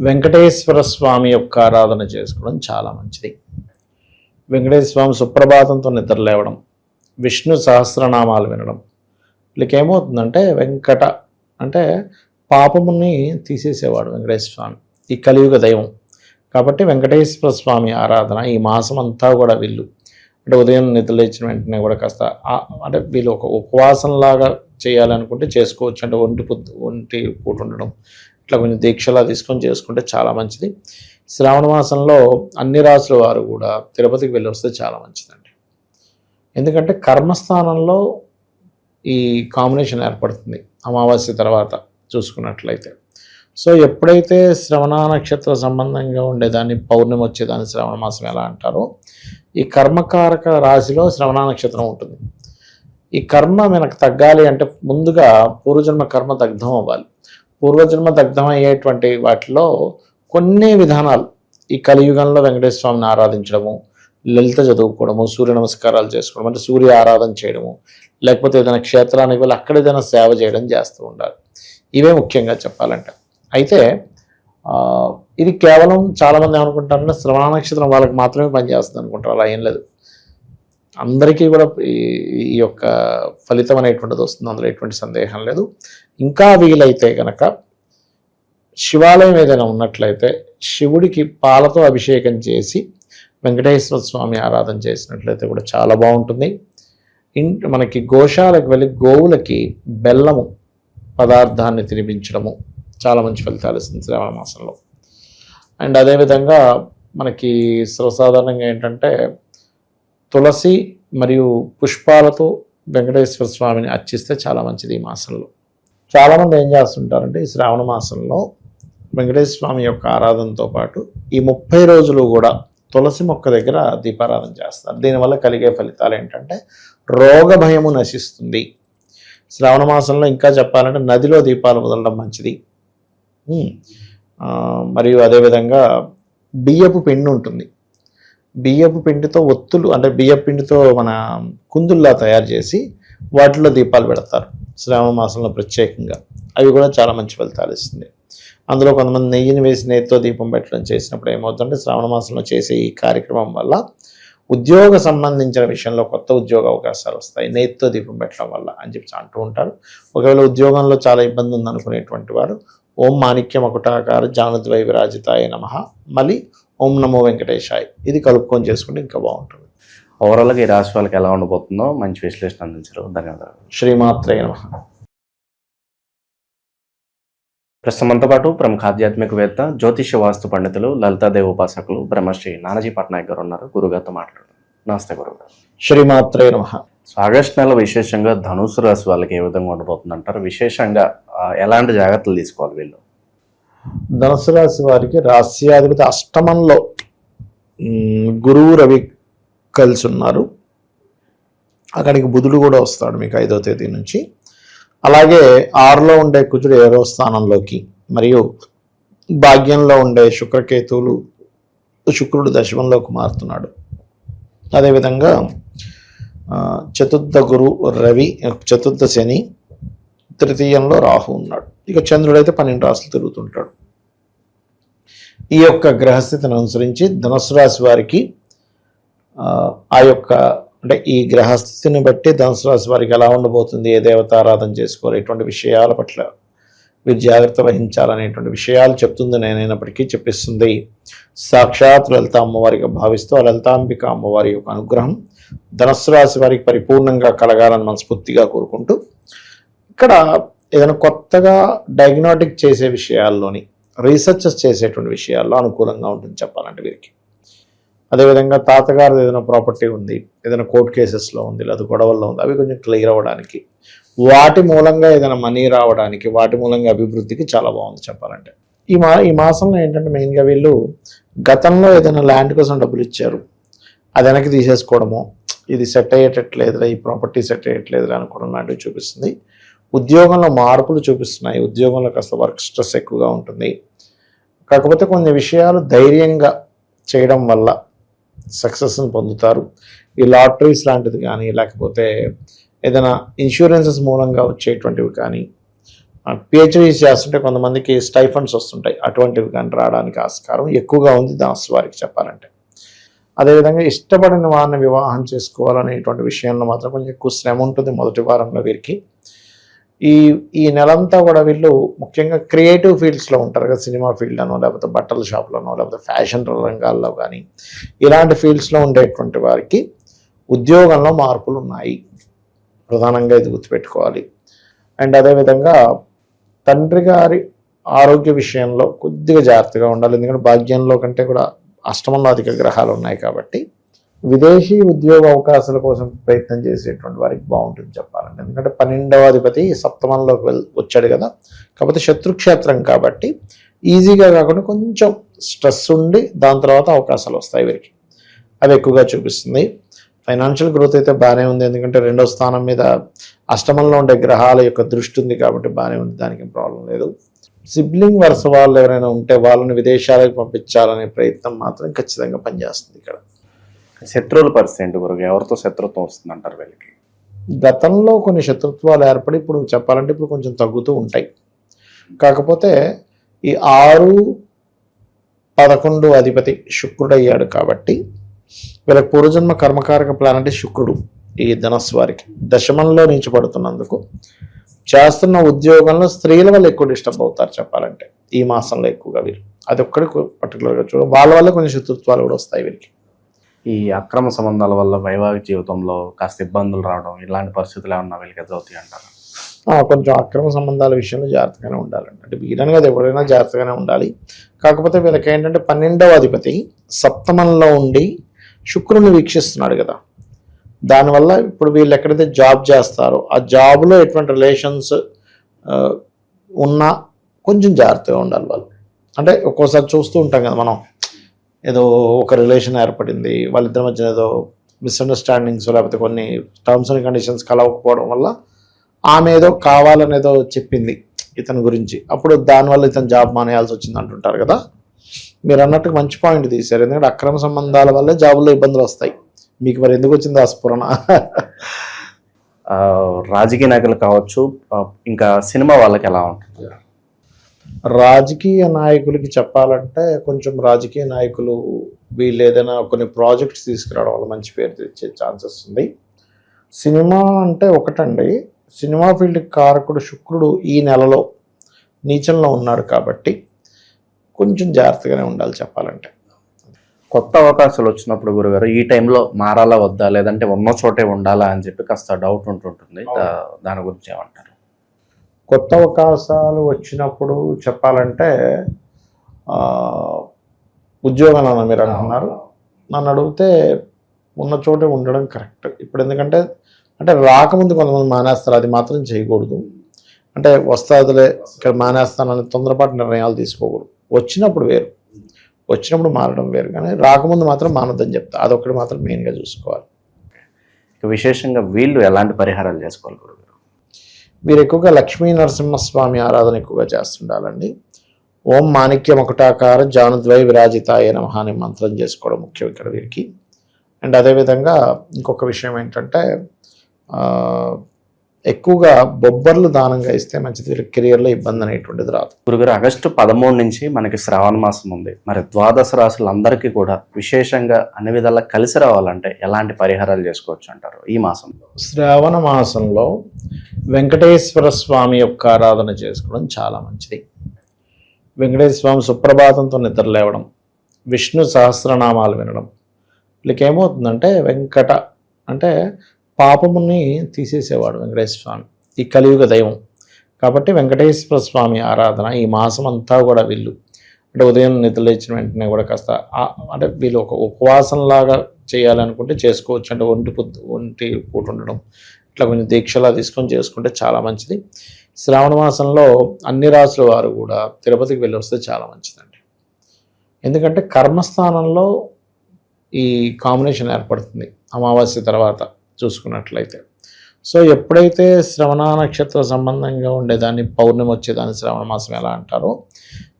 వెంకటేశ్వర స్వామి యొక్క ఆరాధన చేసుకోవడం చాలా మంచిది. వెంకటేశ్వర స్వామి సుప్రభాతంతో నిద్రలేవడం, విష్ణు సహస్రనామాలు వినడం, వీళ్ళకి ఏమవుతుందంటే వెంకట అంటే పాపముని తీసేసేవాడు వెంకటేశ్వర స్వామి, ఈ కలియుగ దైవం. కాబట్టి వెంకటేశ్వర స్వామి ఆరాధన ఈ మాసం అంతా కూడా వీళ్ళు అంటే ఉదయం నిద్రలేచిన వెంటనే కూడా కాస్త అంటే వీళ్ళు ఒక ఉపవాసంలాగా చేయాలనుకుంటే చేసుకోవచ్చు. అంటే ఒంటి పూట ఉండడం, ఇట్లా కొంచెం దీక్షలా తీసుకొని చేసుకుంటే చాలా మంచిది. శ్రావణ మాసంలో అన్ని రాసుల వారు కూడా తిరుపతికి వెళ్ళి వస్తే చాలా మంచిదండి. ఎందుకంటే కర్మస్థానంలో ఈ కాంబినేషన్ ఏర్పడుతుంది అమావాస్య తర్వాత చూసుకున్నట్లయితే. సో ఎప్పుడైతే శ్రవణ నక్షత్ర సంబంధంగా ఉండేదాన్ని పౌర్ణమి వచ్చేదాన్ని శ్రవణ మాసం ఎలా అంటారో, ఈ కర్మకారక రాశిలో శ్రవణ నక్షత్రం ఉంటుంది. ఈ కర్మ మనకు తగ్గాలి అంటే ముందుగా పూర్వజన్మ కర్మ దగ్ధం అవ్వాలి. పూర్వజన్మ దగ్ధం అయ్యేటువంటి వాటిలో కొన్ని విధానాలు, ఈ కలియుగంలో వెంకటేశ్వర స్వామిని ఆరాధించడము, లలిత చదువుకోవడము, సూర్య నమస్కారాలు చేసుకోవడం, అంటే సూర్య ఆరాధన చేయడము, లేకపోతే ఏదైనా క్షేత్రానికి వెళ్ళి అక్కడ ఏదైనా సేవ చేయడం చేస్తూ ఉండాలి. ఇవే ముఖ్యంగా చెప్పాలంటే. అయితే ఇది కేవలం చాలామంది ఏమనుకుంటారంటే శ్రవణ నక్షత్రం వాళ్ళకి మాత్రమే పనిచేస్తుంది అనుకుంటారు. అలా ఏం లేదు, అందరికీ కూడా ఈ యొక్క ఫలితం అనేటువంటిది వస్తుంది, అందులో ఎటువంటి సందేహం లేదు. ఇంకా వీలైతే కనుక శివాలయం ఏదైనా ఉన్నట్లయితే శివుడికి పాలతో అభిషేకం చేసి వెంకటేశ్వర స్వామి ఆరాధన చేసినట్లయితే కూడా చాలా బాగుంటుంది. మనకి గోశాలకు వెళ్ళి గోవులకి బెల్లము పదార్థాన్ని తినిపించడము చాలా మంచి ఫలితాలు ఇస్తుంది శ్రావణ మాసంలో. అండ్ అదేవిధంగా మనకి సర్వసాధారణంగా ఏంటంటే తులసి మరియు పుష్పాలతో వెంకటేశ్వర స్వామిని అర్చిస్తే చాలా మంచిది ఈ మాసంలో. చాలామంది ఏం చేస్తుంటారంటే ఈ శ్రావణ మాసంలో వెంకటేశ్వర స్వామి యొక్క ఆరాధనతో పాటు ఈ 30 రోజులు కూడా తులసి మొక్క దగ్గర దీపారాధన చేస్తారు. దీనివల్ల కలిగే ఫలితాలు ఏంటంటే రోగ భయము నశిస్తుంది. శ్రావణ మాసంలో ఇంకా చెప్పాలంటే నదిలో దీపాలు వదలడం మంచిది. మరియు అదేవిధంగా బియ్యపు పిండి ఉంటుంది, బియ్యపు పిండితో ఒత్తులు అంటే బియ్యపు పిండితో మన కుందుల్లా తయారు చేసి వాటిలో దీపాలు పెడతారు శ్రావణ మాసంలో ప్రత్యేకంగా. అవి కూడా చాలా మంచి ఫలితాలు ఇస్తుంది. అందులో కొంతమంది నెయ్యిని వేసి నెయ్యితో దీపం పెట్టడం చేసినప్పుడు ఏమవుతుందంటే శ్రావణ మాసంలో చేసే ఈ కార్యక్రమం వల్ల ఉద్యోగ సంబంధించిన విషయంలో కొత్త ఉద్యోగ అవకాశాలు వస్తాయి నెయ్యితో దీపం పెట్టడం వల్ల అని చెప్పి అంటూ ఉంటారు. ఒకవేళ ఉద్యోగంలో చాలా ఇబ్బంది ఉందనుకునేటువంటి వారు ఓం మాణిక్యం ఒకటాకార జానుద్వై విరాజితాయ నమః, మళ్ళీ ఓం నమో వెంకటేశాయ్, ఇది కలుపుకొని చేసుకుంటే ఇంకా బాగుంటుంది. ఓవరాల్గా ఈ రాశి వాళ్ళకి ఎలా ఉండబోతుందో మంచి విశ్లేషణ అందించారు. ధన్యవాదాలు. శ్రీమాత్రే నమః. ప్రస్తుతంతో పాటు ప్రముఖ ఆధ్యాత్మికవేత్త, జ్యోతిష్య వాస్తు పండితులు, లలితాదేవి ఉపాసకులు బ్రహ్మశ్రీ నానాజీ పట్నాయక్ గారు ఉన్నారు. గురుగారితో మాట్లాడుతున్నారు. నమస్తే గురుగారు. శ్రీమాత్రే నమః. ఆగస్టు నెల విశేషంగా ధనుసు రాశి వాళ్ళకి ఏ విధంగా ఉండబోతుంది అంటారు? విశేషంగా ఎలాంటి జాగ్రత్తలు తీసుకోవాలి వీళ్ళు? ధనుసు రాశి వారికి రాశ్యాధిపతి అష్టమంలో గురువు రవి కలిసి ఉన్నారు. అక్కడికి బుధుడు కూడా వస్తాడు మీకు 5వ తేదీ నుంచి. అలాగే 6లో ఉండే కుజుడు 7వ స్థానంలోకి, మరియు భాగ్యంలో ఉండే శుక్రకేతువులు, శుక్రుడు దశమంలోకి మారుతున్నాడు. అదేవిధంగా చతుర్థ గురు రవి, చతుర్థ శని, తృతీయంలో రాహు ఉన్నాడు. ఇక చంద్రుడైతే 12 రాశులు తిరుగుతుంటాడు. ఈ యొక్క గ్రహస్థితిని అనుసరించి ధనుసు రాశి వారికి ఆ యొక్క అంటే ఈ గ్రహస్థితిని బట్టి ధనుసు రాశి వారికి ఎలా ఉండబోతుంది, ఏ దేవత ఆరాధన చేసుకోవాలి, ఇటువంటి విషయాల పట్ల వీరు జాగ్రత్త వహించాలనేటువంటి విషయాలు చెప్తుంది. నేనైనప్పటికీ చెప్పిస్తుంది సాక్షాత్ లలిత అమ్మవారిగా భావిస్తూ ఆ లలితాంబిక అమ్మవారి యొక్క అనుగ్రహం ధనుస్సు రాశి వారికి పరిపూర్ణంగా కలగాలని మనస్ఫూర్తిగా కోరుకుంటూ, ఇక్కడ ఏదైనా కొత్తగా డయాగ్నోటిక్ చేసే విషయాల్లోని రీసెర్చెస్ చేసేటువంటి విషయాల్లో అనుకూలంగా ఉంటుంది చెప్పాలంటే వీరికి. అదేవిధంగా తాతగారు ఏదైనా ప్రాపర్టీ ఉంది, ఏదైనా కోర్టు కేసెస్లో ఉంది, లేదా గొడవల్లో ఉంది, అవి కొంచెం క్లియర్ అవ్వడానికి, వాటి మూలంగా ఏదైనా మనీ రావడానికి, వాటి మూలంగా అభివృద్ధికి చాలా బాగుంది చెప్పాలంటే. ఈ మాసంలో ఏంటంటే మెయిన్గా వీళ్ళు గతంలో ఏదైనా ల్యాండ్ కోసం డబ్బులు ఇచ్చారు, అది వెనక్కి తీసేసుకోవడము, ఇది సెట్ అయ్యేటట్లేదురా, ఈ ప్రాపర్టీ సెట్ అయ్యేట్లేదురా అనుకోవడం లాంటివి చూపిస్తుంది. ఉద్యోగంలో మార్పులు చూపిస్తున్నాయి. ఉద్యోగంలో కాస్త వర్క్ స్ట్రెస్ ఎక్కువగా ఉంటుంది. కాకపోతే కొన్ని విషయాలు ధైర్యంగా చేయడం వల్ల సక్సెస్ని పొందుతారు. ఈ లాటరీస్ లాంటిది కానీ, లేకపోతే ఏదైనా ఇన్సూరెన్సెస్ మూలంగా వచ్చేటువంటివి కానీ, పిహెచ్డీస్ చేస్తుంటే కొంతమందికి స్టైఫండ్స్ వస్తుంటాయి, అటువంటివి కానీ రావడానికి ఆస్కారం ఎక్కువగా ఉంది ధనుస్సు వారికి చెప్పాలంటే. అదేవిధంగా ఇష్టపడిన వారిని వివాహం చేసుకోవాలనేటువంటి విషయంలో మాత్రం కొంచెం ఎక్కువ శ్రమ ఉంటుంది మొదటి వారంలో వీరికి. ఈ నెలంతా కూడా వీళ్ళు ముఖ్యంగా క్రియేటివ్ ఫీల్డ్స్లో ఉంటారు కదా, సినిమా ఫీల్డ్ అనో, లేకపోతే బట్టల షాప్లోనో, లేకపోతే ఫ్యాషన్ రంగాల్లో కానీ, ఇలాంటి ఫీల్డ్స్లో ఉండేటువంటి వారికి ఉద్యోగంలో మార్పులు ఉన్నాయి. ప్రధానంగా ఇది గుర్తుపెట్టుకోవాలి. అండ్ అదేవిధంగా తండ్రి గారి ఆరోగ్య విషయంలో కొద్దిగా జాగ్రత్తగా ఉండాలి. ఎందుకంటే భాగ్యంలో కంటే కూడా అష్టమంలో అధిక గ్రహాలు ఉన్నాయి కాబట్టి విదేశీ ఉద్యోగ అవకాశాల కోసం ప్రయత్నం చేసేటువంటి వారికి బాగుంటుంది చెప్పాలంటే. ఎందుకంటే 12వ అధిపతి సప్తమంలోకి వచ్చాడు కదా, కాకపోతే శత్రుక్షేత్రం కాబట్టి ఈజీగా కాకుండా కొంచెం స్ట్రెస్ ఉండి దాని తర్వాత అవకాశాలు వస్తాయి వీరికి, అవి ఎక్కువగా చూపిస్తుంది. ఫైనాన్షియల్ గ్రోత్ అయితే బాగానే ఉంది, ఎందుకంటే 2వ స్థానం మీద అష్టమంలో ఉండే గ్రహాల యొక్క దృష్టి ఉంది కాబట్టి బాగానే ఉంది, దానికి ప్రాబ్లం లేదు. సిబ్లింగ్ వరుస వాళ్ళు ఎవరైనా ఉంటే వాళ్ళని విదేశాలకు పంపించాలనే ప్రయత్నం మాత్రం ఖచ్చితంగా పనిచేస్తుంది. ఇక్కడ శత్రువుల పరిస్థితి ఏంటి గురువు? ఎవరితో శత్రుత్వం వస్తుంది అంటారు వీళ్ళకి? గతంలో కొన్ని శత్రుత్వాలు ఏర్పడి ఇప్పుడు చెప్పాలంటే ఇప్పుడు కొంచెం తగ్గుతూ ఉంటాయి. కాకపోతే ఈ 6, 11 అధిపతి శుక్రుడు అయ్యాడు కాబట్టి వీళ్ళకి పూర్వజన్మ కర్మకారక ప్లానెట్ శుక్రుడు ఈ ధనస్సు వారికి దశమంలో నుంచి పడుతున్నందుకు చేస్తున్న ఉద్యోగంలో స్త్రీల వల్ల ఎక్కువ డిస్టర్బ్ అవుతారు చెప్పాలంటే ఈ మాసంలో ఎక్కువగా వీరు. అది ఒక్కడి పర్టికులర్గా చూడ, వాళ్ళ వల్ల కొంచెం శత్రుత్వాలు కూడా వస్తాయి వీరికి. ఈ అక్రమ సంబంధాల వల్ల వైవాహిక జీవితంలో కాస్త ఇబ్బందులు రావడం, ఇలాంటి పరిస్థితులు ఏమన్నా వీళ్ళకి ఎదురవుతాయి అంటారు? కొంచెం అక్రమ సంబంధాల విషయంలో జాగ్రత్తగానే ఉండాలండి. అంటే వీరని కదా ఎవరైనా జాగ్రత్తగానే ఉండాలి. కాకపోతే వీళ్ళకి ఏంటంటే 12వ అధిపతి సప్తమంలో ఉండి శుక్రుని వీక్షిస్తున్నాడు కదా, దానివల్ల ఇప్పుడు వీళ్ళు ఎక్కడైతే జాబ్ చేస్తారో ఆ జాబ్లో ఎటువంటి రిలేషన్స్ ఉన్నా కొంచెం జాగ్రత్తగా ఉండాలి వాళ్ళు. అంటే ఒక్కోసారి చూస్తూ ఉంటాం కదా మనం, ఏదో ఒక రిలేషన్ ఏర్పడింది, వాళ్ళిద్దరి మధ్య ఏదో మిస్అండర్స్టాండింగ్స్ లేకపోతే కొన్ని టర్మ్స్ అండ్ కండిషన్స్ కలవకపోవడం వల్ల ఆమె ఏదో కావాలనేదో చెప్పింది ఇతని గురించి, అప్పుడు దానివల్ల ఇతను జాబ్ మానేయాల్సి వచ్చింది అంటుంటారు కదా. మీరు అన్నట్టు మంచి పాయింట్ తీశారు. ఎందుకంటే అక్రమ సంబంధాల వల్లే జాబుల్లో ఇబ్బందులు వస్తాయి. మీకు మరి ఎందుకు వచ్చింది ఆ స్ఫురణ? రాజకీయ నాయకులు కావచ్చు, ఇంకా సినిమా వాళ్ళకి ఎలా ఉంటుంది? రాజకీయ నాయకులకి చెప్పాలంటే కొంచెం రాజకీయ నాయకులు వీళ్ళు ఏదైనా కొన్ని ప్రాజెక్ట్స్ తీసుకురావడం వల్ల మంచి పేరు తెచ్చే ఛాన్సెస్ ఉంది. సినిమా అంటే ఒకటండి, సినిమా ఫీల్డ్ కారకుడు శుక్రుడు ఈ నెలలో నీచంలో ఉన్నాడు కాబట్టి కొంచెం జాగ్రత్తగానే ఉండాలి చెప్పాలంటే. కొత్త అవకాశాలు వచ్చినప్పుడు గురుగారు ఈ టైంలో మారాలా వద్దా, లేదంటే ఉన్న చోటే ఉండాలా అని చెప్పి కాస్త డౌట్ ఉంటుంటుంది, దాని గురించి ఏమంటారు? కొత్త అవకాశాలు వచ్చినప్పుడు చెప్పాలంటే ఉద్యోగం అన్న మీరు అంటున్నారు, నన్ను అడిగితే ఉన్న చోటే ఉండడం కరెక్ట్. ఇప్పుడు ఎందుకంటే అంటే రాకముందు కొంతమంది మానేస్తారు, అది మాత్రం చేయకూడదు. అంటే వస్తాదులే ఇక్కడ మానేస్తానని తొందరపాటు నిర్ణయాలు తీసుకోకూడదు. వచ్చినప్పుడు వేరు, వచ్చినప్పుడు మారడం వేరు, కానీ రాకముందు మాత్రం మానొద్దని చెప్తా. అదొక్కటి మాత్రం మెయిన్గా చూసుకోవాలి. విశేషంగా వీళ్ళు ఎలాంటి పరిహారాలు చేసుకోవాలి గురుగారు? వీరు ఎక్కువగా లక్ష్మీ నరసింహస్వామి ఆరాధన ఎక్కువగా చేస్తుండాలండి. ఓం మాణిక్య మకుటాకార జానుద్వై విరాజితాయ నమః అనే మంత్రం చేసుకోవడం ముఖ్యం ఇక్కడ వీరికి. అండ్ అదేవిధంగా ఇంకొక విషయం ఏంటంటే ఎక్కువగా బొబ్బర్లు దానంగా ఇస్తే మంచిది. వీళ్ళకి కెరియర్లో ఇబ్బంది అనేటువంటిది రాదు. గురుగారు ఆగస్టు 13 నుంచి మనకి శ్రావణ మాసం ఉంది. మరి ద్వాదశ రాశులందరికీ కూడా విశేషంగా అన్ని విధాలా కలిసి రావాలంటే ఎలాంటి పరిహారాలు చేసుకోవచ్చు అంటారు ఈ మాసంలో? శ్రావణ మాసంలో వెంకటేశ్వర స్వామి యొక్క ఆరాధన చేసుకోవడం చాలా మంచిది. వెంకటేశ్వర స్వామి సుప్రభాతంతో నిద్ర లేవడం, విష్ణు సహస్రనామాలు వినడం, వీళ్ళకి ఏమవుతుందంటే వెంకట అంటే పాపముని తీసేసేవాడు వెంకటేశ్వర స్వామి, ఈ కలియుగ దైవం. కాబట్టి వెంకటేశ్వర స్వామి ఆరాధన ఈ మాసం అంతా కూడా వీళ్ళు అంటే ఉదయం నిద్ర లేచిన వెంటనే కూడా కాస్త అంటే వీళ్ళు ఒక ఉపవాసంలాగా చేయాలనుకుంటే చేసుకోవచ్చు. అంటే ఒంటి పూట ఉండడం ఇట్లా కొంచెం దీక్షలా తీసుకొని చేసుకుంటే చాలా మంచిది. శ్రావణ మాసంలో అన్ని రాసుల వారు కూడా తిరుపతికి వెళ్ళి వస్తే చాలా మంచిదండి. ఎందుకంటే కర్మస్థానంలో ఈ కాంబినేషన్ ఏర్పడుతుంది అమావాస్య తర్వాత చూసుకున్నట్లయితే. సో ఎప్పుడైతే శ్రవణ నక్షత్ర సంబంధంగా ఉండేదాన్ని పౌర్ణమి వచ్చేదాన్ని శ్రవణ మాసం ఎలా అంటారో,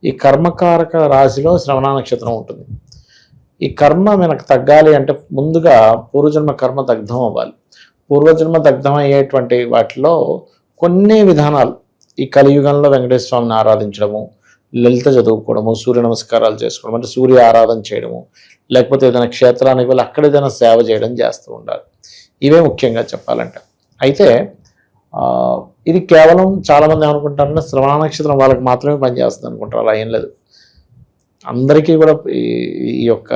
ఈ కర్మకారక రాశిలో శ్రవణ నక్షత్రం ఉంటుంది. ఈ కర్మ మనకు తగ్గాలి అంటే ముందుగా పూర్వజన్మ కర్మ దగ్ధం అవ్వాలి. పూర్వజన్మ దగ్ధం అయ్యేటువంటి వాటిలో కొన్ని విధానాలు ఈ కలియుగంలో వెంకటేశ్వర స్వామిని ఆరాధించడము, లలిత చదువుకోవడము, సూర్య నమస్కారాలు చేసుకోవడం, అంటే సూర్య ఆరాధన చేయడము, లేకపోతే ఏదైనా క్షేత్రానికి వెళ్ళి అక్కడ ఏదైనా సేవ చేయడం చేస్తూ ఉండాలి. ఇవే ముఖ్యంగా చెప్పాలంటే. అయితే ఇది కేవలం చాలామంది ఏమనుకుంటారంటే శ్రవణ నక్షత్రం వాళ్ళకి మాత్రమే పనిచేస్తుంది అనుకుంటారు. అలా ఏం లేదు, అందరికీ కూడా ఈ యొక్క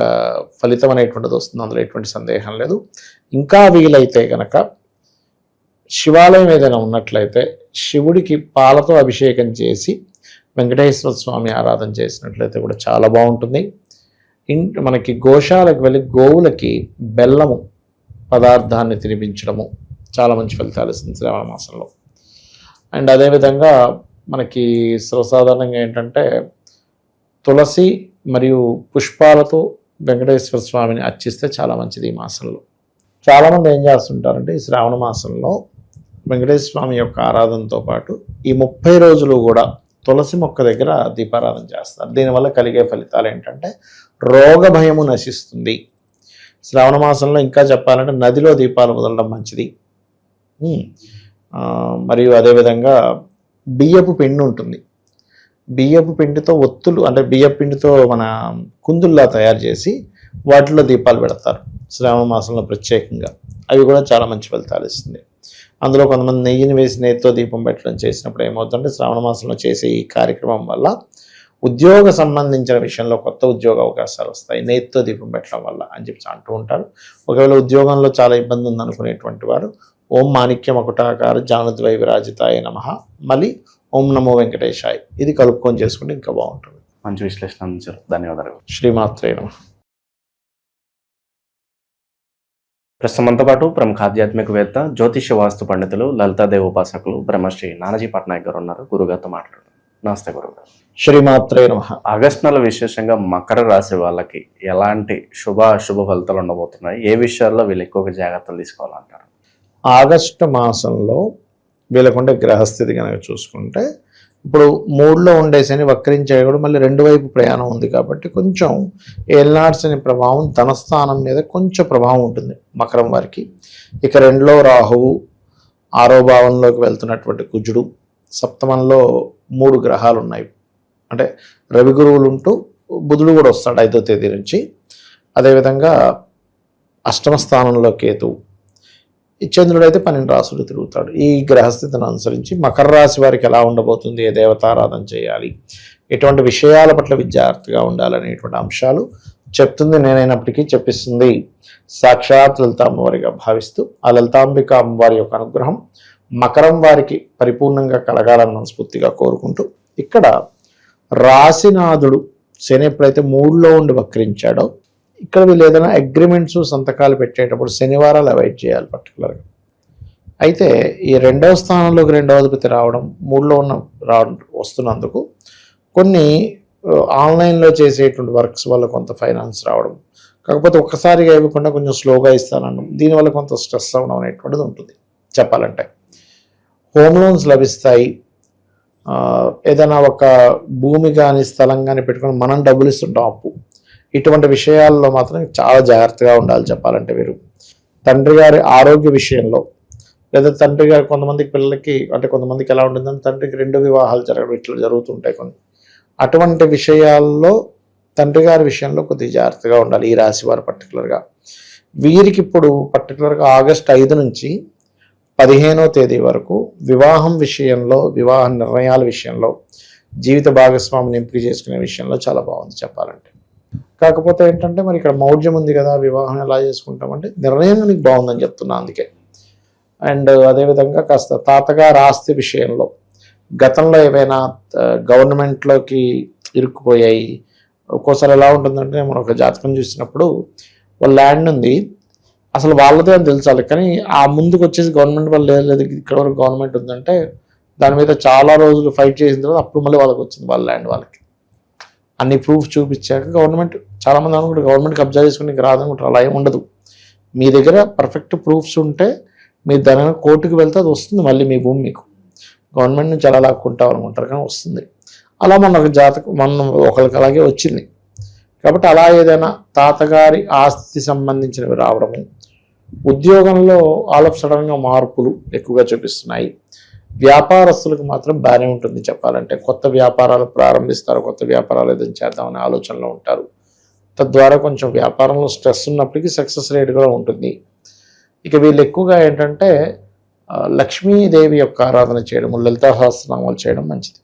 ఫలితం అనేటువంటిది వస్తుంది, అందులో ఎటువంటి సందేహం లేదు. ఇంకా వీలైతే కనుక శివాలయం ఏదైనా ఉన్నట్లయితే శివుడికి పాలతో అభిషేకం చేసి వెంకటేశ్వర స్వామి ఆరాధన చేసినట్లయితే కూడా చాలా బాగుంటుంది. మనకి గోశాలకు వెళ్ళి గోవులకి బెల్లము పదార్థాన్ని తినిపించడము చాలా మంచి ఫలితాలు ఇస్తుంది శ్రావణ మాసంలో. అండ్ అదేవిధంగా మనకి సర్వసాధారణంగా ఏంటంటే తులసి మరియు పుష్పాలతో వెంకటేశ్వర స్వామిని అర్చిస్తే చాలా మంచిది ఈ మాసంలో. చాలామంది ఏం చేస్తుంటారంటే ఈ శ్రావణ మాసంలో వెంకటేశ్వర స్వామి యొక్క ఆరాధనతో పాటు ఈ 30 రోజులు కూడా తులసి మొక్క దగ్గర దీపారాధన చేస్తారు. దీనివల్ల కలిగే ఫలితాలు ఏంటంటే రోగ భయము నశిస్తుంది. శ్రావణ మాసంలో ఇంకా చెప్పాలంటే నదిలో దీపాలు వదలడం మంచిది. మరియు అదేవిధంగా బియ్యపు పిండి ఉంటుంది, బియ్యపు పిండితో ఒత్తులు అంటే బియ్యపు పిండితో మన కుందుల్లా తయారు చేసి వాటిలో దీపాలు పెడతారు శ్రావణ మాసంలో ప్రత్యేకంగా. అవి కూడా చాలా మంచి ఫలితాలు ఇస్తుంది. అందులో కొంతమంది నెయ్యిని వేసి నెయ్యితో దీపం పెట్టడం చేసినప్పుడు ఏమవుతుందంటే శ్రావణ మాసంలో చేసే ఈ కార్యక్రమం వల్ల ఉద్యోగ సంబంధించిన విషయంలో కొత్త ఉద్యోగ అవకాశాలు వస్తాయి నెయ్యితో దీపం పెట్టడం వల్ల అని చెప్పి అంటూ ఉంటారు. ఒకవేళ ఉద్యోగంలో చాలా ఇబ్బంది ఉందనుకునేటువంటి వారు ఓం మాణిక్య మకుటాకార జానుద్వై విరాజితాయ నమః, మళ్ళీ ఓం నమో వెంకటేశాయ్ ఇది కలుపుకొని చేసుకుంటే ఇంకా బాగుంటుంది. మంచి విశ్లేషణ అందించారు, ధన్యవాదాలు. శ్రీమాత్రే నమః. ప్రస్తుతం మనతో పాటు ప్రముఖ ఆధ్యాత్మికవేత్త, జ్యోతిష్య వాస్తు పండితులు, లలితాదేవి ఉపాసకులు బ్రహ్మశ్రీ నానాజీ పట్నాయక్ గారు ఉన్నారు. గురుగారితో మాట్లాడుతున్నారు. నమస్తే గురుగారు. శ్రీమాత్రే నమః. ఆగస్టు నెల విశేషంగా మకర రాశి వాళ్ళకి ఎలాంటి అశుభ ఫలితాలు ఉండబోతున్నాయి? ఏ విషయాల్లో వీళ్ళు ఎక్కువగా జాగ్రత్తలు తీసుకోవాలంటారు? ఆగస్టు మాసంలో వీళ్ళకుండే గ్రహస్థితి కనుక చూసుకుంటే ఇప్పుడు 3లో ఉండే శని వక్రించే కూడా మళ్ళీ 2 వైపు ప్రయాణం ఉంది కాబట్టి కొంచెం ఏల్నాడు శని ప్రభావం ధనస్థానం మీద కొంచెం ప్రభావం ఉంటుంది మకరం వారికి. ఇక 2లో రాహువు, 6వ భావంలోకి వెళ్తున్నటువంటి కుజుడు, సప్తమంలో 3 గ్రహాలు ఉన్నాయి. అంటే రవి గురువులు ఉంటూ బుధుడు కూడా వస్తాడు 5వ తేదీ నుంచి. అదేవిధంగా 8వ స్థానంలో కేతువు, ఈ చంద్రుడు అయితే 12 రాశులు తిరుగుతాడు. ఈ గ్రహస్థితిని అనుసరించి మకర రాశి వారికి ఎలా ఉండబోతుంది, ఏ దేవతారాధన చేయాలి, ఎటువంటి విషయాల పట్ల విద్యార్థిగా ఉండాలనేటువంటి అంశాలు చెప్తుంది నేనైనప్పటికీ చెప్పిస్తుంది సాక్షాత్ లలితాంబ వారిగా భావిస్తూ ఆ లలితాంబిక అమ్మవారి యొక్క అనుగ్రహం మకరం వారికి పరిపూర్ణంగా కలగాలని మనస్ఫూర్తిగా కోరుకుంటూ, ఇక్కడ రాశినాథుడు శని ఎప్పుడైతే 3లో ఉండి వక్రించాడో ఇక్కడ వీళ్ళు ఏదైనా అగ్రిమెంట్స్ సంతకాలు పెట్టేటప్పుడు శనివారాలు అవాయిడ్ చేయాలి పర్టికులర్గా. అయితే ఈ 2వ స్థానంలోకి 2వ అధిపతి రావడం, 3లో వస్తున్నందుకు కొన్ని ఆన్లైన్లో చేసేటువంటి వర్క్స్ వల్ల కొంత ఫైనాన్స్ రావడం, కాకపోతే ఒక్కసారిగా ఇవ్వకుండా కొంచెం స్లోగా ఇస్తానడం, దీనివల్ల కొంత స్ట్రెస్ అవ్వడం అనేటువంటిది ఉంటుంది చెప్పాలంటే. హోమ్ లోన్స్ లభిస్తాయి. ఏదైనా ఒక భూమి కానీ స్థలం కానీ పెట్టుకొని మనం డబ్బులు ఇస్తుంటాం అప్పు, ఇటువంటి విషయాల్లో మాత్రం చాలా జాగ్రత్తగా ఉండాలి చెప్పాలంటే. వీరు తండ్రి గారి ఆరోగ్య విషయంలో లేదా తండ్రి గారు కొంతమందికి పిల్లలకి అంటే కొంతమందికి ఎలా ఉంటుందంటే తండ్రికి 2 వివాహాలు జరగడం ఇట్లా జరుగుతుంటాయి కొన్ని. అటువంటి విషయాల్లో తండ్రి గారి విషయంలో కొద్దిగా జాగ్రత్తగా ఉండాలి ఈ రాశి వారు పర్టికులర్గా. వీరికి ఇప్పుడు పర్టికులర్గా ఆగస్టు 5 నుంచి 15వ తేదీ వరకు వివాహం విషయంలో, వివాహ నిర్ణయాల విషయంలో, జీవిత భాగస్వామిని ఎంపిక చేసుకునే విషయంలో చాలా బాగుంది చెప్పాలంటే. కాకపోతే ఏంటంటే మరి ఇక్కడ మౌఢ్యం ఉంది కదా, వివాహం ఎలా చేసుకుంటామంటే నిర్ణయం నీకు బాగుందని చెప్తున్నా అందుకే. అండ్ అదేవిధంగా కాస్త తాతగారి ఆస్తి విషయంలో గతంలో ఏవైనా గవర్నమెంట్లోకి ఇరుక్కుపోయాయి. ఒక్కోసారి ఎలా ఉంటుందంటే మనం ఒక జాతకం చూసినప్పుడు వాళ్ళ ల్యాండ్ ఉంది, అసలు వాళ్ళదే అని తెలుసాలి, కానీ ఆ ముందుకు వచ్చేసి గవర్నమెంట్ వాళ్ళు లేదు ఇక్కడ వరకు గవర్నమెంట్ ఉందంటే దాని మీద చాలా రోజులు ఫైట్ చేసిన తర్వాత అప్పుడు మళ్ళీ వాళ్ళకి వచ్చింది వాళ్ళ ల్యాండ్. వాళ్ళకి అన్ని ప్రూఫ్ చూపించాక గవర్నమెంట్, చాలామంది అనుకుంటే గవర్నమెంట్ కబ్జా చేసుకుని రాదనుకుంటారు, అలా ఏమి ఉండదు. మీ దగ్గర పర్ఫెక్ట్ ప్రూఫ్స్ ఉంటే మీరు దాని కోర్టుకు వెళ్తే అది వస్తుంది, మళ్ళీ మీ భూమి మీకు గవర్నమెంట్ నుంచి అలా లాక్కుంటాం అనుకుంటారు కానీ వస్తుంది. అలా మన జాతకం ఒకరికి అలాగే వచ్చింది. కాబట్టి అలా ఏదైనా తాతగారి ఆస్తి సంబంధించినవి రావడము, ఉద్యోగంలో ఆల్ ఆఫ్ సడన్గా మార్పులు ఎక్కువగా చూపిస్తున్నాయి. వ్యాపారస్తులకు మాత్రం బాగానే ఉంటుంది చెప్పాలంటే. కొత్త వ్యాపారాలు ప్రారంభిస్తారు, కొత్త వ్యాపారాలు ఏదైనా చేద్దామనే ఆలోచనలో ఉంటారు. తద్వారా కొంచెం వ్యాపారంలో స్ట్రెస్ ఉన్నప్పటికీ సక్సెస్ రేట్ కూడా ఉంటుంది. ఇక వీళ్ళు ఎక్కువగా ఏంటంటే లక్ష్మీదేవి యొక్క ఆరాధన చేయడం, లలితా సహస్రనామాలు చేయడం మంచిది.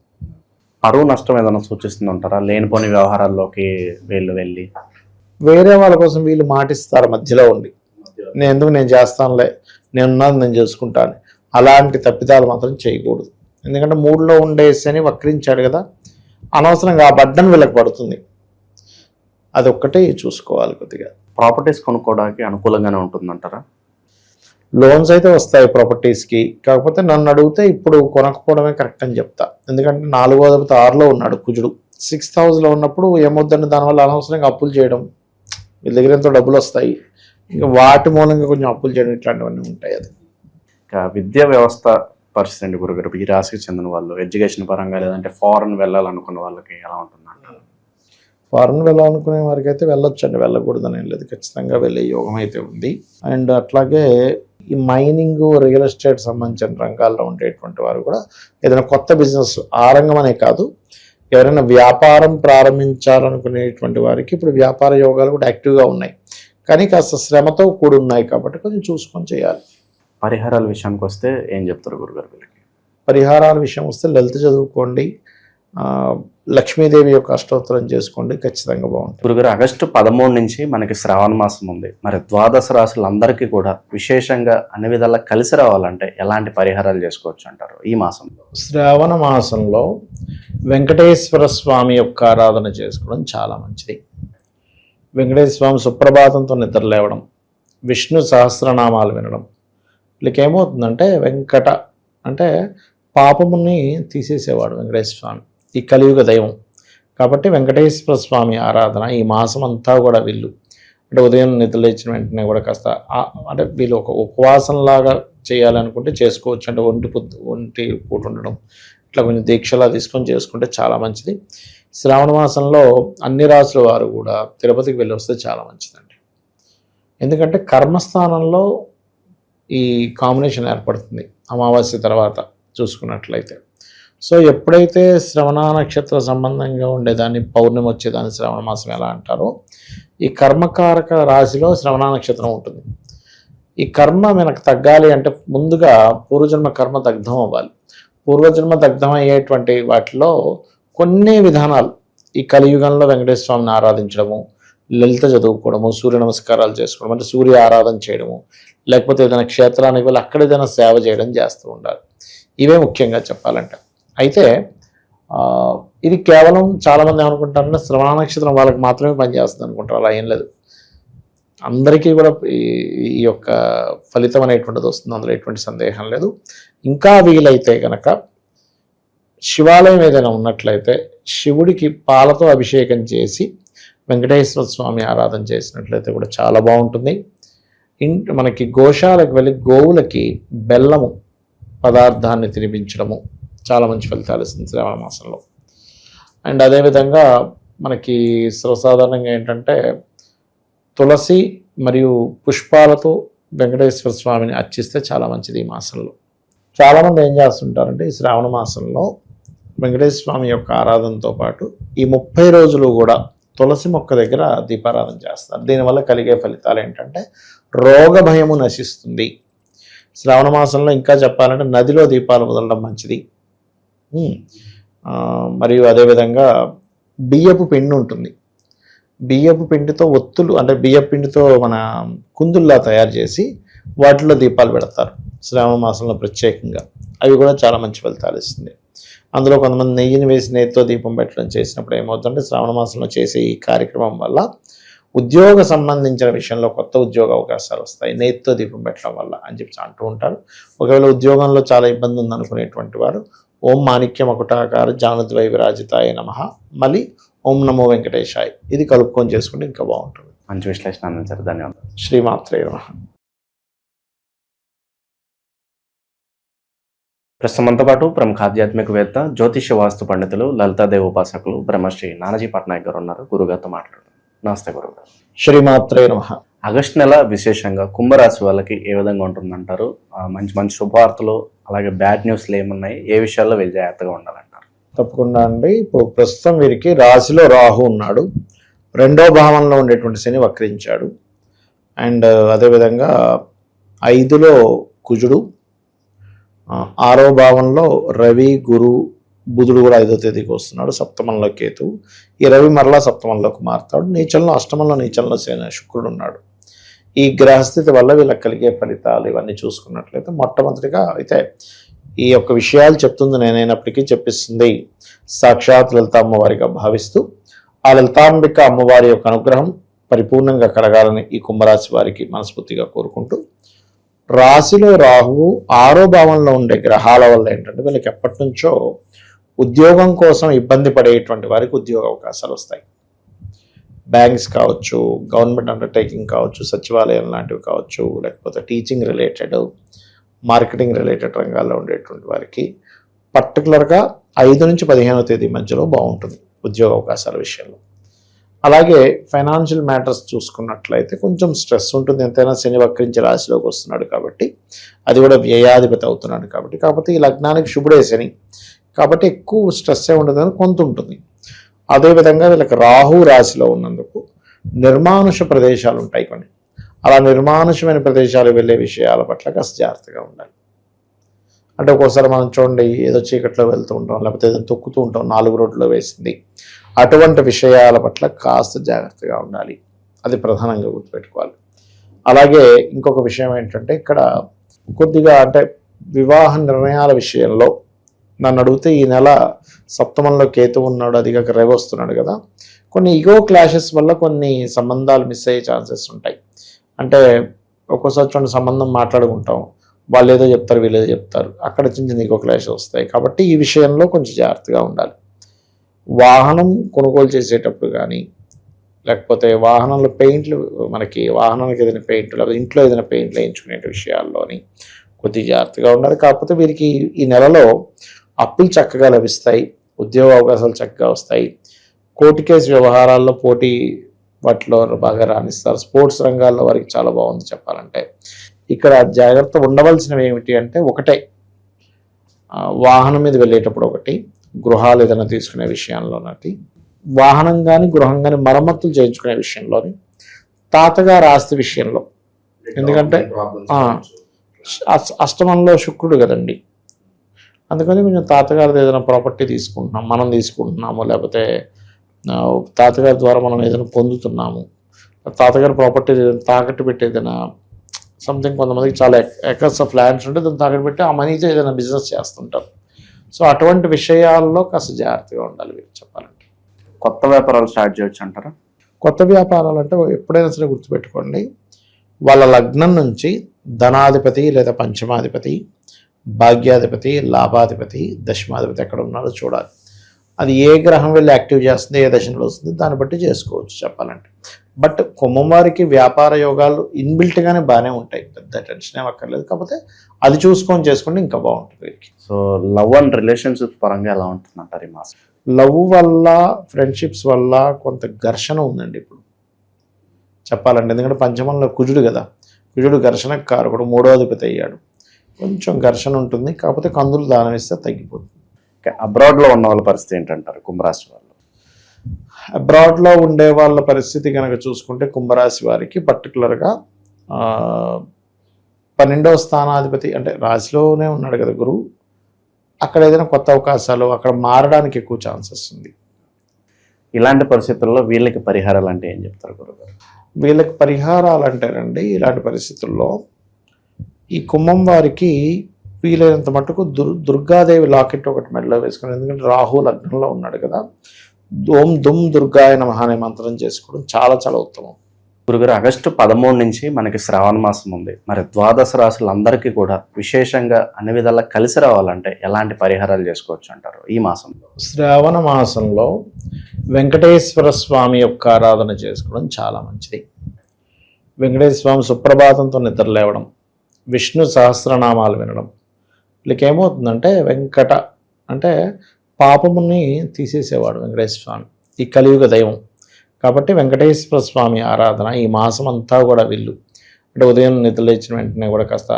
పరువు నష్టం ఏదైనా సూచిస్తుందంటారా? లేనిపోని వ్యవహారాల్లోకి వీళ్ళు వెళ్ళి వేరే వాళ్ళ కోసం వీళ్ళు మాటిస్తారు మధ్యలో ఉండి, నేను చేస్తానులే, నేను చేసుకుంటాను. అలాంటి తప్పిదాలు మాత్రం చేయకూడదు. ఎందుకంటే మూడులో ఉండే శని వక్రించాడు కదా, అనవసరంగా ఆ బడ్డను వీళ్ళకి పడుతుంది. అదొక్కటే చూసుకోవాలి కొద్దిగా. ప్రాపర్టీస్ కొనుక్కోవడానికి అనుకూలంగానే ఉంటుందంటారా? లోన్స్ అయితే వస్తాయి ప్రాపర్టీస్కి. కాకపోతే నన్ను అడిగితే ఇప్పుడు కొనకపోవడమే కరెక్ట్ అని చెప్తా. ఎందుకంటే 4వ అధిపతి 6లో ఉన్నాడు కుజుడు. 6th హౌస్లో ఉన్నప్పుడు ఏమొద్దండి, దానివల్ల అనవసరంగా అప్పులు చేయడం, వీళ్ళ దగ్గర ఎంతో డబ్బులు వస్తాయి, ఇంకా వాటి మూలంగా కొంచెం అప్పులు చేయడం, ఇట్లాంటివన్నీ ఉంటాయి. అది విద్యా వ్యవస్థ పరిస్థితి అండి గురుగారు, ఈ రాశికి చెందిన వాళ్ళు ఎడ్యుకేషన్ పరంగా లేదంటే ఫారెన్ వెళ్ళాలనుకున్న వాళ్ళకి ఎలా ఉంటుందంటారు? ఫారెన్ వెళ్ళాలనుకునే వారికి అయితే వెళ్ళొచ్చు అండి, వెళ్ళకూడదని ఏం లేదు, ఖచ్చితంగా వెళ్ళే యోగం అయితే ఉంది. అండ్ అట్లాగే ఈ మైనింగ్, రియల్ ఎస్టేట్ సంబంధించిన రంగాల్లో ఉండేటువంటి వారు కూడా ఏదైనా కొత్త బిజినెస్, ఆ రంగం అనే కాదు, ఎవరైనా వ్యాపారం ప్రారంభించాలనుకునేటువంటి వారికి ఇప్పుడు వ్యాపార యోగాలు కూడా యాక్టివ్గా ఉన్నాయి, కానీ కాస్త శ్రమతో కూడి ఉన్నాయి కాబట్టి కొంచెం చూసుకొని చేయాలి. పరిహారాల విషయానికి వస్తే ఏం చెప్తారు గురుగారు వీళ్ళకి? పరిహారాల విషయం వస్తే లలిత చదువుకోండి, లక్ష్మీదేవి యొక్క అష్టోత్తరం చేసుకోండి, ఖచ్చితంగా బాగుంటుంది. గురుగారు, ఆగస్టు 13 నుంచి మనకి శ్రావణ మాసం ఉంది. మరి ద్వాదశ రాశులందరికీ కూడా విశేషంగా అన్ని విధాలా కలిసి రావాలంటే ఎలాంటి పరిహారాలు చేసుకోవచ్చు అంటారు ఈ మాసంలో? శ్రావణ మాసంలో వెంకటేశ్వర స్వామి యొక్క ఆరాధన చేసుకోవడం చాలా మంచిది. వెంకటేశ్వర స్వామి సుప్రభాతంతో నిద్ర లేవడం, విష్ణు సహస్రనామాలు వినడం, వీళ్ళకి ఏమవుతుందంటే వెంకట అంటే పాపముని తీసేసేవాడు వెంకటేశ్వర స్వామి, ఈ కలియుగ దైవం. కాబట్టి వెంకటేశ్వర స్వామి ఆరాధన ఈ మాసం అంతా కూడా వీళ్ళు అంటే ఉదయం నిద్ర లేచిన వెంటనే కూడా కాస్త అంటే వీళ్ళు ఒక ఉపవాసంలాగా చేయాలనుకుంటే చేసుకోవచ్చు. అంటే ఒంటి పూట ఉండడం, ఇట్లా కొంచెం దీక్షలా తీసుకొని చేసుకుంటే చాలా మంచిది. శ్రావణ మాసంలో అన్ని రాసుల వారు కూడా తిరుపతికి వెళ్ళి వస్తే చాలా మంచిదండి. ఎందుకంటే కర్మస్థానంలో ఈ కాంబినేషన్ ఏర్పడుతుంది అమావాస్య తర్వాత చూసుకున్నట్లయితే. సో ఎప్పుడైతే శ్రవణ నక్షత్ర సంబంధంగా ఉండేదాన్ని, పౌర్ణమి వచ్చేదాన్ని శ్రవణ మాసం ఎలా అంటారో, ఈ కర్మకారక రాశిలో శ్రవణ నక్షత్రం ఉంటుంది. ఈ కర్మ మనకు తగ్గాలి అంటే ముందుగా పూర్వజన్మ కర్మ దగ్ధం అవ్వాలి. పూర్వజన్మ దగ్ధం అయ్యేటువంటి వాటిలో కొన్ని విధానాలు, ఈ కలియుగంలో వెంకటేశ్వర స్వామిని ఆరాధించడము, లలిత చదువుకోవడము, సూర్య నమస్కారాలు చేసుకోవడం, అంటే సూర్య ఆరాధన చేయడము, లేకపోతే ఏదైనా క్షేత్రానికి వెళ్ళి అక్కడ ఏదైనా సేవ చేయడం చేస్తూ ఉండాలి. ఇవే ముఖ్యంగా చెప్పాలంటే. అయితే ఇది కేవలం చాలామంది ఏమనుకుంటారంటే శ్రవణ నక్షత్రం వాళ్ళకి మాత్రమే పనిచేస్తుంది అనుకుంటారు. అలా ఏం లేదు, అందరికీ కూడా ఈ యొక్క ఫలితం అనేటువంటిది వస్తుంది, అందులో ఎటువంటి సందేహం లేదు. ఇంకా వీలైతే కనుక శివాలయం ఏదైనా ఉన్నట్లయితే శివుడికి పాలతో అభిషేకం చేసి వెంకటేశ్వర స్వామి ఆరాధన చేసినట్లయితే కూడా చాలా బాగుంటుంది. మనకి గోశాలకు వెళ్ళి గోవులకి బెల్లము పదార్థాన్ని తినిపించడము చాలా మంచి ఫలితాలు ఇస్తుంది శ్రావణ మాసంలో. అండ్ అదేవిధంగా మనకి సర్వసాధారణంగా ఏంటంటే తులసి మరియు పుష్పాలతో వెంకటేశ్వర స్వామిని అర్చిస్తే చాలా మంచిది ఈ మాసంలో. చాలామంది ఏం చేస్తుంటారంటే ఈ శ్రావణ మాసంలో వెంకటేశ్వర స్వామి యొక్క ఆరాధనతో పాటు ఈ 30 రోజులు కూడా తులసి మొక్క దగ్గర దీపారాధన చేస్తారు. దీనివల్ల కలిగే ఫలితాలు ఏంటంటే రోగ భయము నశిస్తుంది. శ్రావణ మాసంలో ఇంకా చెప్పాలంటే నదిలో దీపాలు వదలడం మంచిది. మరియు అదేవిధంగా బియ్యపు పిండి ఉంటుంది, బియ్యపు పిండితో ఒత్తులు అంటే బియ్యపు పిండితో మన కుందుల్లా తయారు చేసి వాటిలో దీపాలు పెడతారు శ్రావణ మాసంలో ప్రత్యేకంగా. అవి కూడా చాలా మంచి ఫలితాలు ఇస్తుంది. అందులో కొంతమంది నెయ్యిని వేసి నెయ్యితో దీపం పెట్టడం చేసినప్పుడు ఏమవుతుందంటే శ్రావణ మాసంలో చేసే ఈ కార్యక్రమం వల్ల ఉద్యోగ సంబంధించిన విషయంలో కొత్త ఉద్యోగ అవకాశాలు వస్తాయి నెయ్యితో దీపం పెట్టడం వల్ల అని చెప్పి అంటూ ఉంటారు. ఒకవేళ ఉద్యోగంలో చాలా ఇబ్బంది ఉందనుకునేటువంటి వారు ఓం మాణిక్య మకుటాకార జానుద్వై విరాజితాయ నమః మళ్ళీ ఓం నమో వెంకటేశాయ్ ఇది కలుపుకొని చేసుకుంటే ఇంకా బాగుంటుంది. మంచి విశ్లేషణ అందించారు, ధన్యవాదాలు. శ్రీమాత్రే నమః. ప్రస్తుతం మనతో పాటు ప్రముఖ ఆధ్యాత్మికవేత్త జ్యోతిష్య వాస్తు పండితులు లలితాదేవి ఉపాసకులు బ్రహ్మశ్రీ నానాజీ పట్నాయక్ గారు ఉన్నారు. గురుగారితో మాట్లాడుతారు. నమస్తే గురుగారు. శ్రీమాత్రే నమః. ఆగస్టు నెల విశేషంగా కుంభరాశి వాళ్ళకి ఏ విధంగా ఉంటుందంటారు? మంచి మంచి శుభవార్తలు అలాగే బ్యాడ్ న్యూస్లు ఏమున్నాయి? ఏ విషయాల్లో వీళ్ళు జాగ్రత్తగా ఉండాలంటారు? తప్పకుండా అండి. ఇప్పుడు ప్రస్తుతం వీరికి రాశిలో రాహు ఉన్నాడు, 2వ భావంలో ఉండేటువంటి శని వక్రించాడు, అండ్ అదేవిధంగా 5లో కుజుడు, 6వ భావంలో రవి గురు బుధుడు కూడా 5వ తేదీకి వస్తున్నాడు, సప్తమంలో కేతు. ఈ రవి మరలా సప్తమంలోకి మారుతాడు. నీచంలో అష్టమంలో నీచంలో శుక్రుడు ఉన్నాడు. ఈ గ్రహస్థితి వల్ల వీళ్ళకి కలిగే ఫలితాలు ఇవన్నీ చూసుకున్నట్లయితే మొట్టమొదటిగా అయితే ఈ యొక్క విషయాలు చెప్తుంది నేనైనప్పటికీ చెప్పిస్తుంది సాక్షాత్ లలిత అమ్మవారిగా భావిస్తూ ఆ లలితాంబిక అమ్మవారి యొక్క అనుగ్రహం పరిపూర్ణంగా కలగాలని ఈ కుంభరాశి వారికి మనస్ఫూర్తిగా కోరుకుంటూ, రాశిలో రాహువు 6వ భావంలో ఉండే గ్రహాల వల్ల ఏంటంటే వీళ్ళకి ఎప్పటి నుంచో ఉద్యోగం కోసం ఇబ్బంది పడేటువంటి వారికి ఉద్యోగ అవకాశాలు వస్తాయి. బ్యాంక్స్ కావచ్చు, గవర్నమెంట్ అండర్టేకింగ్ కావచ్చు, సచివాలయం లాంటివి కావచ్చు, లేకపోతే టీచింగ్ రిలేటెడ్, మార్కెటింగ్ రిలేటెడ్ రంగాల్లో ఉండేటువంటి వారికి పర్టికులర్గా 5 నుంచి 15వ తేదీ మధ్యలో బాగుంటుంది ఉద్యోగ అవకాశాల విషయంలో. అలాగే ఫైనాన్షియల్ మ్యాటర్స్ చూసుకున్నట్లయితే కొంచెం స్ట్రెస్ ఉంటుంది. ఎంతైనా శని వక్రించి రాశిలోకి వస్తున్నాడు కాబట్టి, అది కూడా వ్యయాధిపతి అవుతున్నాడు కాబట్టి, కాకపోతే ఈ లగ్నానికి శుభుడే శని కాబట్టి ఎక్కువ స్ట్రెస్ ఉండదని కొంత ఉంటుంది. అదేవిధంగా వీళ్ళకి రాహు రాశిలో ఉన్నందుకు నిర్మానుష ప్రదేశాలు ఉంటాయి కొన్ని. అలా నిర్మానుషమైన ప్రదేశాలు వెళ్ళే విషయాల పట్ల కాస్త జాగ్రత్తగా ఉండాలి. అంటే ఒక్కోసారి మనం చూడండి ఏదో చీకట్లో వెళ్తూ ఉంటాం, లేకపోతే ఏదో తొక్కుతూ ఉంటాం, 4 రోడ్లో వేసింది, అటువంటి విషయాల పట్ల కాస్త జాగ్రత్తగా ఉండాలి. అది ప్రధానంగా గుర్తుపెట్టుకోవాలి. అలాగే ఇంకొక విషయం ఏంటంటే ఇక్కడ కొద్దిగా అంటే వివాహ నిర్ణయాల విషయంలో నన్ను అడిగితే ఈ నెల సప్తమంలో కేతు ఉన్నాడు, అది కాక రవి వస్తున్నాడు కదా, కొన్ని ఈగో క్లాషెస్ వల్ల కొన్ని సంబంధాలు మిస్ అయ్యే ఛాన్సెస్ ఉంటాయి. అంటే ఒక్కోసారి చూడండి సంబంధం మాట్లాడుకుంటాం, వాళ్ళు ఏదో చెప్తారు వీళ్ళు ఏదో చెప్తారు, అక్కడ చిన్న చిన్న ఈగో క్లాషెస్ వస్తాయి. కాబట్టి ఈ విషయంలో కొంచెం జాగ్రత్తగా ఉండాలి. వాహనం కొనుగోలు చేసేటప్పుడు కానీ, లేకపోతే వాహనంలో పెయింట్లు, మనకి వాహనానికి ఏదైనా పెయింట్ లేకపోతే ఇంట్లో ఏదైనా పెయింట్లు వేయించుకునే విషయాల్లోని కొద్దిగా జాగ్రత్తగా ఉండాలి. కాకపోతే వీరికి ఈ నెలలో అప్పులు చక్కగా లభిస్తాయి, ఉద్యోగ అవకాశాలు చక్కగా వస్తాయి, కోర్టు కేసు వ్యవహారాల్లో పోటీ వాటిలో బాగా రాణిస్తారు. స్పోర్ట్స్ రంగాల్లో వారికి చాలా బాగుంది చెప్పాలంటే. ఇక్కడ జాగ్రత్త ఉండవలసినవి ఏమిటి అంటే ఒకటే, వాహనం మీద వెళ్ళేటప్పుడు ఒకటి, గృహాలు ఏదైనా తీసుకునే విషయంలోనటి, వాహనం కానీ గృహం కానీ మరమ్మతులు చేయించుకునే విషయంలోని, తాతగారు ఆస్తి విషయంలో, ఎందుకంటే అష్టమంలో శుక్రుడు కదండి, అందుకని కొంచెం తాతగారిది ఏదైనా ప్రాపర్టీ తీసుకుంటున్నాం, మనం తీసుకుంటున్నాము, లేకపోతే తాతగారి ద్వారా మనం ఏదైనా పొందుతున్నాము, తాతగారి ప్రాపర్టీ ఏదైనా తాకట్టు పెట్టి ఏదైనా సంథింగ్, కొంతమందికి చాలా ఎకర్స్ ఆఫ్ ల్యాండ్స్ ఉంటే దాన్ని తాకట్టు పెట్టి ఆ మనీతో ఏదైనా బిజినెస్ చేస్తుంటారు. సో అటువంటి విషయాల్లో కాస్త జాగ్రత్తగా ఉండాలి వీరు చెప్పాలంటే. కొత్త వ్యాపారాలు స్టార్ట్ చేయొచ్చు అంటారా? కొత్త వ్యాపారాలు అంటే ఎప్పుడైనా సరే గుర్తుపెట్టుకోండి, వాళ్ళ లగ్నం నుంచి ధనాధిపతి లేదా పంచమాధిపతి, భాగ్యాధిపతి, లాభాధిపతి, దశమాధిపతి ఎక్కడ ఉన్నారో చూడాలి. అది ఏ గ్రహం వెళ్ళి యాక్టివ్ చేస్తుంది, ఏ దశలో వస్తుంది, దాన్ని బట్టి చేసుకోవచ్చు చెప్పాలంటే. బట్ కుంభంవారికి వ్యాపార యోగాలు ఇన్బిల్ట్గానే బాగానే ఉంటాయి, పెద్ద టెన్షన్ ఏం అక్కర్లేదు. కాకపోతే అది చూసుకొని చేసుకుంటే ఇంకా బాగుంటుంది. సో లవ్ అండ్ రిలేషన్షిప్ పరంగా ఎలా ఉంటుంది అంటారు ఈ మాసం? లవ్ వల్ల, ఫ్రెండ్షిప్స్ వల్ల కొంత ఘర్షణ ఉందండి ఇప్పుడు చెప్పాలంటే. ఎందుకంటే పంచమంలో కుజుడు కదా, కుజుడు ఘర్షణకు కారకుడు, 3వ అధిపతి అయ్యాడు, కొంచెం ఘర్షణ ఉంటుంది. కాకపోతే కందులు దానం ఇస్తే తగ్గిపోతుంది. అబ్రాడ్లో ఉన్న వాళ్ళ పరిస్థితి ఏంటంటారు కుంభరాశి వాళ్ళు? అబ్రాడ్లో ఉండే వాళ్ళ పరిస్థితి కనుక చూసుకుంటే కుంభరాశి వారికి పర్టికులర్గా 12వ స్థానాధిపతి అంటే రాశిలోనే ఉన్నాడు కదా గురువు, అక్కడ ఏదైనా కొత్త అవకాశాలు అక్కడ మారడానికి ఎక్కువ ఛాన్సెస్ ఉంది. ఇలాంటి పరిస్థితుల్లో వీళ్ళకి పరిహారాలు అంటే ఏం చెప్తారు గురుగారు? వీళ్ళకి పరిహారాలు అంటేనండి, ఇలాంటి పరిస్థితుల్లో ఈ కుంభం వారికి వీలైనంత మటుకు దుర్గాదేవి లాకెట్ ఒకటి మెడలో వేసుకుని, ఎందుకంటే రాహు లగ్నంలో ఉన్నాడు కదా, ఓం దుమ్ దుర్గాయ నమః అనే మంత్రం చేసుకోవడం చాలా చాలా ఉత్తమం. గురుగారు, ఆగస్టు 13 నుంచి మనకి శ్రావణ మాసం ఉంది. మరి ద్వాదశ రాశులందరికీ కూడా విశేషంగా అన్ని విధాలా కలిసి రావాలంటే ఎలాంటి పరిహారాలు చేసుకోవచ్చు అంటారు ఈ మాసంలో? శ్రావణ మాసంలో వెంకటేశ్వర స్వామి యొక్క ఆరాధన చేసుకోవడం చాలా మంచిది. వెంకటేశ్వర స్వామి సుప్రభాతంతో నిద్ర లేవడం, విష్ణు సహస్రనామాలు వినడం, వీళ్ళకి ఏమవుతుందంటే వెంకట అంటే పాపముని తీసేసేవాడు వెంకటేశ్వర స్వామి, ఈ కలియుగ దైవం. కాబట్టి వెంకటేశ్వర స్వామి ఆరాధన ఈ మాసం అంతా కూడా వీళ్ళు అంటే ఉదయం నిద్ర లేచిన వెంటనే కూడా కాస్త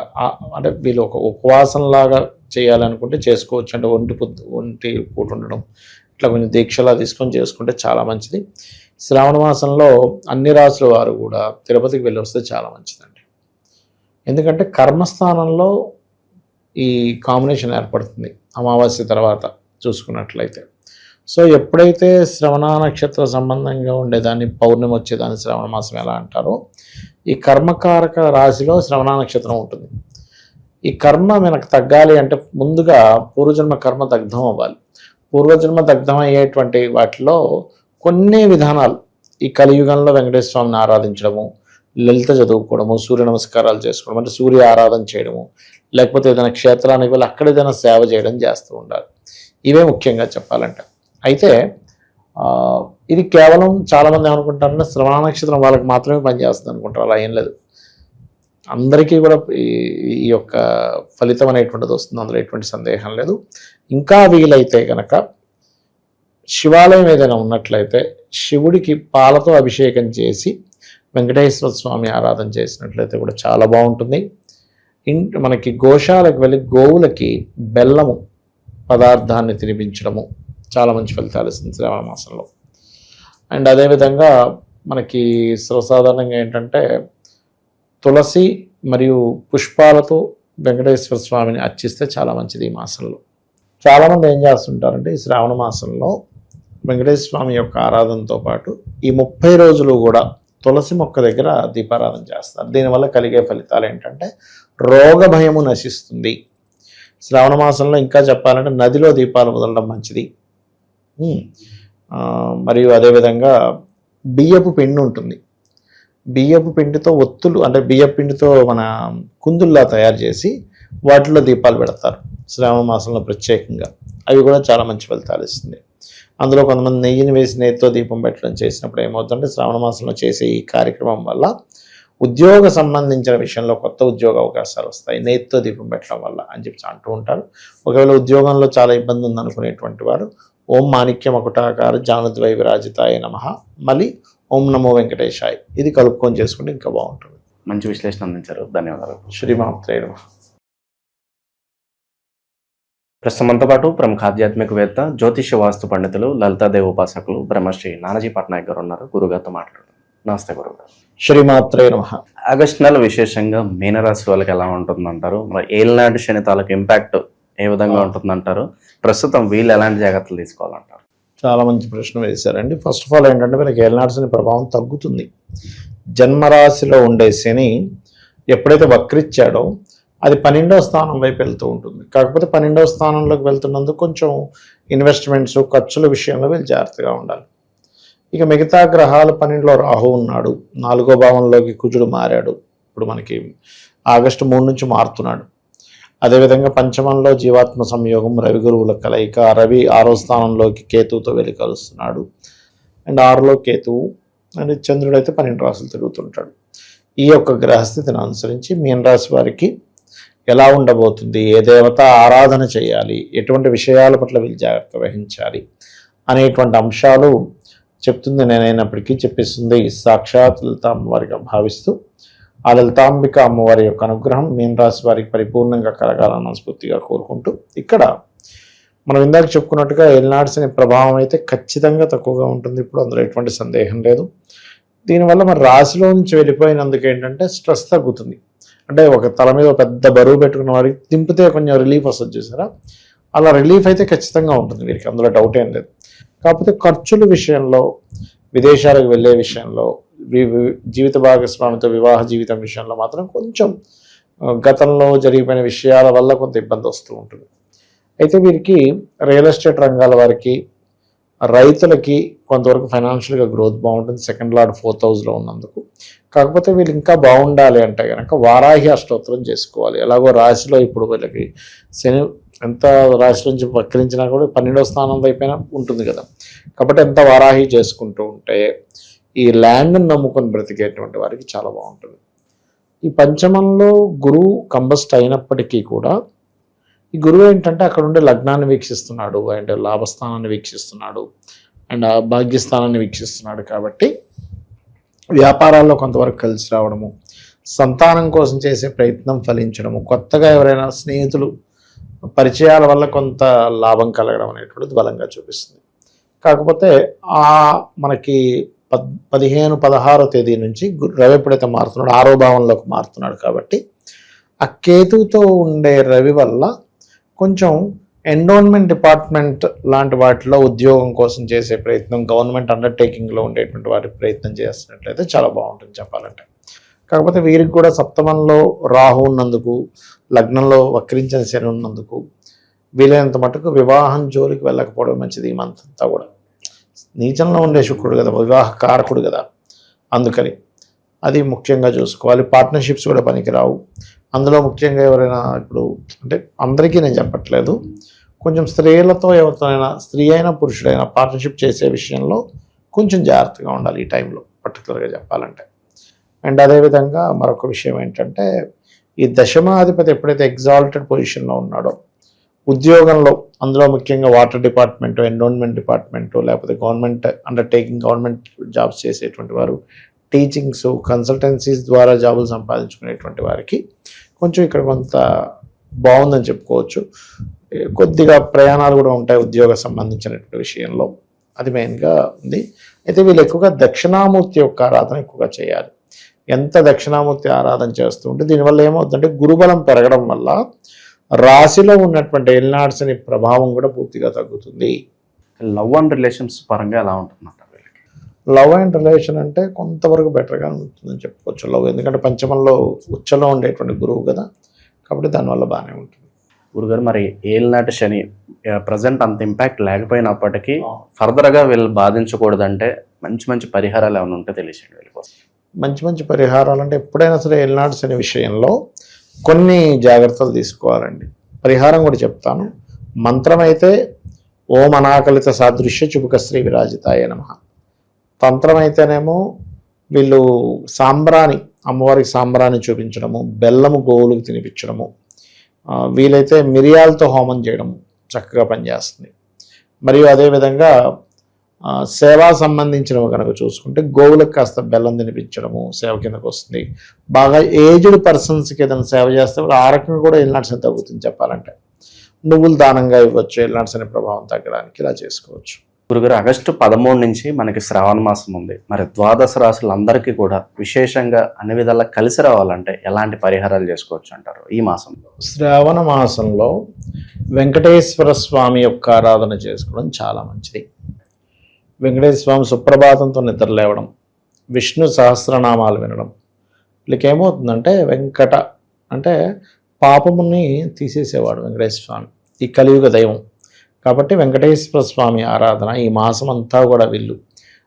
అంటే వీళ్ళు ఒక ఉపవాసంలాగా చేయాలనుకుంటే చేసుకోవచ్చు. అంటే ఒంటి పూట ఉండడం, ఇట్లా కొంచెం దీక్షలా తీసుకొని చేసుకుంటే చాలా మంచిది. శ్రావణ మాసంలో అన్ని రాసుల వారు కూడా తిరుపతికి వెళ్ళి వస్తే చాలా మంచిదండి. ఎందుకంటే కర్మస్థానంలో ఈ కాంబినేషన్ ఏర్పడుతుంది అమావాస్య తర్వాత చూసుకున్నట్లయితే. సో ఎప్పుడైతే శ్రవణ నక్షత్ర సంబంధంగా ఉండేదాన్ని పౌర్ణమి వచ్చేదాన్ని శ్రవణ మాసం ఎలా అంటారో, ఈ కర్మకారక రాశిలో శ్రవణ నక్షత్రం ఉంటుంది. ఈ కర్మ మనకు తగ్గాలి అంటే ముందుగా పూర్వజన్మ కర్మ దగ్ధం అవ్వాలి. పూర్వజన్మ దగ్ధం అయ్యేటువంటి వాటిలో కొన్ని విధానాలు, ఈ కలియుగంలో వెంకటేశ్వర స్వామిని ఆరాధించడము, లలిత చదువుకోవడము, సూర్య నమస్కారాలు చేసుకోవడం, అంటే సూర్య ఆరాధన చేయడము, లేకపోతే ఏదైనా క్షేత్రానికి వెళ్ళి అక్కడ ఏదైనా సేవ చేయడం చేస్తూ ఉండాలి. ఇవే ముఖ్యంగా చెప్పాలంటే. అయితే ఇది కేవలం చాలామంది ఏమనుకుంటారంటే శ్రవణ నక్షత్రం వాళ్ళకి మాత్రమే పనిచేస్తుంది అనుకుంటారు. అలా ఏం లేదు, అందరికీ కూడా ఈ యొక్క ఫలితం అనేటువంటిది వస్తుంది, అందులో ఎటువంటి సందేహం లేదు. ఇంకా వీలైతే కనుక శివాలయం ఏదైనా ఉన్నట్లయితే శివుడికి పాలతో అభిషేకం చేసి వెంకటేశ్వర స్వామి ఆరాధన చేసినట్లయితే కూడా చాలా బాగుంటుంది. మనకి గోశాలకు వెళ్ళి గోవులకి బెల్లము పదార్థాన్ని తినిపించడము చాలా మంచి ఫలితాలు ఇస్తుంది శ్రావణ మాసంలో. అండ్ అదేవిధంగా మనకి సర్వసాధారణంగా ఏంటంటే తులసి మరియు పుష్పాలతో వెంకటేశ్వర స్వామిని అర్చిస్తే చాలా మంచిది ఈ మాసంలో. చాలామంది ఏం చేస్తుంటారంటే ఈ శ్రావణ మాసంలో వెంకటేశ్వర స్వామి యొక్క ఆరాధనతో పాటు ఈ 30 రోజులు కూడా తులసి మొక్క దగ్గర దీపారాధన చేస్తారు. దీనివల్ల కలిగే ఫలితాలు ఏంటంటే రోగ భయము నశిస్తుంది. శ్రావణ మాసంలో ఇంకా చెప్పాలంటే నదిలో దీపాలు వదలడం మంచిది. మరియు అదేవిధంగా బియ్యపు పిండి ఉంటుంది, బియ్యపు పిండితో ఒత్తులు అంటే బియ్యపు పిండితో మన కుందుల్లా తయారు చేసి వాటిలో దీపాలు పెడతారు శ్రావణ మాసంలో ప్రత్యేకంగా. అవి కూడా చాలా మంచి ఫలితాలు ఇస్తుంది. అందులో కొంతమంది నెయ్యిని వేసి నెయ్యితో దీపం పెట్టడం చేసినప్పుడు ఏమవుతుందంటే శ్రావణ మాసంలో చేసే ఈ కార్యక్రమం వల్ల ఉద్యోగ సంబంధించిన విషయంలో కొత్త ఉద్యోగ అవకాశాలు వస్తాయి నెయ్యితో దీపం పెట్టడం వల్ల అని చెప్పి అంటూ ఉంటారు. ఒకవేళ ఉద్యోగంలో చాలా ఇబ్బంది ఉందనుకునేటువంటి వారు ఓం మాణిక్య మకుటాకార జానుద్వై విరాజితాయ నమః, మళ్ళీ ఓం నమో వెంకటేశాయ్, ఇది కలుపుకొని చేసుకుంటే ఇంకా బాగుంటుంది. మంచి విశ్లేషణ అందించారు, ధన్యవాదాలు. శ్రీమాత్రే నమః. ప్రస్తుతంతో పాటు ప్రముఖ ఆధ్యాత్మికవేత్త, జ్యోతిష్య వాస్తు పండితులు, లలితాదేవి ఉపాసకులు బ్రహ్మశ్రీ నానాజీ పట్నాయక్ గారు ఉన్నారు. గురుగారితో మాట్లాడుతారు. నమస్తే గురుగారు. శ్రీమాత్రే నమః. ఆగస్టు నెల విశేషంగా మీనరాశి వాళ్ళకి ఎలా ఉంటుందంటారు? మరి ఏలినాటి శని తాలూకు ఇంపాక్ట్ ఏ విధంగా ఉంటుందంటారు? ప్రస్తుతం వీళ్ళు ఎలాంటి జాగ్రత్తలు తీసుకోవాలంటారు? చాలా మంచి ప్రశ్న వేశారండి. ఫస్ట్ ఆఫ్ ఆల్ ఏంటంటే వీళ్ళకి ఏలినాటి శని ప్రభావం తగ్గుతుంది. జన్మరాశిలో ఉండే శని ఎప్పుడైతే వక్రిచ్చాడో అది 12వ స్థానం వైపు వెళ్తూ ఉంటుంది. కాకపోతే 12వ స్థానంలోకి వెళ్తున్నందుకు కొంచెం ఇన్వెస్ట్మెంట్స్ ఖర్చుల విషయంలో వీళ్ళు జాగ్రత్తగా ఉండాలి. ఇక మిగతా గ్రహాలు 12లో రాహు ఉన్నాడు, 4వ భావంలోకి కుజుడు మారాడు, ఇప్పుడు మనకి ఆగస్టు 3 నుంచి మారుతున్నాడు. అదేవిధంగా పంచమంలో జీవాత్మ సంయోగం, రవి గురువుల కలయిక, రవి 6వ స్థానంలోకి కేతువుతో వెళ్ళి కలుస్తున్నాడు. అండ్ 6లో కేతువు అండ్ చంద్రుడు అయితే 12 రాశులు తిరుగుతుంటాడు. ఈ యొక్క గ్రహస్థితిని అనుసరించి మీన రాశి వారికి ఎలా ఉండబోతుంది, ఏ దేవత ఆరాధన చేయాలి, ఎటువంటి విషయాల పట్ల వీళ్ళు జాగ్రత్త వహించాలి అనేటువంటి అంశాలు చెప్తుంది నేనైనప్పటికీ చెప్పిస్తుంది సాక్షాత్ లలిత అమ్మవారిగా భావిస్తూ ఆ లలితాంబిక అమ్మవారి యొక్క అనుగ్రహం మీన రాశి వారికి పరిపూర్ణంగా కలగాలని మనస్ఫూర్తిగా కోరుకుంటూ, ఇక్కడ మనం ఇందాక చెప్పుకున్నట్టుగా ఏలినాటి శని ప్రభావం అయితే ఖచ్చితంగా తక్కువగా ఉంటుంది. ఇప్పుడు అందులో ఎటువంటి సందేహం లేదు. దీనివల్ల మరి రాశిలో నుంచి వెళ్ళిపోయినందుకు ఏంటంటే స్ట్రెస్ తగ్గుతుంది. అంటే ఒక తల మీద పెద్ద బరువు పెట్టుకున్న వారికి దింపితే కొంచెం రిలీఫ్ వస్తుంది చూసారా, అలా రిలీఫ్ అయితే ఖచ్చితంగా ఉంటుంది వీరికి, అందులో డౌట్ ఏం లేదు. కాకపోతే ఖర్చుల విషయంలో, విదేశాలకు వెళ్ళే విషయంలో, జీవిత భాగస్వామితో వివాహ జీవితం విషయంలో మాత్రం కొంచెం గతంలో జరిగిపోయిన విషయాల వల్ల కొంత ఇబ్బంది వస్తూ ఉంటుంది. అయితే వీరికి రియల్ ఎస్టేట్ రంగాల వారికి, రైతులకి కొంతవరకు ఫైనాన్షియల్గా గ్రోత్ బాగుంటుంది. సెకండ్ లార్డ్ 4th హౌస్లో ఉన్నందుకు. కాకపోతే వీళ్ళు ఇంకా బాగుండాలి అంటే కనుక వారాహి అష్టోత్తరం చేసుకోవాలి. ఎలాగో రాశిలో ఇప్పుడు వీళ్ళకి శని ఎంత రాశి నుంచి వక్రించినా కూడా 12వ స్థానం వైపున ఉంటుంది కదా. కాబట్టి ఎంత వారాహి చేసుకుంటూ ఉంటే ఈ ల్యాండ్ని నమ్ముకొని బ్రతికేటువంటి వారికి చాలా బాగుంటుంది. ఈ పంచమంలో గురువు కంబస్ట్ అయినప్పటికీ కూడా ఈ గురువు ఏంటంటే అక్కడ ఉండే లగ్నాన్ని వీక్షిస్తున్నాడు, అండ్ లాభస్థానాన్ని వీక్షిస్తున్నాడు, అండ్ భాగ్యస్థానాన్ని వీక్షిస్తున్నాడు. కాబట్టి వ్యాపారాల్లో కొంతవరకు కలిసి రావడము, సంతానం కోసం చేసే ప్రయత్నం ఫలించడము, కొత్తగా ఎవరైనా స్నేహితులు పరిచయాల వల్ల కొంత లాభం కలగడం అనేటువంటిది బలంగా చూపిస్తుంది. కాకపోతే మనకి 15-16వ తేదీ నుంచి రవి ఎప్పుడైతే మారుతున్నాడు 6వ భావంలోకి మారుతున్నాడు. కాబట్టి ఆ కేతువుతో ఉండే రవి వల్ల కొంచెం ఎండోన్మెంట్ డిపార్ట్మెంట్ లాంటి వాటిలో ఉద్యోగం కోసం చేసే ప్రయత్నం, గవర్నమెంట్ అండర్టేకింగ్లో ఉండేటువంటి వాటి ప్రయత్నం చేస్తున్నట్లయితే చాలా బాగుంటుంది చెప్పాలంటే. కాకపోతే వీరికి కూడా సప్తమంలో రాహు ఉన్నందుకు, లగ్నంలో వక్రించిన శని ఉన్నందుకు వీలైనంత మటుకు వివాహం జోలికి వెళ్ళకపోవడం మంచిది. ఈ మంత్ అంతా కూడా నీచంలో ఉండే శుక్రుడు కదా, వివాహ కారకుడు కదా, అందుకని అది ముఖ్యంగా చూసుకోవాలి. పార్ట్నర్షిప్స్ కూడా పనికిరావు. అందులో ముఖ్యంగా ఎవరైనా ఇప్పుడు అంటే అందరికీ నేను చెప్పట్లేదు, కొంచెం స్త్రీలతో ఎవరితోనైనా, స్త్రీ అయినా పురుషుడైనా పార్ట్నర్షిప్ చేసే విషయంలో కొంచెం జాగ్రత్తగా ఉండాలి ఈ టైంలో పర్టికులర్గా చెప్పాలంటే. అండ్ అదేవిధంగా మరొక విషయం ఏంటంటే ఈ దశమాధిపతి ఎప్పుడైతే ఎగ్జాల్టెడ్ పొజిషన్లో ఉన్నాడో ఉద్యోగంలో, అందులో ముఖ్యంగా వాటర్ డిపార్ట్మెంటు, ఎన్విరాన్మెంట్ డిపార్ట్మెంటు, లేకపోతే గవర్నమెంట్ అండర్టేకింగ్, గవర్నమెంట్ జాబ్స్ చేసేటువంటి వారు, టీచింగ్స్, కన్సల్టెన్సీస్ ద్వారా జాబులు సంపాదించుకునేటువంటి వారికి కొంచెం ఇక్కడ కొంత బాగుందని చెప్పుకోవచ్చు. కొద్దిగా ప్రయాణాలు కూడా ఉంటాయి ఉద్యోగ సంబంధించినటువంటి విషయంలో, అది మెయిన్గా ఉంది. అయితే వీళ్ళు ఎక్కువగా దక్షిణామూర్తి యొక్క ఆరాధన ఎక్కువగా చేయాలి. ఎంత దక్షిణామూర్తి ఆరాధన చేస్తూ ఉంటే దీనివల్ల ఏమవుతుందంటే గురుబలం పెరగడం వల్ల రాశిలో ఉన్నటువంటి ఎల్నాడ్స్ అనే ప్రభావం కూడా పూర్తిగా తగ్గుతుంది. లవ్ అండ్ రిలేషన్స్ పరంగా ఎలా ఉంటుందంట వీళ్ళకి? లవ్ అండ్ రిలేషన్ అంటే కొంతవరకు బెటర్గా ఉంటుందని చెప్పుకోవచ్చు. లవ్ ఎందుకంటే పంచమంలో ఉచ్చలో ఉండేటువంటి గురువు కదా, కాబట్టి దానివల్ల బాగానే ఉంటుంది. గురుగారు, మరి ఏలినాటి శని ప్రజెంట్ అంత ఇంపాక్ట్ లేకపోయినప్పటికీ ఫర్దర్గా వీళ్ళు బాధించకూడదంటే మంచి మంచి పరిహారాలు ఏమైనా ఉంటే తెలియచేయండి వీళ్ళ కోసం. మంచి మంచి పరిహారాలు అంటే ఎప్పుడైనా సరే ఏలినాటి శని విషయంలో కొన్ని జాగ్రత్తలు తీసుకోవాలండి. పరిహారం కూడా చెప్తాను. మంత్రం అయితే ఓం అనాకలిత సాదృశ్య చుబుక శ్రీ విరాజితాయ నమః. తంత్రం అయితేనేమో వీళ్ళు సాంబ్రాణి, అమ్మవారికి సాంబ్రాణి చూపించడము, బెల్లము గోవులకు తినిపించడము, వీలైతే మిరియాలతో హోమం చేయడం చక్కగా పనిచేస్తుంది. మరియు అదేవిధంగా సేవా సంబంధించినవి కనుక చూసుకుంటే గోవులకు కాస్త బెల్లం తినిపించడము సేవ కిందకు వస్తుంది. బాగా ఏజ్డ్ పర్సన్స్కి ఏదైనా సేవ చేస్తే ఆ రకంగా కూడా ఎల్నాడ్స్ అని తగ్గుతుంది చెప్పాలంటే. నువ్వులు దానంగా ఇవ్వచ్చు ఎల్నాడ్స్ అనే ప్రభావం తగ్గడానికి, ఇలా చేసుకోవచ్చు. గురుగారు, ఆగస్టు 13 నుంచి మనకి శ్రావణ మాసం ఉంది. మరి ద్వాదశ రాశులందరికీ కూడా విశేషంగా అన్ని విధాలా కలిసి రావాలంటే ఎలాంటి పరిహారాలు చేసుకోవచ్చు అంటారు ఈ మాసంలో? శ్రావణ మాసంలో వెంకటేశ్వర స్వామి యొక్క ఆరాధన చేసుకోవడం చాలా మంచిది. వెంకటేశ్వర స్వామి సుప్రభాతంతో నిద్ర లేవడం, విష్ణు సహస్రనామాలు వినడం, వీళ్ళకి ఏమవుతుందంటే వెంకట అంటే పాపముని తీసేసేవాడు వెంకటేశ్వర స్వామి, ఈ కలియుగ దైవం. కాబట్టి వెంకటేశ్వర స్వామి ఆరాధన ఈ మాసం అంతా కూడా వీళ్ళు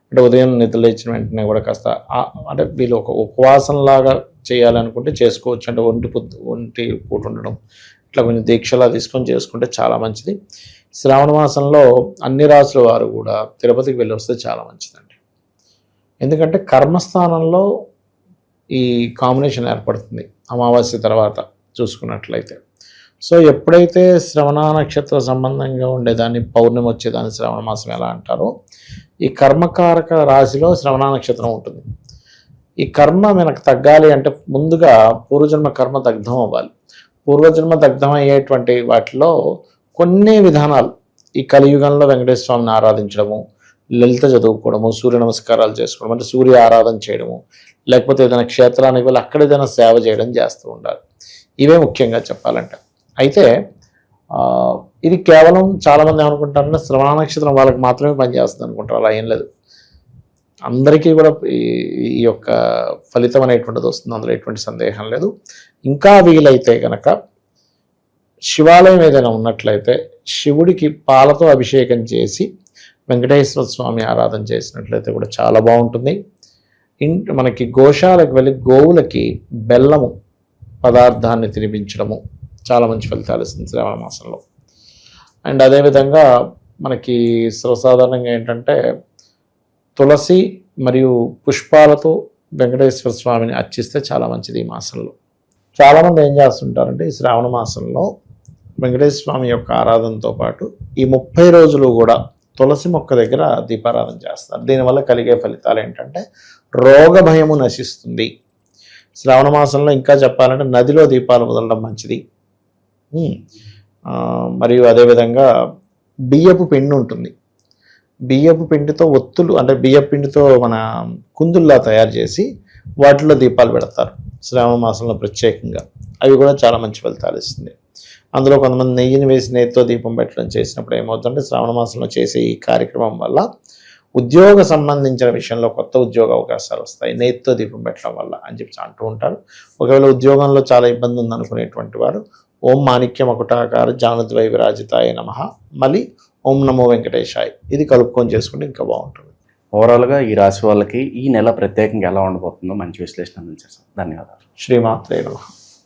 అంటే ఉదయం నిద్ర లేచిన వెంటనే కూడా కాస్త అంటే వీళ్ళు ఒక ఉపవాసంలాగా చేయాలనుకుంటే చేసుకోవచ్చు. అంటే ఒంటి పూట ఉండడం, ఇట్లా కొంచెం దీక్షలా తీసుకొని చేసుకుంటే చాలా మంచిది. శ్రావణ మాసంలో అన్ని రాసుల వారు కూడా తిరుపతికి వెళ్ళి వస్తే చాలా మంచిదండి. ఎందుకంటే కర్మస్థానంలో ఈ కాంబినేషన్ ఏర్పడుతుంది అమావాస్య తర్వాత చూసుకున్నట్లయితే. సో ఎప్పుడైతే శ్రవణ నక్షత్ర సంబంధంగా ఉండేదాన్ని, పౌర్ణమి వచ్చేదాన్ని శ్రవణ మాసం ఎలా అంటారో, ఈ కర్మకారక రాశిలో శ్రవణ నక్షత్రం ఉంటుంది. ఈ కర్మ మనకు తగ్గాలి అంటే ముందుగా పూర్వజన్మ కర్మ దగ్ధం అవ్వాలి. పూర్వజన్మ దగ్ధం అయ్యేటువంటి వాటిలో కొన్ని విధానాలు, ఈ కలియుగంలో వెంకటేశ్వర స్వామిని ఆరాధించడము, లలిత చదువుకోవడము, సూర్య నమస్కారాలు చేసుకోవడం, అంటే సూర్య ఆరాధన చేయడము, లేకపోతే ఏదైనా క్షేత్రానికి వెళ్ళి అక్కడ ఏదైనా సేవ చేయడం చేస్తూ ఉండాలి. ఇవే ముఖ్యంగా చెప్పాలంటే. అయితే ఇది కేవలం చాలామంది ఏమనుకుంటారంటే శ్రవణ నక్షత్రం వాళ్ళకి మాత్రమే పనిచేస్తుంది అనుకుంటారు. అలా ఏం లేదు, అందరికీ కూడా ఈ యొక్క ఫలితం అనేటువంటిది వస్తుంది, అందులో ఎటువంటి సందేహం లేదు. ఇంకా వీలైతే కనుక శివాలయం ఏదైనా ఉన్నట్లయితే శివుడికి పాలతో అభిషేకం చేసి వెంకటేశ్వర స్వామి ఆరాధన చేసినట్లయితే కూడా చాలా బాగుంటుంది. మనకి గోశాలకు వెళ్ళి గోవులకి బెల్లము పదార్థాన్ని తినిపించడము చాలా మంచి ఫలితాలు ఇస్తుంది శ్రావణ మాసంలో. అండ్ అదేవిధంగా మనకి సర్వసాధారణంగా ఏంటంటే తులసి మరియు పుష్పాలతో వెంకటేశ్వర స్వామిని అర్చిస్తే చాలా మంచిది ఈ మాసంలో. చాలామంది ఏం చేస్తుంటారంటే ఈ శ్రావణ మాసంలో వెంకటేశ్వర స్వామి యొక్క ఆరాధనతో పాటు ఈ 30 రోజులు కూడా తులసి మొక్క దగ్గర దీపారాధన చేస్తారు. దీనివల్ల కలిగే ఫలితాలు ఏంటంటే రోగ భయము నశిస్తుంది. శ్రావణ మాసంలో ఇంకా చెప్పాలంటే నదిలో దీపాలు వదలడం మంచిది. మరియు అదేవిధంగా బియ్యపు పిండి ఉంటుంది, బియ్యపు పిండితో ఒత్తులు అంటే బియ్యపు పిండితో మన కుందుల్లా తయారు చేసి వాటిలో దీపాలు పెడతారు శ్రావణ మాసంలో ప్రత్యేకంగా. అవి కూడా చాలా మంచి ఫలితాలు ఇస్తుంది. అందులో కొంతమంది నెయ్యిని వేసి నెయ్యితో దీపం పెట్టడం చేసినప్పుడు ఏమవుతుందంటే శ్రావణ మాసంలో చేసే ఈ కార్యక్రమం వల్ల ఉద్యోగ సంబంధించిన విషయంలో కొత్త ఉద్యోగ అవకాశాలు వస్తాయి నెయ్యితో దీపం పెట్టడం వల్ల అని చెప్పి అంటూ ఉంటారు. ఒకవేళ ఉద్యోగంలో చాలా ఇబ్బంది ఉందనుకునేటువంటి వారు ఓం మాణిక్య మకుటాకార జానుద్వై విరాజితాయ నమః మళ్ళీ ఓం నమో వెంకటేశాయ్ ఇది కలుపుకొని చేసుకుంటే ఇంకా బాగుంటుంది. ఓవరాల్గా ఈ రాశి వాళ్ళకి ఈ నెల ప్రత్యేకంగా ఎలా ఉండబోతుందో మంచి విశ్లేషణ అందించారు సార్. ధన్యవాదాలు. శ్రీమాత్రే నమః.